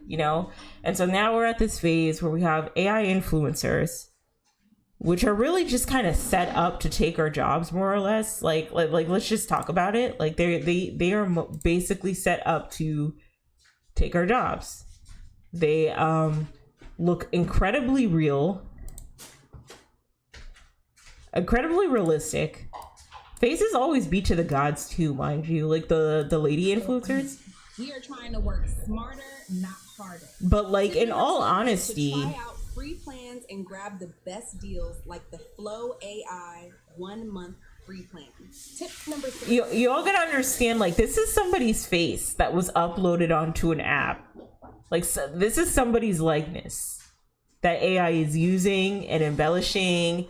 you know? And so now we're at this phase where we have AI influencers which are really just kind of set up to take our jobs, more or less. Like let's just talk about it. Like they are basically set up to take our jobs. They look incredibly real, incredibly realistic. Faces always be to the gods too, mind you. Like the lady influencers. We are trying to work smarter, not harder. But like, in all honesty, try out free plans and grab the best deals like the Flow AI 1 month free plan. Tip number 3. You all gotta understand, like, this is somebody's face that was uploaded onto an app. Like, so, this is somebody's likeness that AI is using and embellishing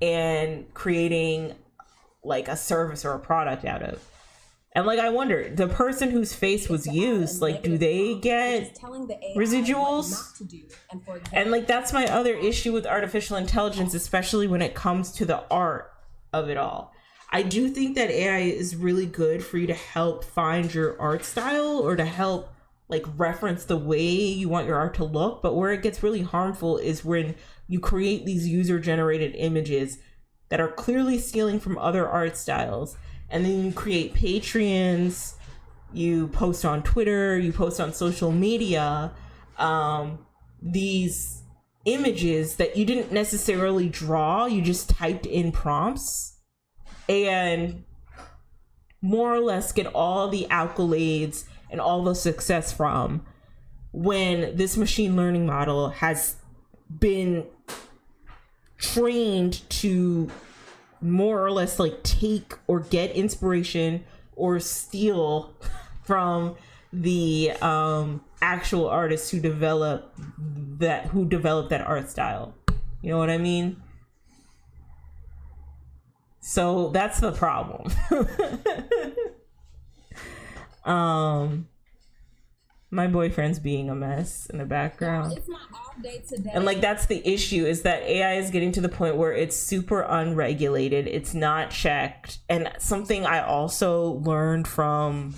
and creating like a service or a product out of. And like, I wonder, the person whose face was used, like, do they get residuals? And like, that's my other issue with artificial intelligence, especially when it comes to the art of it all. I do think that AI is really good for you to help find your art style or to help like reference the way you want your art to look. But where it gets really harmful is when you create these user generated images that are clearly stealing from other art styles. And then you create Patreons, you post on Twitter, you post on social media, these images that you didn't necessarily draw, you just typed in prompts and more or less get all the accolades and all the success from, when this machine learning model has been trained to more or less like take or get inspiration or steal from the actual artists who develop that art style. You know what I mean? So that's the problem. My boyfriend's being a mess in the background. It's my off day today. And like, that's the issue, is that AI is getting to the point where it's super unregulated. It's not checked. And something I also learned from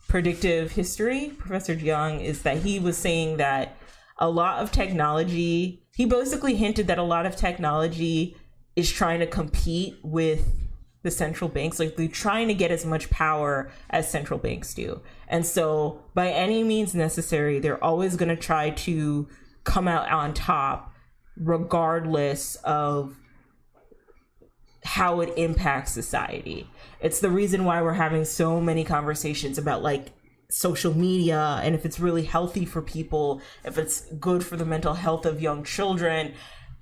predictive history, Professor Jiang, is that he was saying that a lot of technology, he basically hinted that a lot of technology is trying to compete with the central banks. Like, they're trying to get as much power as central banks do. And so by any means necessary, they're always going to try to come out on top regardless of how it impacts society. It's the reason why we're having so many conversations about like social media and if it's really healthy for people, if it's good for the mental health of young children,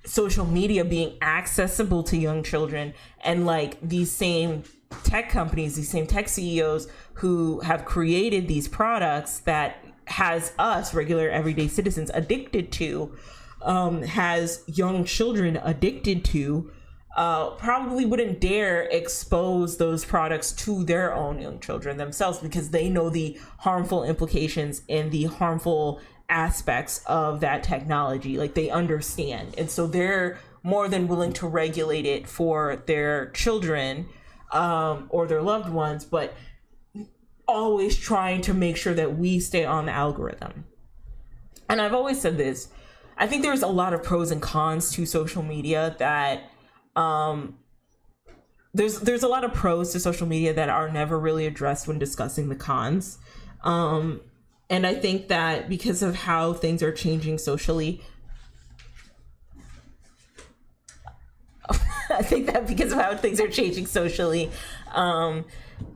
social media being accessible to young children. And like, these same tech companies, these same tech CEOs who have created these products that has us regular everyday citizens addicted to, has young children addicted to, probably wouldn't dare expose those products to their own young children themselves, because they know the harmful implications and the harmful aspects of that technology. Like, they understand, and so they're more than willing to regulate it for their children or their loved ones, but always trying to make sure that we stay on the algorithm. And I've always said this, I think there's a lot of pros and cons to social media that there's a lot of pros to social media that are never really addressed when discussing the cons. And I think that because of how things are changing socially,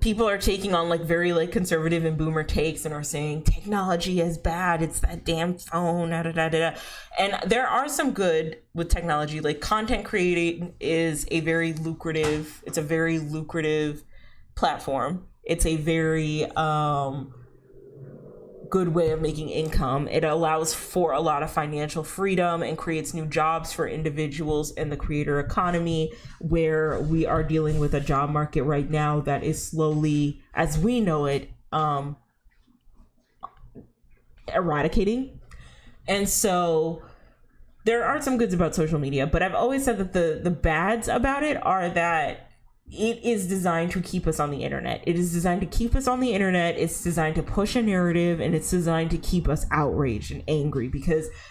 people are taking on like very like conservative and boomer takes and are saying technology is bad, it's that damn phone, da, da, da, da. And there are some good with technology, like content creating is a very lucrative platform. It's a very good way of making income. It allows for a lot of financial freedom and creates new jobs for individuals in the creator economy, where we are dealing with a job market right now that is slowly, as we know it, eradicating. And so there are some goods about social media, but I've always said that the bads about it are that it is designed to keep us on the internet. It is designed to keep us on the internet. It's designed to push a narrative, and it's designed to keep us outraged and angry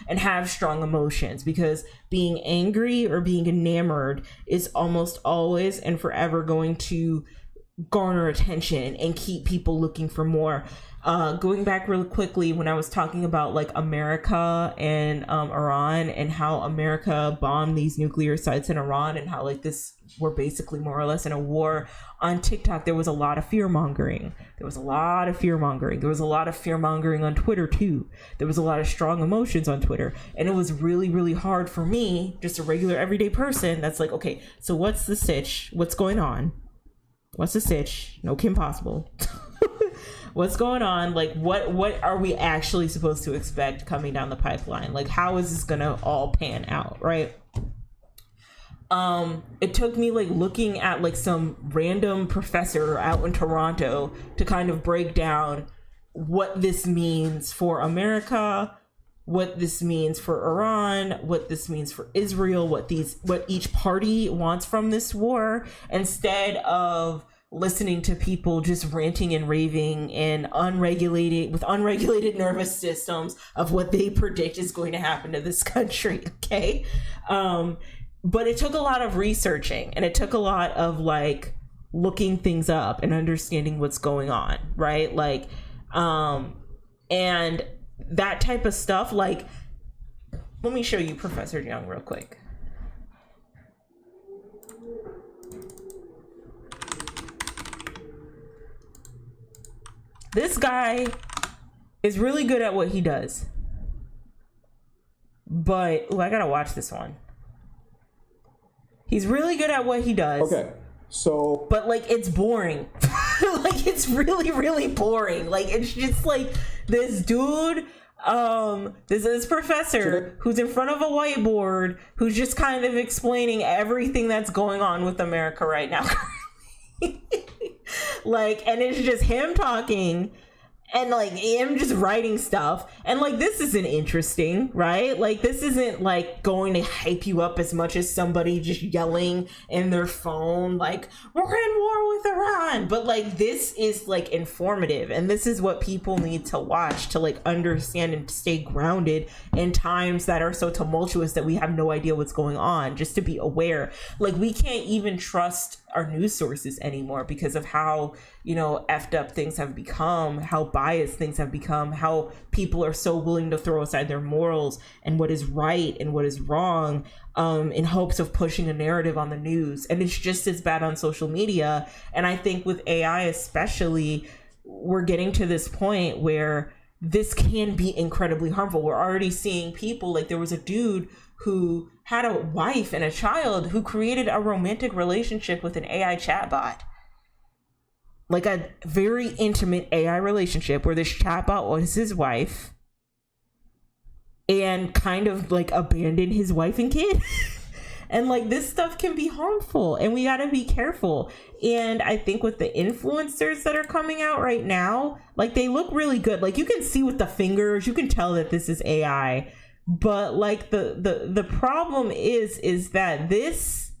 and have strong emotions, because being angry or being enamored is almost always and forever going to garner attention and keep people looking for more. Going back really quickly, when I was talking about like America and Iran, and how America bombed these nuclear sites in Iran, and how like we're basically more or less in a war, on TikTok there was a lot of fear mongering. There was a lot of fear mongering on Twitter too. There was a lot of strong emotions on Twitter, and it was really, really hard for me, just a regular everyday person that's like, okay, so what's the sitch? What's going on? What's the sitch? No Kim Possible. What's going on? Like, what are we actually supposed to expect coming down the pipeline? Like, how is this gonna all pan out, right? It took me like looking at like some random professor out in Toronto to kind of break down what this means for America, what this means for Iran, what this means for Israel, what each party wants from this war, instead of listening to people just ranting and raving and unregulated nervous systems of what they predict is going to happen to this country. Okay. But it took a lot of researching, and it took a lot of like looking things up and understanding what's going on, right? Like, and that type of stuff. Like, let me show you Professor Young real quick. This guy is really good at what he does, but I gotta watch this one. He's really good at what he does. Okay, so but like it's boring. Like it's really, really boring. Like it's just like this dude, this professor who's in front of a whiteboard, who's just kind of explaining everything that's going on with America right now. Like, and it's just him talking, and like him just writing stuff, and like this isn't interesting, right? Like this isn't like going to hype you up as much as somebody just yelling in their phone like, we're in war with Iran. But like this is like informative, and this is what people need to watch to like understand and stay grounded in times that are so tumultuous that we have no idea what's going on, just to be aware. Like we can't even trust our news sources anymore because of how, you know, effed up things have become, how biased things have become, how people are so willing to throw aside their morals and what is right and what is wrong, in hopes of pushing a narrative on the news. And it's just as bad on social media. And I think with AI especially, we're getting to this point where this can be incredibly harmful. We're already seeing people, like there was a dude who had a wife and a child who created a romantic relationship with an AI chatbot. Like a very intimate AI relationship where this chatbot was his wife, and kind of like abandoned his wife and kid. And like this stuff can be harmful, and we gotta be careful. And I think with the influencers that are coming out right now, like they look really good. Like you can see with the fingers, you can tell that this is AI. But like the problem is that this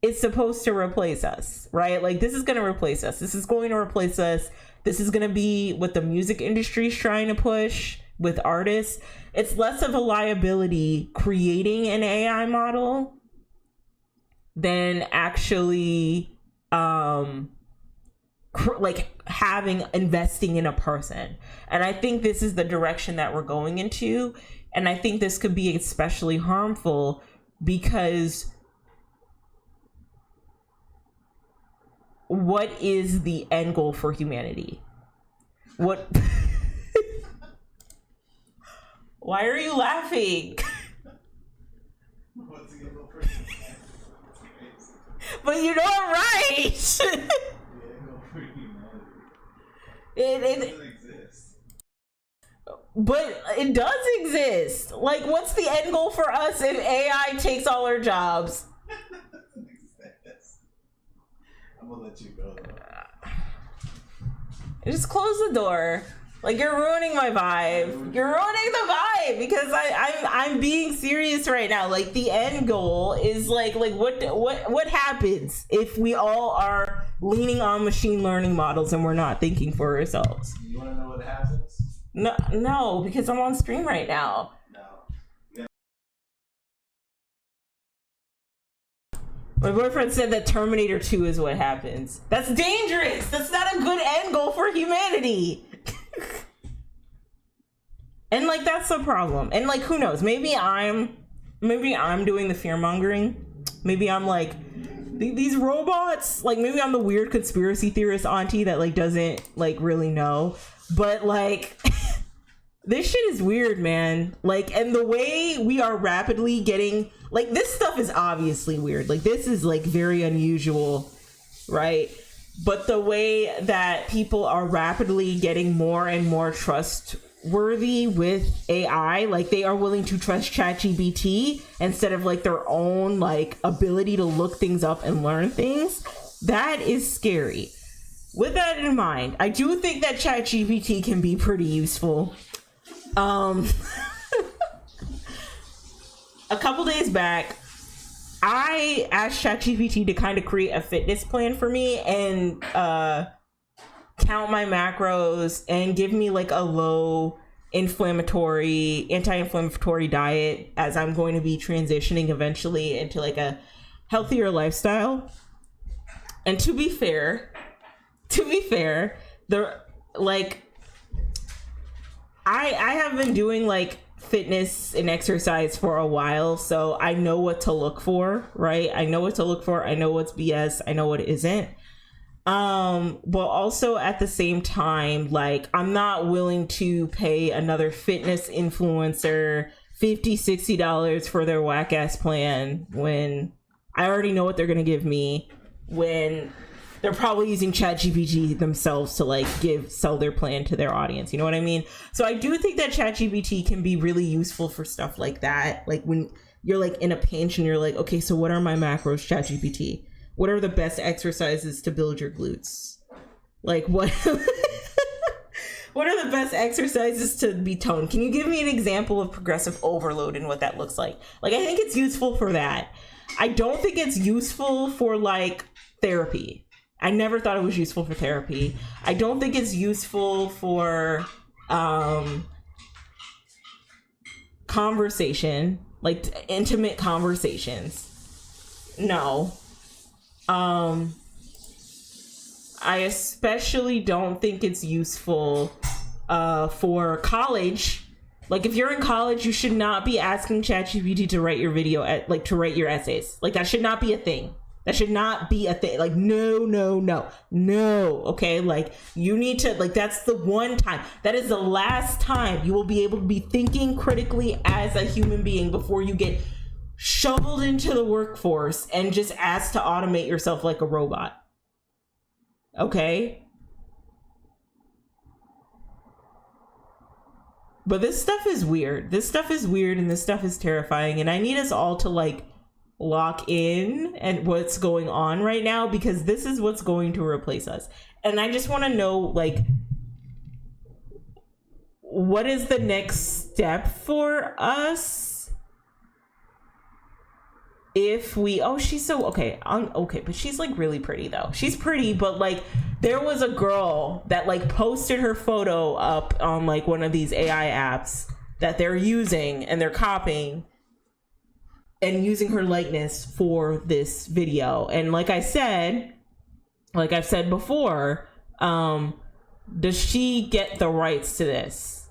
is supposed to replace us, right? Like this is going to replace us. This is going to replace us. This is going to be what the music industry is trying to push with artists. It's less of a liability creating an AI model than actually investing in a person. And I think this is the direction that we're going into. And I think this could be especially harmful because what is the end goal for humanity? What? Why are you laughing? But you know I'm right. But it does exist. Like, what's the end goal for us if AI takes all our jobs? I'm gonna let you go though. Just close the door. Like, you're ruining my vibe. You're ruining the okay, because I'm being serious right now. Like, the end goal is like what happens if we all are leaning on machine learning models and we're not thinking for ourselves? You want to know what happens? No, because I'm on stream right now. No. My boyfriend said that Terminator 2 is what happens. That's dangerous. That's not a good end goal for humanity. And like, that's the problem. And like, who knows? Maybe I'm doing the fear mongering. Maybe I'm like, these robots, like, maybe I'm the weird conspiracy theorist auntie that like doesn't like really know. But like, this shit is weird, man. Like, and the way we are rapidly getting, like, this stuff is obviously weird. Like, this is like very unusual, right? But the way that people are rapidly getting more and more trustworthy with AI, like they are willing to trust ChatGPT instead of like their own like ability to look things up and learn things, that is scary. With that in mind, I do think that ChatGPT can be pretty useful. A couple days back, I asked ChatGPT to kind of create a fitness plan for me and count my macros and give me like a low anti-inflammatory diet, as I'm going to be transitioning eventually into like a healthier lifestyle. And to be fair, I have been doing like fitness and exercise for a while, so I know what to look for, right? I know what to look for. I know what's BS. I know what isn't. But also at the same time, like, I'm not willing to pay another fitness influencer $50-$60 for their whack ass plan when I already know what they're gonna give me, when they're probably using ChatGPT themselves to like sell their plan to their audience. You know what I mean? So I do think that ChatGPT can be really useful for stuff like that. Like when you're like in a pinch and you're like, okay, so what are my macros, ChatGPT? What are the best exercises to build your glutes? Like what what are the best exercises to be toned? Can you give me an example of progressive overload and what that looks like? Like, I think it's useful for that. I don't think it's useful for like therapy. I never thought it was useful for therapy. I don't think it's useful for conversation, like intimate conversations. No. I especially don't think it's useful for college. Like, if you're in college, you should not be asking ChatGPT to write your video, to write your essays. Like, that should not be a thing. That should not be a thing. Like, no. Okay, like, you need to, like, that's the one time. That is the last time you will be able to be thinking critically as a human being before you get shoveled into the workforce and just asked to automate yourself like a robot. Okay? But this stuff is weird. This stuff is weird and this stuff is terrifying. And I need us all to, like, lock in at what's going on right now, because this is what's going to replace us. And I just want to know, like, what is the next step for us if we, oh, she's so, okay, but she's like really pretty though. She's pretty, but like there was a girl that like posted her photo up on like one of these AI apps that they're using and they're copying and using her likeness for this video. And like I've said before, does she get the rights to this?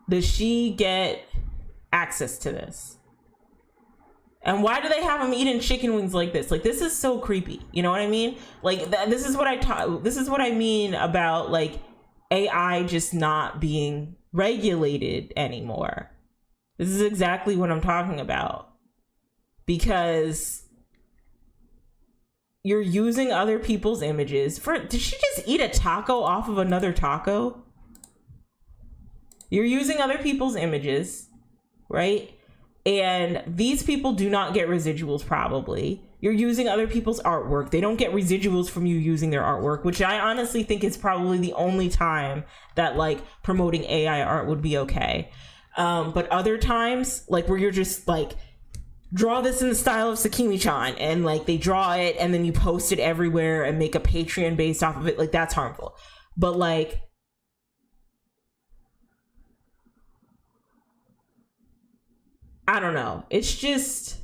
Does she get access to this? And why do they have them eating chicken wings like this? Like, this is so creepy. You know what I mean? Like, this is what I mean about like AI just not being regulated anymore. This is exactly what I'm talking about. Because you're using other people's images for, did she just eat a taco off of another taco? You're using other people's images, right? And these people do not get residuals, probably. You're using other people's artwork. They don't get residuals from you using their artwork, which I honestly think is probably the only time that like promoting AI art would be okay. But other times, like where you're just like, draw this in the style of Sakimi-chan, and like they draw it and then you post it everywhere and make a Patreon based off of it, like that's harmful. But like, I don't know, it's just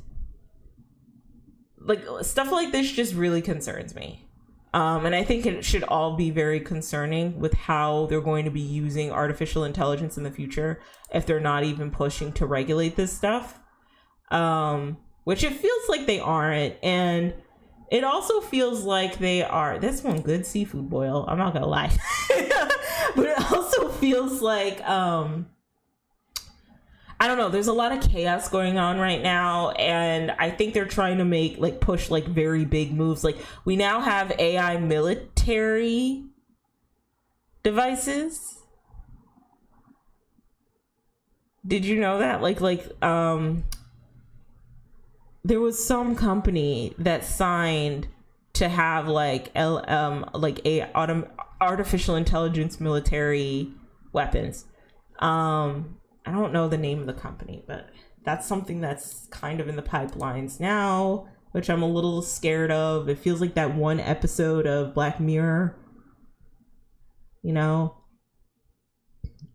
like stuff like this just really concerns me. And I think it should all be very concerning with how they're going to be using artificial intelligence in the future if they're not even pushing to regulate this stuff. Which it feels like they aren't. And it also feels like they are. That's one good seafood boil, I'm not gonna lie. But it also feels like, I don't know, there's a lot of chaos going on right now, and I think they're trying to make like push like very big moves. Like we now have AI military devices. Did you know that? There was some company that signed to have like artificial intelligence military weapons. I don't know the name of the company, but that's something that's kind of in the pipelines now, which I'm a little scared of. It feels like that one episode of Black Mirror, you know?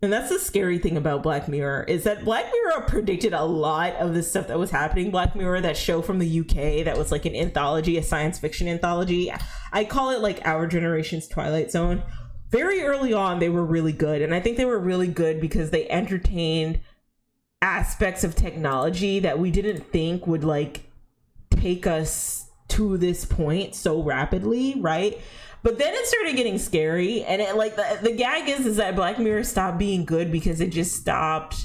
And that's the scary thing about Black Mirror, is that Black Mirror predicted a lot of the stuff that was happening. Black Mirror, that show from the UK that was like an anthology, a science fiction anthology. I call it like our generation's Twilight Zone. Very early on, they were really good. And I think they were really good because they entertained aspects of technology that we didn't think would like take us to this point so rapidly, right? But then it started getting scary, and it like the gag is that Black Mirror stopped being good because it just stopped,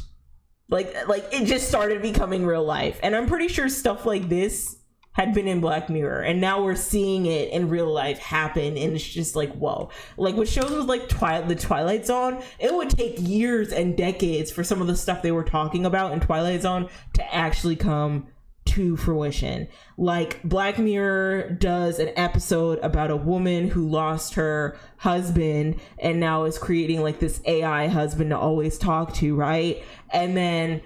like it just started becoming real life. And I'm pretty sure stuff like this had been in Black Mirror, and now we're seeing it in real life happen, and it's just like, whoa. Like with shows with like the Twilight Zone, it would take years and decades for some of the stuff they were talking about in Twilight Zone to actually come to fruition. Like Black Mirror does an episode about a woman who lost her husband and now is creating like this AI husband to always talk to, right? And then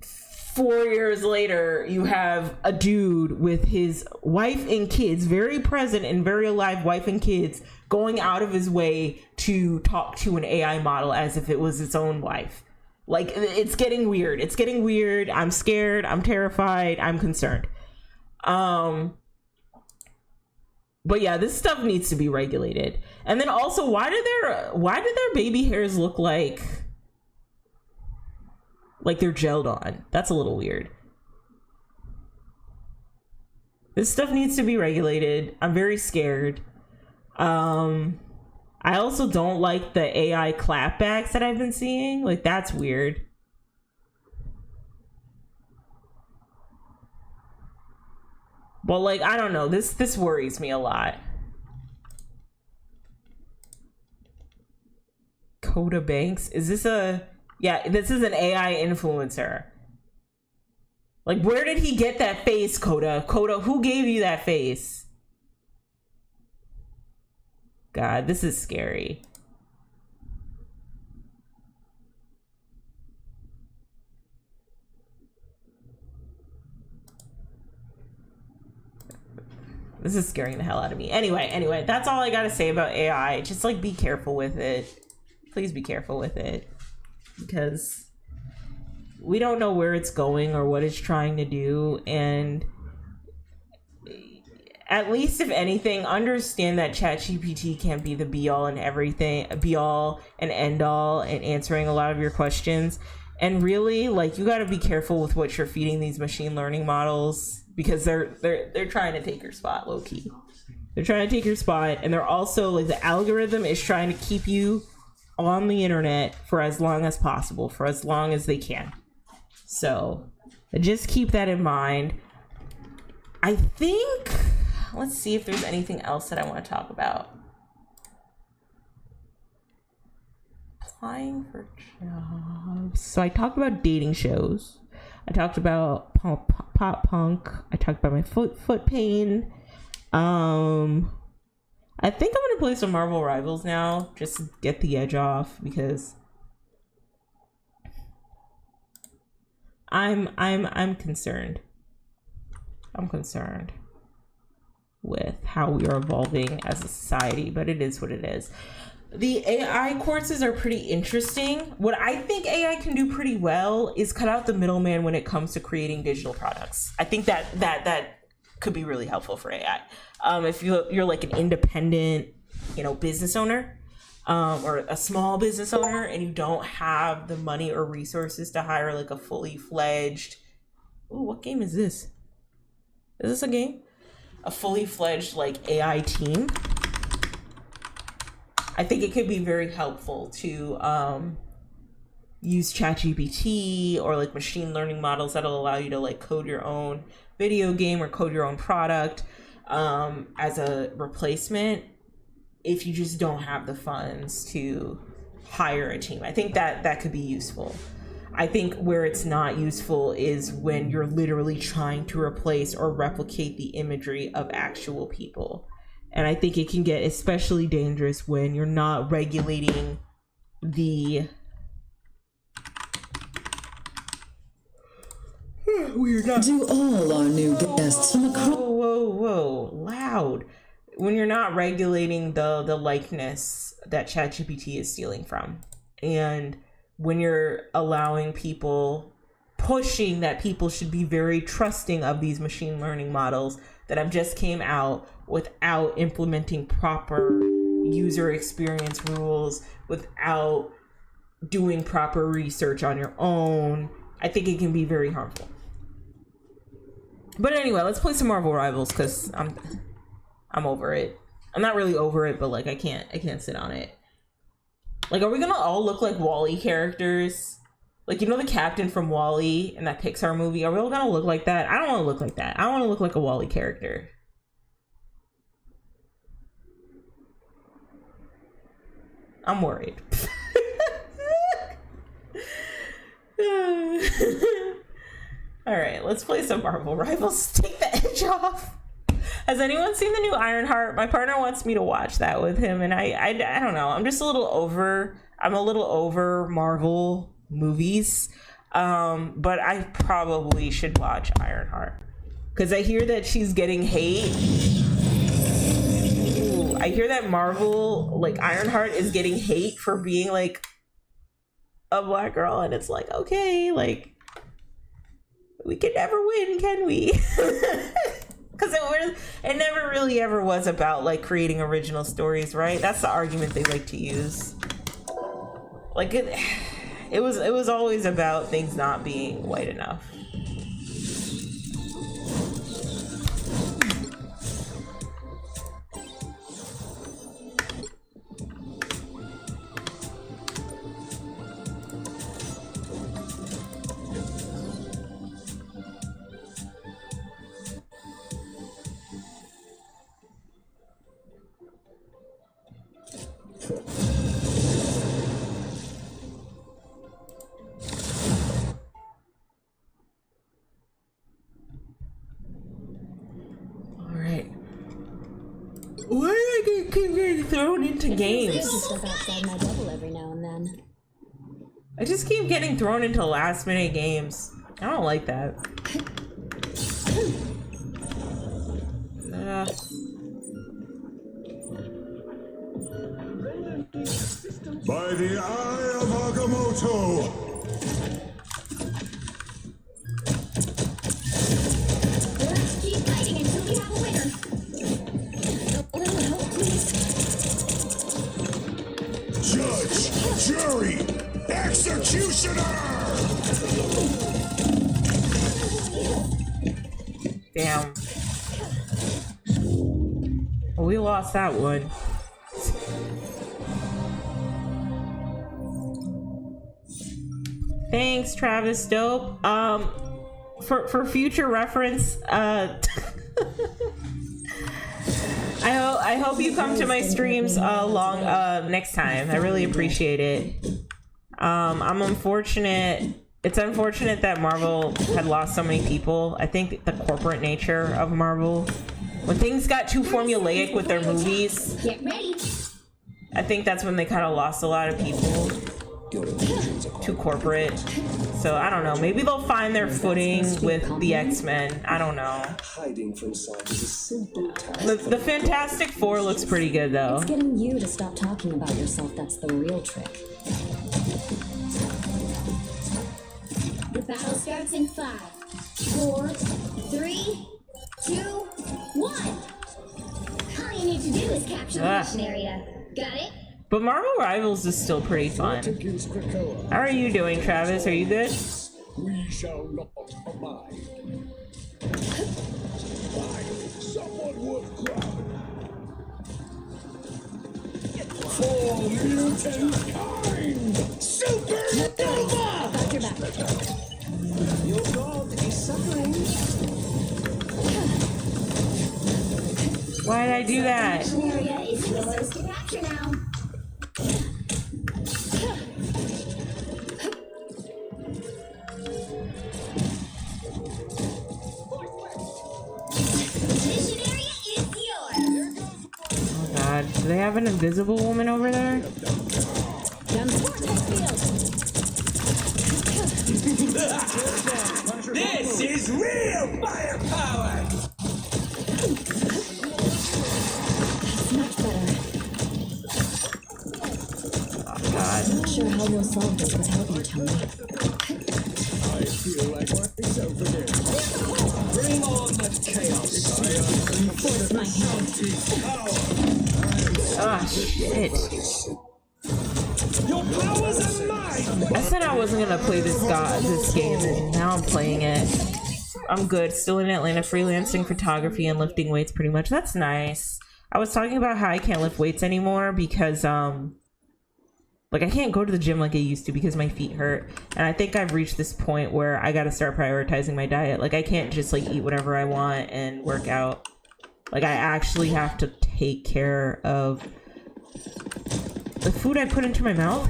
4 years later, you have a dude with his wife and kids, very present and very alive wife and kids, going out of his way to talk to an AI model as if it was its own wife. Like, it's getting weird. It's getting weird. I'm scared. I'm terrified. I'm concerned. But yeah, this stuff needs to be regulated. And then also, why did their baby hairs look like they're gelled on? That's a little weird. This stuff needs to be regulated. I'm very scared. I also don't like the AI clapbacks that I've been seeing. Like, that's weird. But like, I don't know. This worries me a lot. Coda Banks? Is this a... Yeah, this is an AI influencer. Like, where did he get that face, Coda? Coda, who gave you that face? God, this is scary. This is scaring the hell out of me. Anyway, that's all I gotta say about AI. Just like, be careful with it. Please be careful with it. Because we don't know where it's going or what it's trying to do, and at least, if anything, understand that ChatGPT can't be the be-all and everything, be-all and end-all and answering a lot of your questions. And really, like, you got to be careful with what you're feeding these machine learning models, because they're trying to take your spot, low-key. They're trying to take your spot, and they're also, like, the algorithm is trying to keep you on the internet for as long as possible, for as long as they can. So just keep that in mind. I think, let's see if there's anything else that I want to talk about. Applying for jobs. So I talked about dating shows. I talked about pop punk. I talked about my foot pain. I think I'm gonna play some Marvel Rivals now, just to get the edge off, because I'm concerned. I'm concerned with how we are evolving as a society, but it is what it is. The AI courses are pretty interesting. What I think AI can do pretty well is cut out the middleman when it comes to creating digital products. I think that could be really helpful for AI. If you're like an independent, business owner, or a small business owner, and you don't have the money or resources to hire like a fully fledged, ooh, what game is this? Is this a game? A fully fledged like AI team. I think it could be very helpful to use ChatGPT or like machine learning models that'll allow you to like code your own video game or code your own product as a replacement if you just don't have the funds to hire a team. I think that could be useful. I think where it's not useful is when you're literally trying to replace or replicate the imagery of actual people. And I think it can get especially dangerous when you're not regulating the To all our new guests from across. whoa, loud. When you're not regulating the likeness that ChatGPT is stealing from. And when you're allowing people, pushing that people should be very trusting of these machine learning models that have just came out without implementing proper user experience rules, without doing proper research on your own, I think it can be very harmful. But anyway, let's play some Marvel Rivals because I'm over it. I'm not really over it, but like I can't sit on it. Like, are we gonna all look like WALL-E characters? Like, the captain from WALL-E in that Pixar movie? Are we all gonna look like that? I don't want to look like that. I want to look like a WALL-E character. I'm worried. All right, let's play some Marvel Rivals. Take the edge off. Has anyone seen the new Ironheart? My partner wants me to watch that with him, and I don't know. I'm a little over Marvel movies, but I probably should watch Ironheart because I hear that she's getting hate. Ooh, I hear that Marvel, like Ironheart, is getting hate for being like a black girl, and it's like, okay, like we can never win, can we? Because it never really ever was about like creating original stories, right? That's the argument they like to use. Like it was always about things not being white enough. Why do I keep getting thrown into games? Step outside my bubble every now and then. I just keep getting thrown into last minute games. I don't like that. By the eye of Agamotto! Let's keep fighting until we have a winner. A little help, please. Judge, jury, executioner! Damn. Well, we lost that one. Thanks, Travis Dope. For future reference, I hope you come to my streams next time. I really appreciate it. It's unfortunate that Marvel had lost so many people. I think the corporate nature of Marvel, when things got too formulaic with their movies, Get ready. I think that's when they kind of lost a lot of people. too corporate. So I don't know. Maybe they'll find their footing with the X-Men. I don't know. Hiding from sight is a simple task. The Fantastic Four looks pretty good though. It's getting you to stop talking about yourself that's the real trick. The battle starts in 5, 4, 3, 2, 1. All you need to do is capture the mission area. Got it? But Marvel Rivals is still pretty fun. Against Krakoa. How are you doing, Travis? Are you good? We shall not abide. Someone would grab. For mutant kind. Supernova! Got your back. Your god is suffering. Why did I do that? Mission area is yours to capture now. Mission area is yours. Oh god. Do they have an invisible woman over there? This is real firepower! Much better. Oh god. Not sure how we'll solve this without you, Tony. I feel like myself again. Bring on the chaos! Force my hand. Ah, shit. Your powers are mine! I said I wasn't gonna play this game, and now I'm playing it. I'm good. Still in Atlanta, freelancing photography and lifting weights pretty much. That's nice. I was talking about how I can't lift weights anymore because, like, I can't go to the gym like I used to because my feet hurt. And I think I've reached this point where I gotta start prioritizing my diet. Like, I can't just, like, eat whatever I want and work out. Like, I actually have to take care of the food I put into my mouth.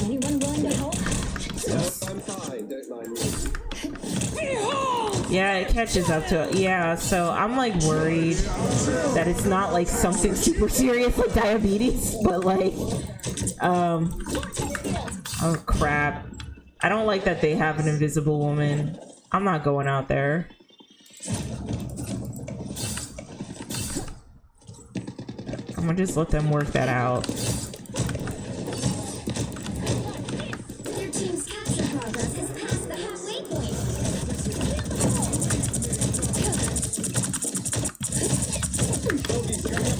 Anyone willing to help? I'm fine, don't mind me. Yeah, it catches up to it. Yeah, so I'm like worried that it's not like something super serious like diabetes, but like, oh crap. I don't like that they have an invisible woman. I'm not going out there. I'm gonna just let them work that out. Your team's capture progress is past the halfway point.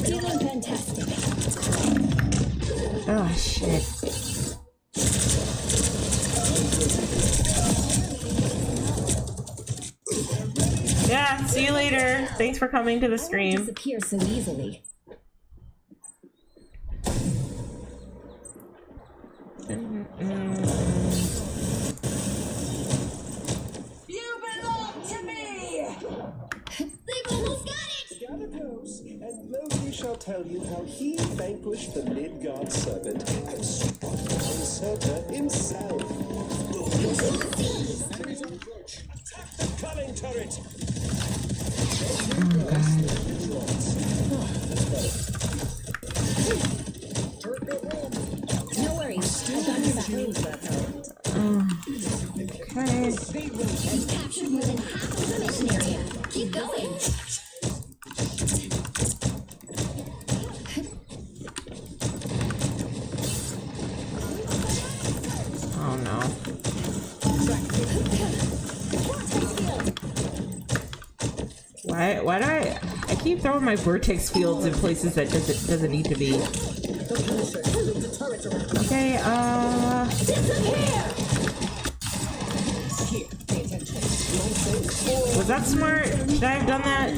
Feeling fantastic. Oh shit. Yeah, see you later. Thanks for coming to the stream. Disappear so easily. You belong to me! They've almost got it! Gather close, and Loki shall tell you how he vanquished the Midgard serpent and struck down Surtur himself. Enemies on approach. Attack the cunning turret. No worries. I got your back. Okay. Captured more than half of the mission area. Keep going. Oh no. Why do I keep throwing my vortex fields in places that doesn't need to be. Okay, was that smart? Should I have done that?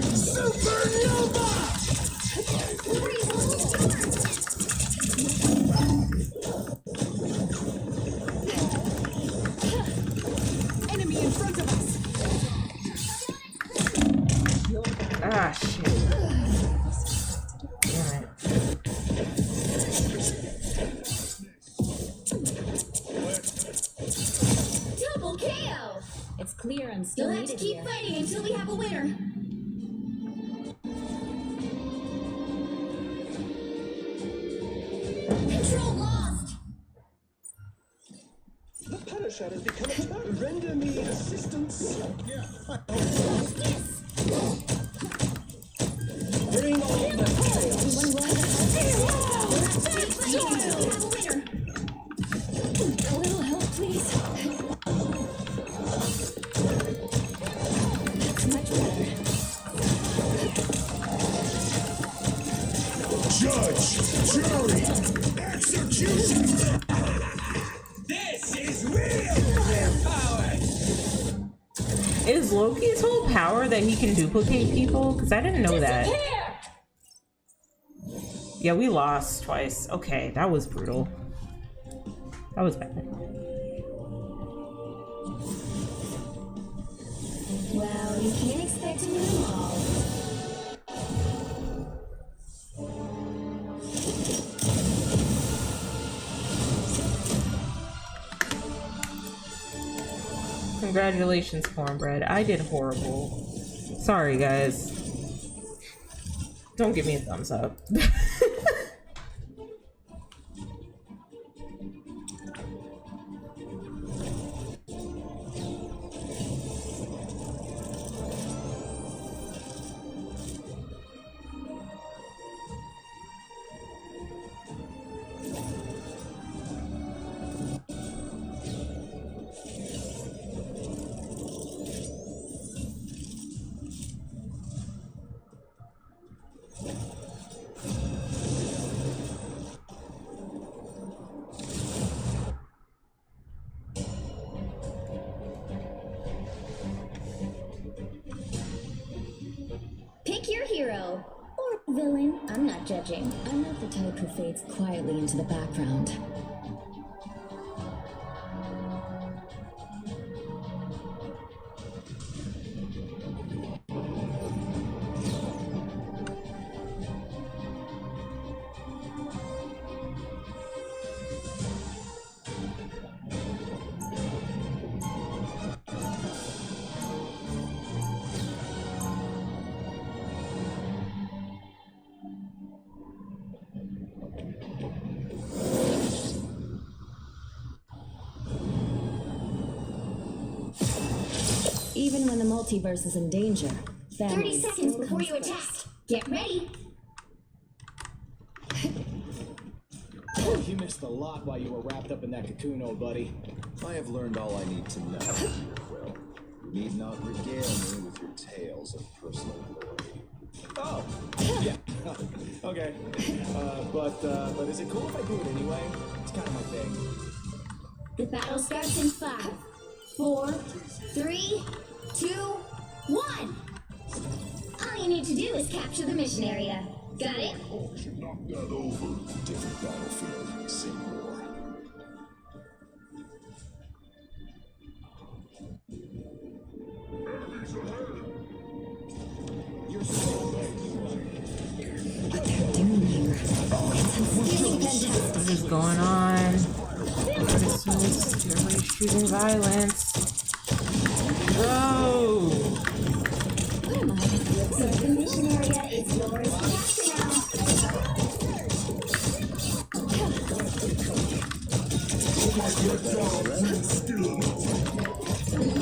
Enemy in front of us! Ah, shit. Damn it. Double KO! It's clear I'm still needed keep here. Fighting until we have a winner. Fluttershy has become a turtle. Render me assistance. Bring on the chaos. A little help, please. That's much better. Judge, jury, execution. This is real power. Is Loki's whole power that he can duplicate people? Because I didn't know that. Yeah, we lost twice. Okay, that was brutal. That was bad. Well, you can't expect to win them all. Congratulations, Cornbread. I did horrible. Sorry, guys. Don't give me a thumbs up. Pick your hero. Or villain. I'm not judging. I'm not the type who fades quietly into the background. Even when the multiverse is in danger, 30 seconds before you attack. Get ready. You missed a lot while you were wrapped up in that cocoon, old buddy. I have learned all I need to know. Well, you need not regale me with your tales of personal glory. Oh, yeah. Okay. But is it cool if I do it anyway? It's kind of my thing. The battle starts in 5, 4, 3, 2, 1. All you need to do is capture the mission area. Got it? Knock that over. Different battlefield, same war. You're so What they're doing here. What is going on? What is so scary? Shooting violence. Bro! What am I? So the mission area is yours to capture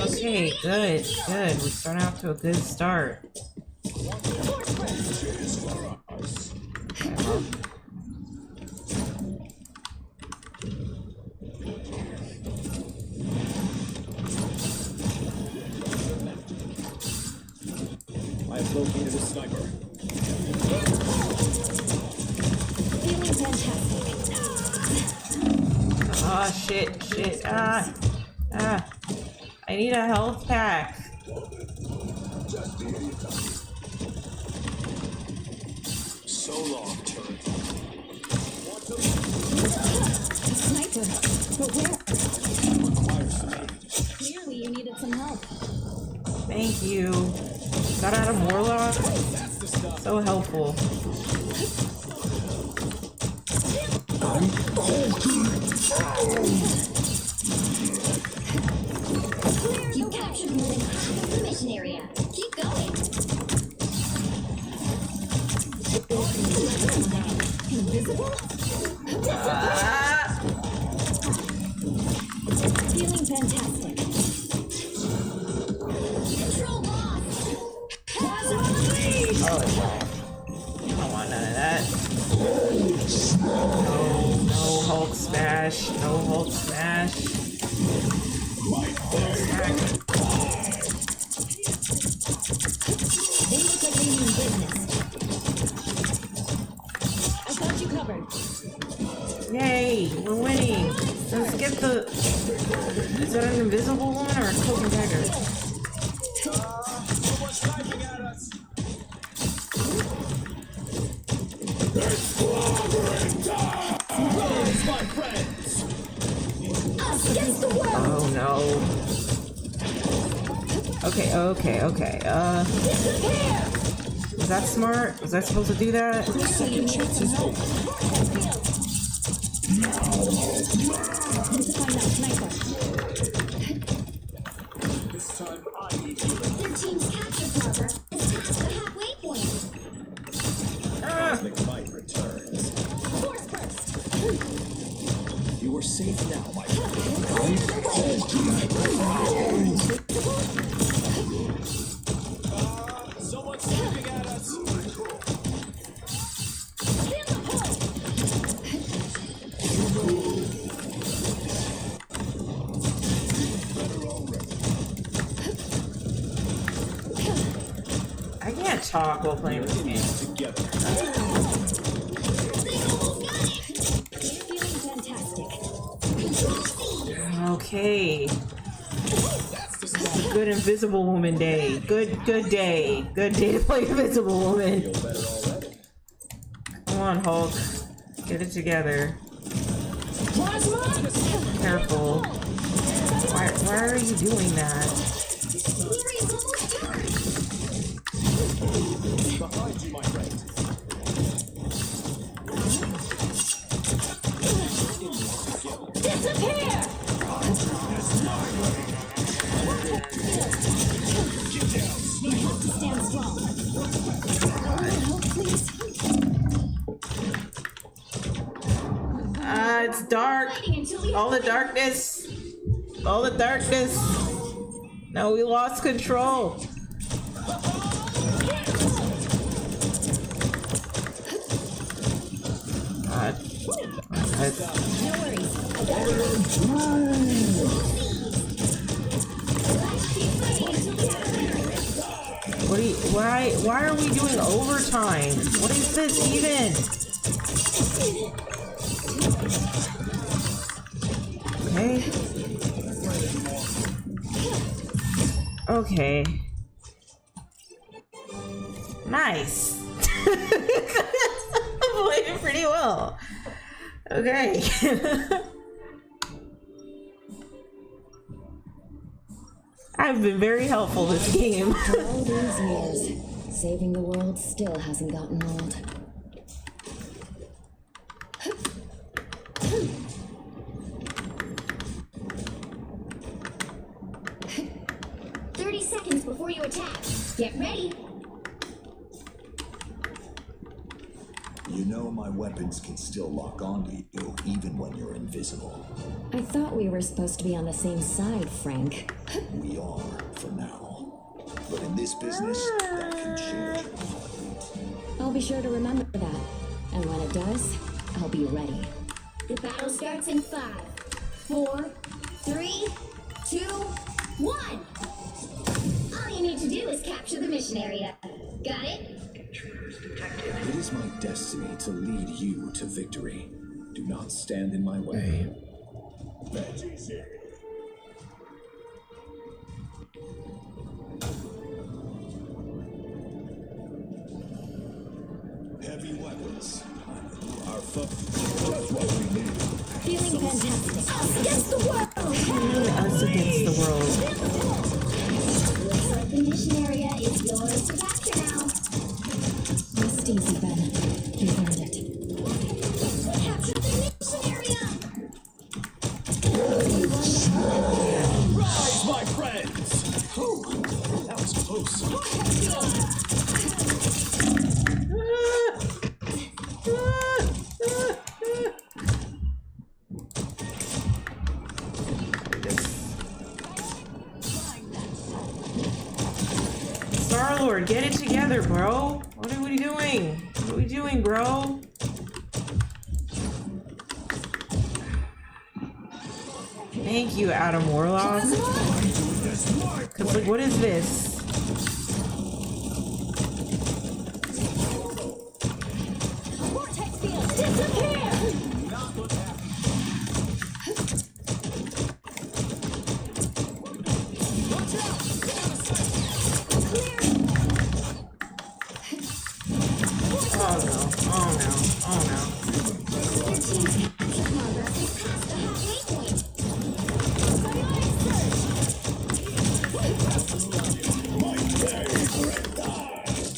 Okay, good, good. We're starting off to a good start. I have located a sniper. Feeling fantastic. Oh shit. I need a health pack. So long, turret. Sniper. But where? Requires some aid. Clearly you needed some help. Thank you. Got out of Warlock. That's the stuff. So helpful. You captured more than half of the mission area. Keep going. Invisible? Feeling fantastic. Control lost. Pass on the lead. I don't want none of that. No Hulk smash. No Hulk smash. They look like they mean business. I got you covered. Yay, we're winning. Let's get the... Is that an invisible woman or a cloak and dagger? Someone's sniping at us. Rise, my friends. Us against the world. Oh no. Okay. Disappear. Was that smart? Was I supposed to do that? Second chances hope. Need to find that sniper. This time I need you. Your team's capture harbor is past the halfway point. Cosmic might returns. Force burst. You are safe now, my friend. Someone's sniping at us. Spin the pole. I can't talk while playing this game. Together. They almost got it. You're feeling fantastic. Control C. Okay. Good Invisible Woman day. Good day. Good day to play Invisible Woman. Feel better already. Come on, Hulk. Get it together. Careful. Why are you doing that? Fury is almost done. Behind you, my friend. Disappear. Stand strong. Help, please. It's dark. Fighting until we All the darkness. All the darkness. No, we lost control. God. No worries. I got it. What are you, why are we doing overtime? What is this even? Okay. Nice. I'm playing pretty well. Okay. I've been very helpful this game. All these years, saving the world still hasn't gotten old. Seconds before you attack. Get ready. You know my weapons can still lock onto you, even when you're invisible. I thought we were supposed to be on the same side, Frank. We are, for now. But in this business, that can change in a heartbeat. I'll be sure to remember that. And when it does, I'll be ready. The battle starts in 5, 4, 3, 2, 1. All you need to do is capture the mission area. Got it? It is my destiny to lead you to victory. Do not stand in my way. That's easy. Heavy weapons. Our foe. That's what we need. Feeling fantastic. Us against the world! Us against the world. Looks like the mission area is yours to capture now. Rest easy, Ben. You've earned it. Capture the mission area! Rise, my friends! Whew, that was close. Lord, get it together, bro. What are we doing? What are we doing, bro? Thank you, Adam Warlock. Cause like, what is this? Vortex field, disappear! Oh no, oh no, oh no.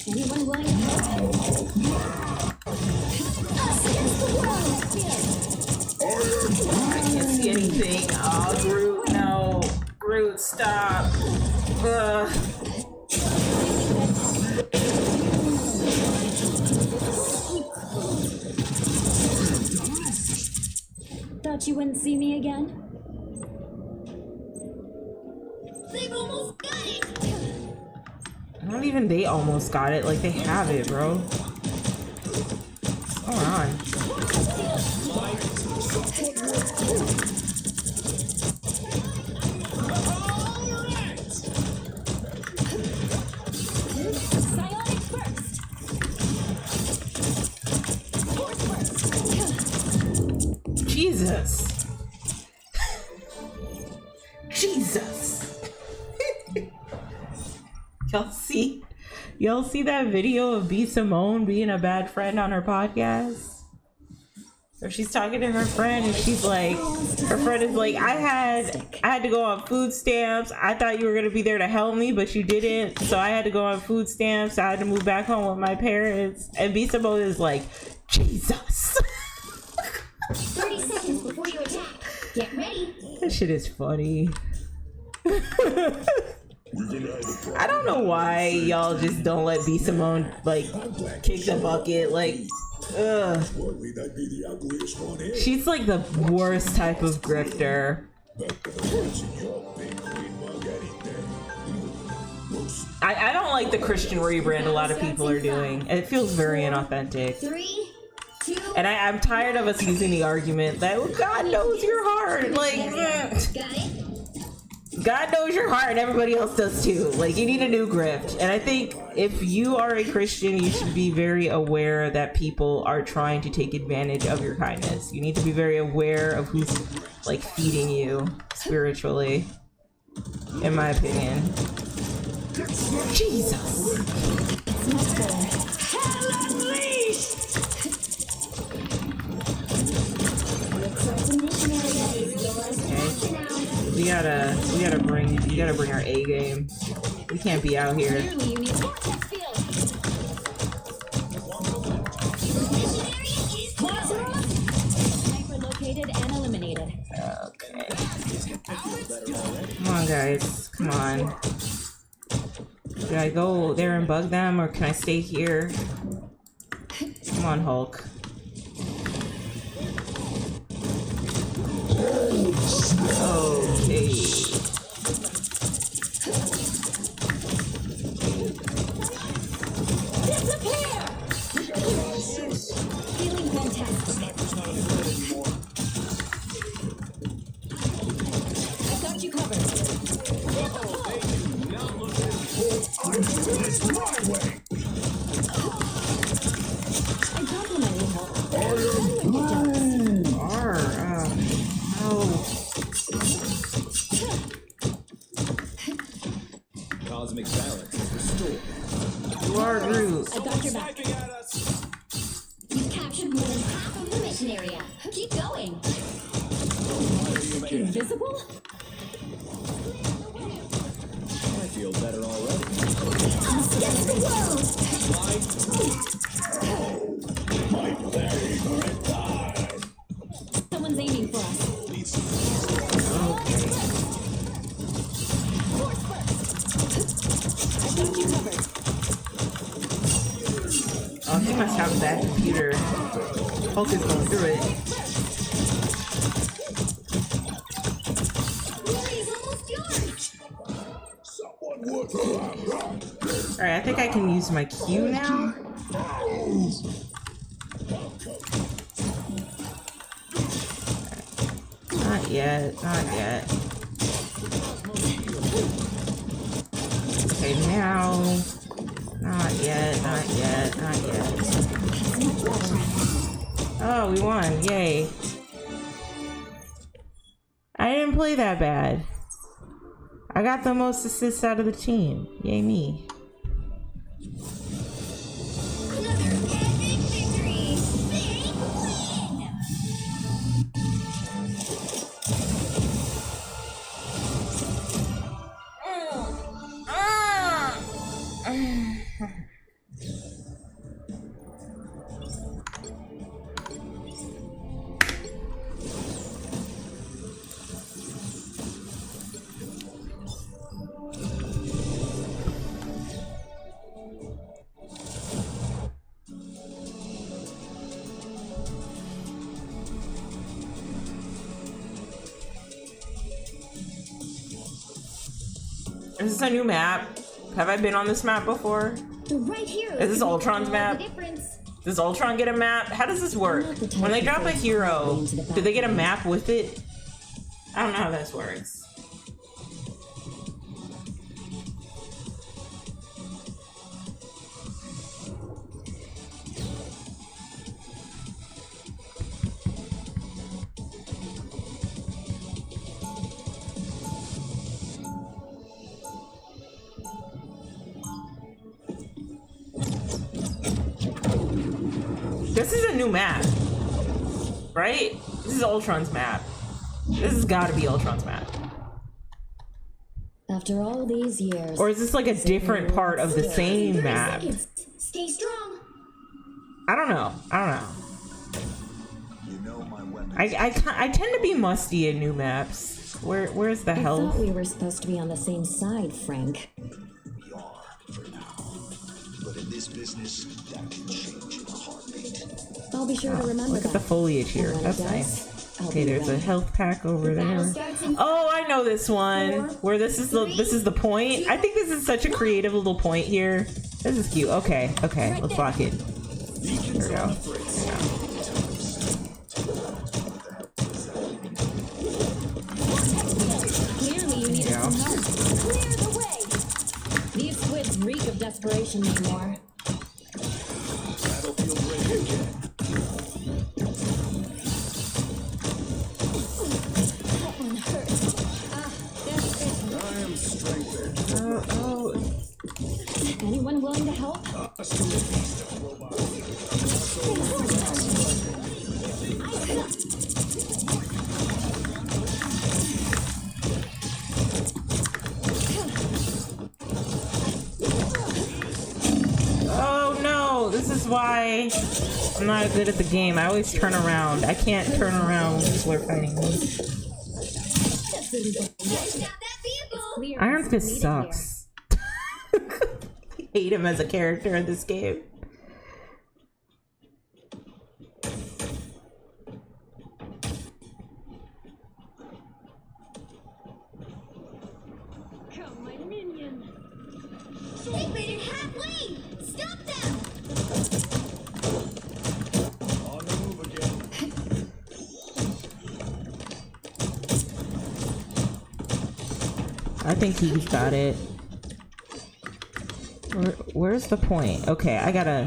Anyone willing to help? Us against the world! I can't see anything. Oh, Groot, no. Groot, stop. Ugh. Thought you wouldn't see me again? They've almost got it! Not even they almost got it. Like, they have it, bro. What's going on? Psionic first! Force first! Jesus. Jesus. Y'all see that video of B. Simone being a bad friend on her podcast? Or she's talking to her friend and she's like, her friend is like, I had to go on food stamps. I thought you were gonna be there to help me, but you didn't. So I had to go on food stamps. I had to move back home with my parents. And B. Simone is like, Jesus. 30 seconds before you attack. Get ready. That shit is funny. I don't know why y'all just don't let B. Simone like kick the bucket. Like, ugh. She's like the worst type of grifter. I don't like the Christian rebrand a lot of people are doing. It feels very inauthentic. 3, 2, And I'm tired of us using the argument that God knows your heart. Like, got it? God knows your heart and everybody else does too. Like, you need a new grift. And I think if you are a Christian, you should be very aware that people are trying to take advantage of your kindness. You need to be very aware of who's like feeding you spiritually, in my opinion. Jesus. Hell unleashed! We gotta bring our A game. We can't be out here. Clearly you need vortex field. Sniper located and eliminated. Okay. Come on, guys. Come on. Should I go there and bug them, or can I stay here? Come on, Hulk. Okay. Disappear! Feeling fantastic. I got you covered. I complimented Hulk. No. Cosmic balance is restored. You are Groot. I got your back. You've captured more than half of the mission area. Keep going. Invisible? I feel better already. Against the world! Someone's aiming for us. Force first. I got you covered. Oh, he must have a bad computer. Hulk is going through it. Glory's almost yours. Alright, I think I can use my Q now. Not yet, not yet. Okay, now. Not yet, not yet, not yet. Oh, we won, yay. I didn't play that bad. I got the most assists out of the team. Yay me. Another epic victory! Big win! Is this a new map? Have I been on this map before? The right hero Is this Ultron's can make all map? the difference. Does Ultron get a map? How does this work? When they drop a hero, do they get a map with it? I don't know how this works. This is a new map, right? This is Ultron's map. This has got to be Ultron's map. After all these years. Or is this like a different part of the same map? Stay strong. I don't know. I don't know. You know my weapons. I tend to be musty in new maps. Where's the I health? thought we were supposed to be on the same side, Frank. We are for now. But in this business, that can change in a heartbeat. I'll be sure to remember Look that. at the foliage here. And when it That's does, nice. I'll Okay, be there's a ready. health pack over there. Oh, I know this one. Where this is the point. I think this is such a creative little point here. This is cute. Okay, okay, let's lock it. There we go. Clearly, you need Yeah. some help. Clear the way. These squids reek of desperation anymore. Battlefield ready again. That one hurt. That's it. I am strengthened. Oh, Anyone willing to help? oh no! This is why I'm not good at the game. I always turn around. I can't turn around when people are fighting me. That's really good. Stop that vehicle! Clear. Iron as Fist needed sucks. Hate him as a character in this game. here. Come, my minion. They made it halfway! Stop them! On the move again. I think he's got it. Where's the point? Okay, I gotta.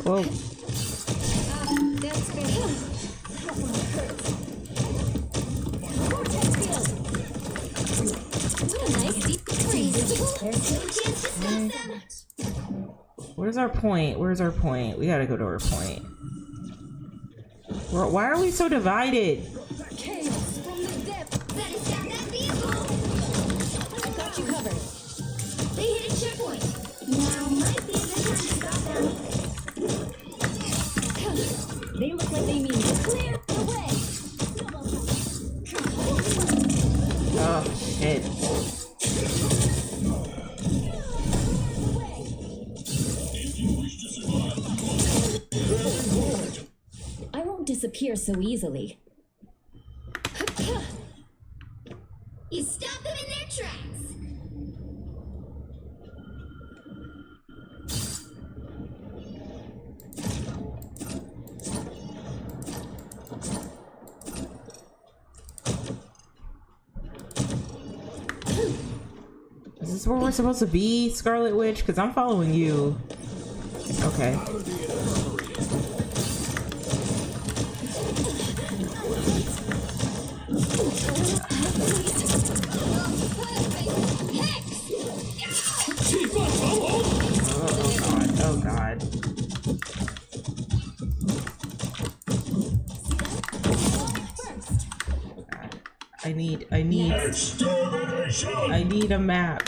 Whoa. That's good. That one hurt. Vortex field! What a nice deep freeze. No chance to stop them. Where's our point? Where's our point? We gotta go to our point. Why are we so divided? Chaos from the depth. Better stop that vehicle! I got you covered. They hit a checkpoint. Now might be the time to stop them. They look like they mean it. Clear the way! Oh shit. I won't disappear so easily. You stop them in their tracks. this where we're supposed to be, Scarlet Witch? Because I'm following you. Okay. Oh god. I need a map.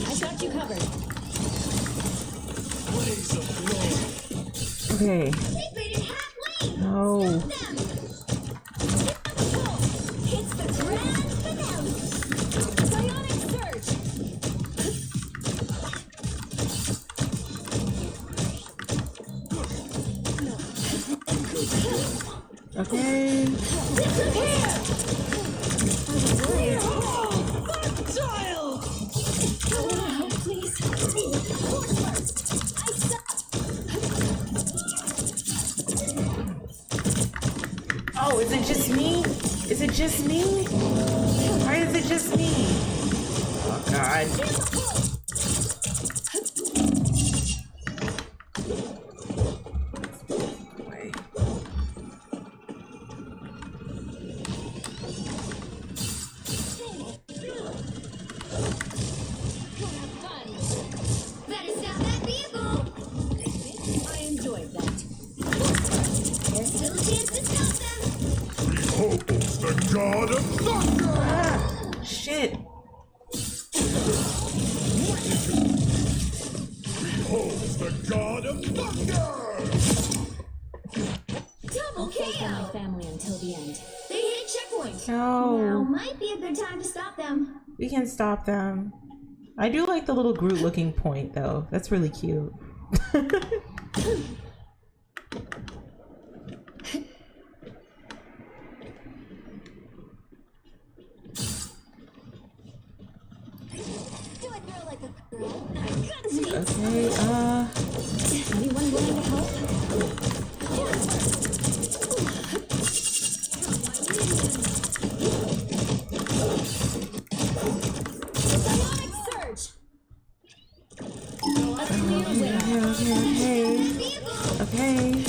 I got you covered. Okay. No. It's the grand finale. Psionic Surge. Okay. Oh, is it just me? Is it just me? Why is it just me? Oh god. Wait. Better stop that vehicle. I enjoyed that. There's still a chance to stop them. Behold the god of thunder! Ah, shit. Behold the god of thunder! Double Stay for my KO. family until the end. They hit checkpoint. No. Now might be a good time to stop them. We can stop them. I do like the little Groot looking point though. That's really cute. Do it, girl, like a girl. I got you. Okay, Anyone willing to help? Psionic Surge. A clear winner. okay. Vehicle. Okay.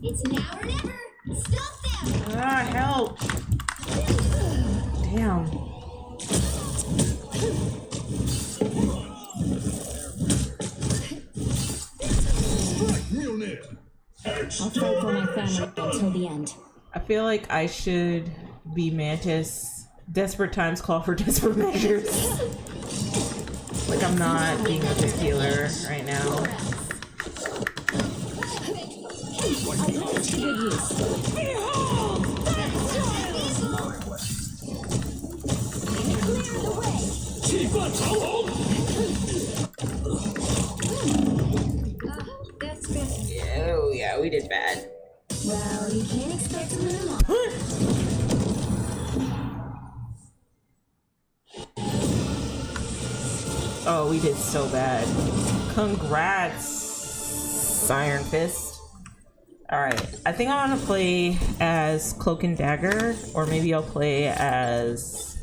It's now or never. Stop them. Ah, help. Damn. Mjolnir! I'll fight for my family until the end. I feel like I should be Mantis. Desperate times call for desperate measures. Like I'm not being a good healer right now. I'll put this to good use. That's good. Oh yeah, we did bad. Well, you can't expect to win them all. Oh, we did so bad. Congrats, Iron Fist. Alright, I think I'm gonna play as Cloak and Dagger, or maybe I'll play as...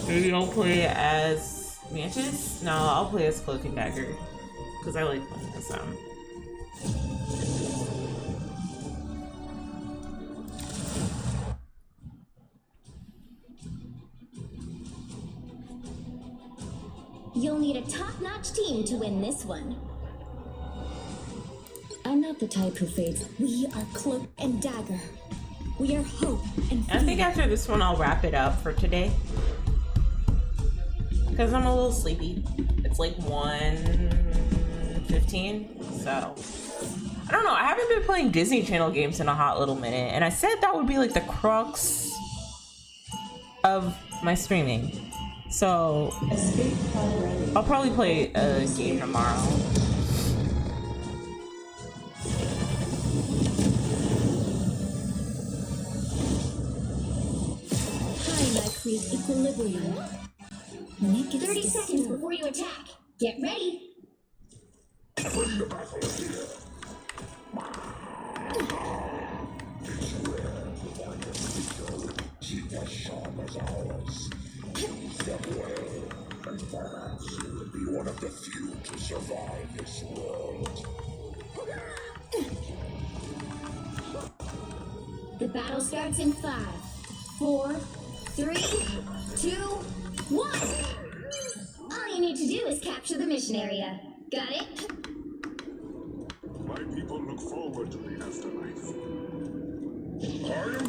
Maybe I'll play as Mantis? No, I'll play as Cloak and Dagger. Because I like playing as them. You'll need a top-notch team to win this one. I'm not the type who fades. We are Cloak and Dagger. We are hope and I think after this one I'll wrap it up for today. Because I'm a little sleepy. It's like 1:15, so I don't know. I haven't been playing Disney Channel games in a hot little minute, and I said that would be like the crux of my streaming. So I'll probably play a game tomorrow. Create equilibrium. Make it 30 seconds before you attack. Get ready. Keep as sharp as ours. Subway and perhaps you will be one of the few to survive this world. The battle starts in 5, 4, 3, 2, 1. All you need to do is capture the mission area. Got it? My people look forward to the afterlife. I am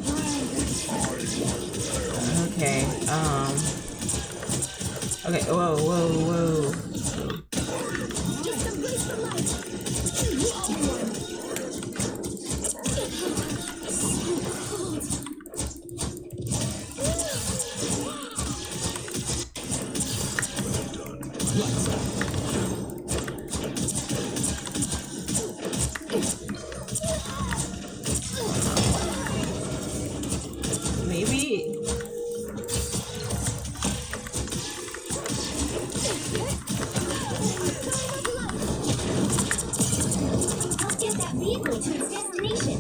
Okay, okay, whoa. Just embrace the light. Maybe. Let's get that vehicle to its destination.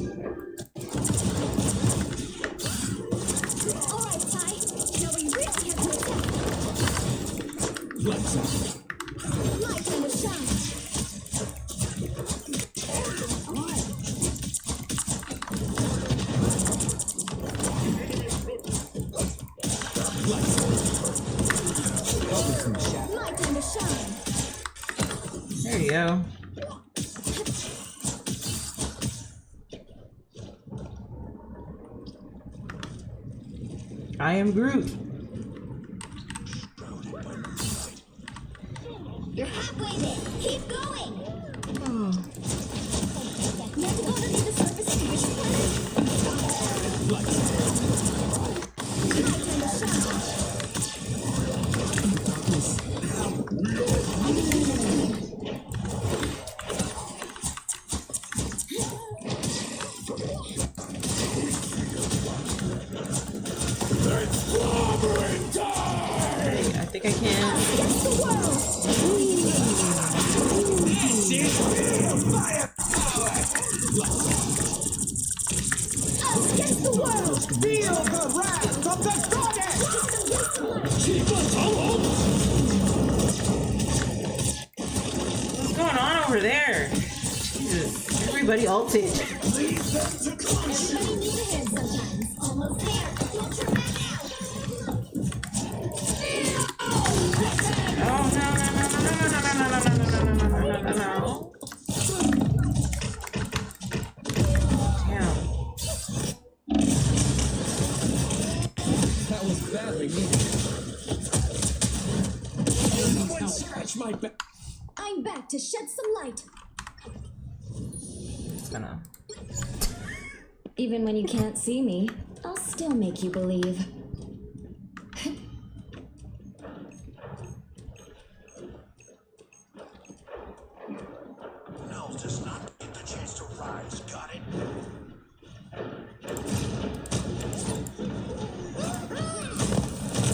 Alright, Ty. Now we really have to attack. Lights out. Light and a shine. Light and a shine. There you go. I am Groot. You're halfway there. Keep going. Never go to the surface of your planet. Light and a shine. I think I can. Against the world. Against the world. Feel the wrath of the goddess! What's going on over there? Jesus, everybody ulted. Everybody needs a hand sometimes. Almost there. Don't turn back now. Oh no. Damn. That was badly needed. Someone scratch my back. I'm back to shed some light. Just gonna. Even when you can't see me, I'll still make you believe. Nels does not get the chance to rise. Got it?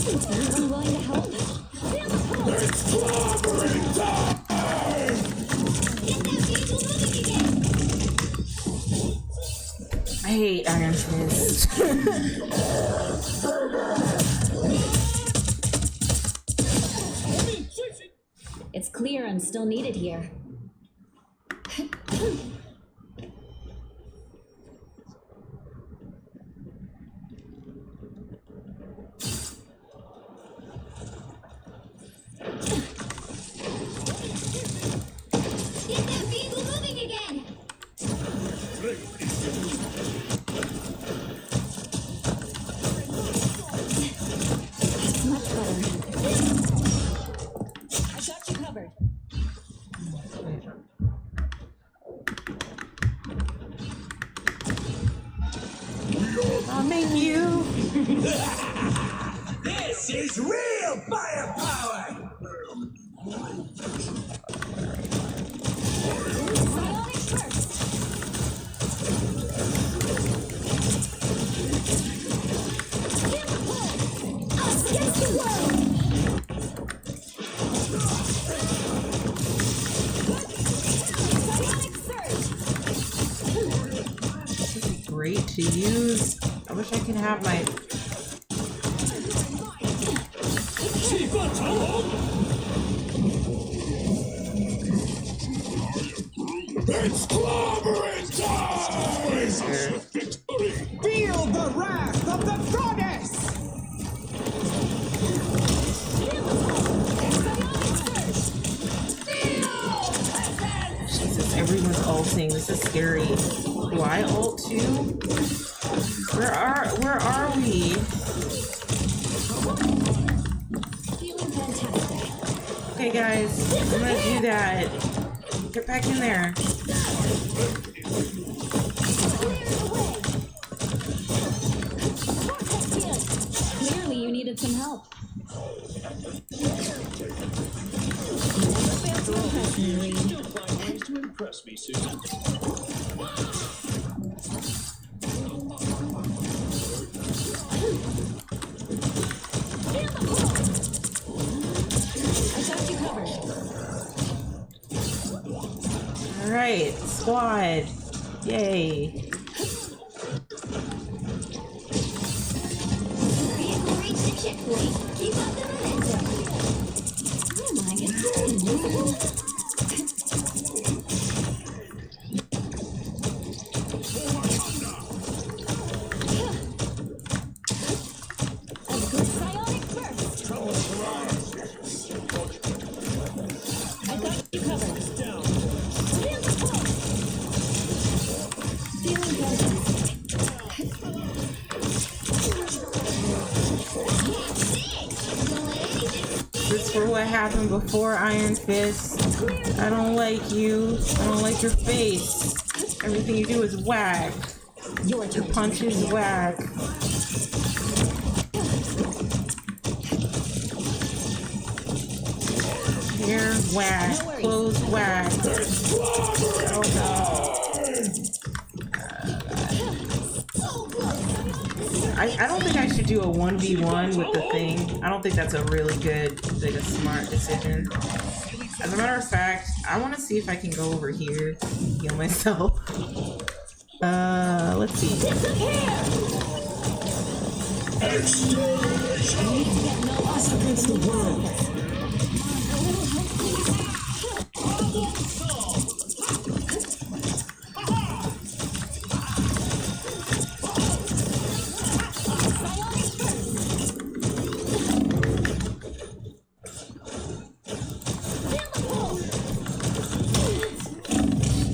Is anyone willing to help? It's clobbering time! Get that vehicle moving again. I hate Iron Fist. It's clear I'm still needed here. Get that vehicle moving again. Much better. I got you covered. This is real firepower! Psionic Burst. Us against the world! Psionic Surge. Great to use. I wish I could have my. It's clobbering time! Feel the wrath of the goddess! Jesus, everyone's ulting. This is scary. Do I ult too? Where are we? Feeling fantastic. Okay, guys, I'm gonna do that. Get back in there. Clearly you needed some help. Still find ways to impress me, Susan. I got you covered. Alright, squad. Yay. Vehicle reached the checkpoint. Keep up the momentum. Oh my, it's so invisible. A good psionic burst. I got you covered. Feeling fantastic. This is for what happened before Iron Fist. I don't like you. I don't like your face. Everything you do is whack. Your Your turn. punch is whack. Hair whack. Clothes whack. Oh no. I don't think I should do a 1v1 with the thing. I don't think that's a really good, like a smart decision. As a matter of fact, I want to see if I can go over here and heal myself. Let's see. Against the world!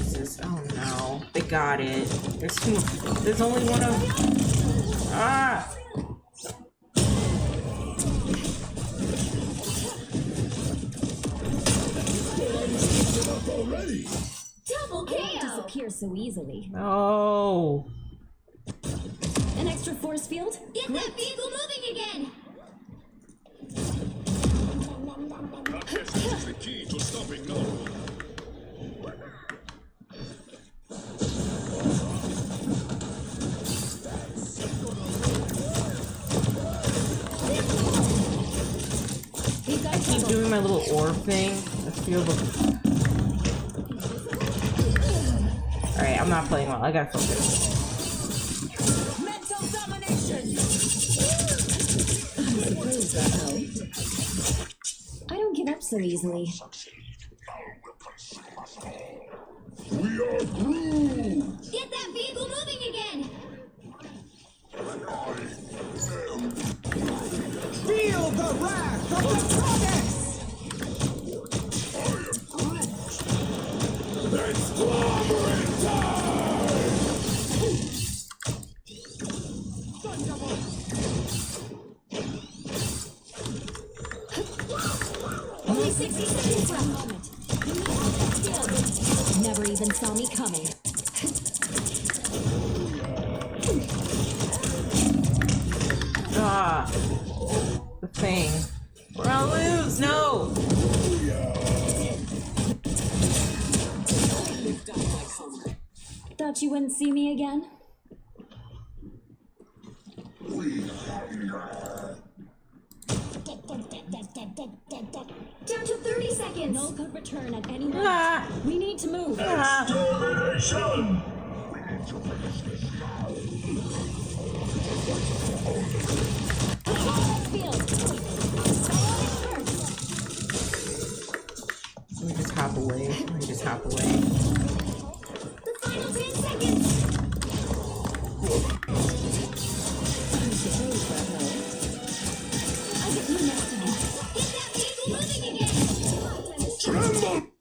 Jesus, oh no. They got it. There's two. There's only one of. Ah! Already! Double Don't KO! disappear so easily. No. An extra force field? Get that vehicle moving again! This is the key to stopping Nova. You guys Keep doing my little orb thing. I feel the. Alright, I'm not playing well. I gotta focus. Mental domination. suppose that helped. I don't give up so easily. We are Groot! Get that vehicle moving again! Feel the wrath of the goddess! It's clobbering time! Only 60 seconds left. Never even saw me coming. Ah. The thing. We're gonna lose. No. Thought you wouldn't see me again? Down to 30 seconds. Null could return at any moment. Ah. We need to move. Extermination! Let me just hop away. Let me just hop away. The final 10 seconds. I'll get you next time. Get that vehicle moving again. Tremble!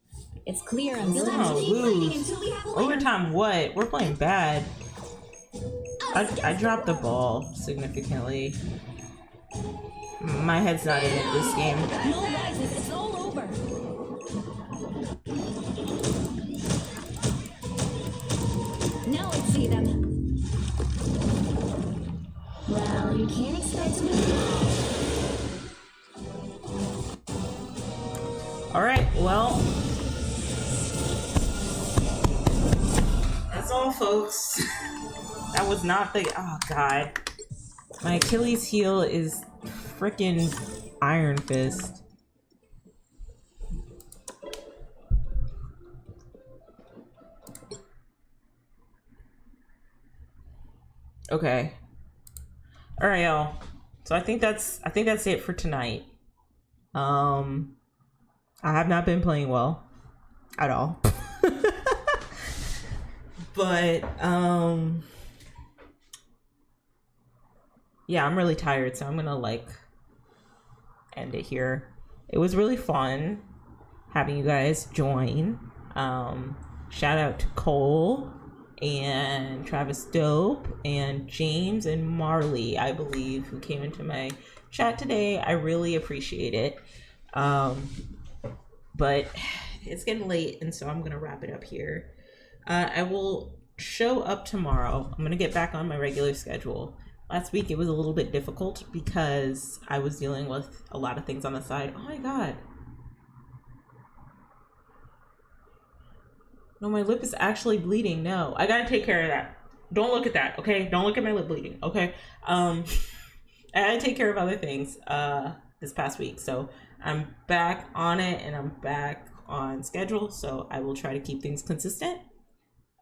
It's clear I'm You'll still have to Oh, keep fighting lose. until we have a winner. Overtime what? We're playing bad. I dropped the ball significantly. My head's not in it this game. no rises. It's all over. Now I see them. Well, you can't expect to win. Alright, well. That's all, folks. That was not the. Oh, God. My Achilles heel is freaking Iron Fist. Okay. All right, y'all. So I think that's it for tonight. I have not been playing well at all. But yeah, I'm really tired, so I'm gonna like end it here. It was really fun having you guys join. Shout out to Cole and Travis Dope and James and Marley, I believe, who came into my chat today. I really appreciate it. But it's getting late, and so I'm gonna wrap it up here. I will show up tomorrow. I'm gonna get back on my regular schedule. Last week it was a little bit difficult because I was dealing with a lot of things on the side. Oh my God. No, my lip is actually bleeding. No, I gotta take care of that. Don't look at that, okay? Don't look at my lip bleeding, okay? I had to take care of other things this past week. So I'm back on it and I'm back on schedule. So I will try to keep things consistent.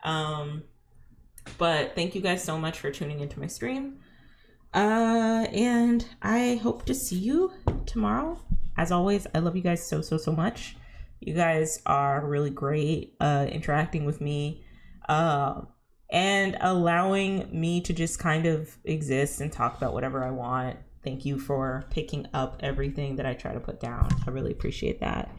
But thank you guys so much for tuning into my stream. And I hope to see you tomorrow. As always, I love you guys so much. You guys are really great, interacting with me, and allowing me to just kind of exist and talk about whatever I want. Thank you for picking up everything that I try to put down. I really appreciate that.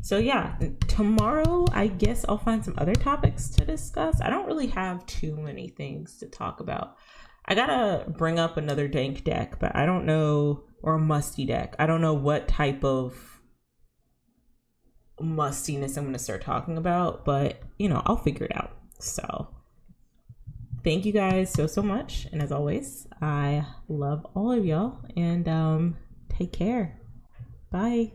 So yeah, tomorrow I guess I'll find some other topics to discuss. I don't really have too many things to talk about. I gotta bring up another dank deck, but I don't know, or a musty deck. I don't know what type of mustiness I'm gonna start talking about, but you know, I'll figure it out. So thank you guys so much, and as always, I love all of y'all, and take care. Bye.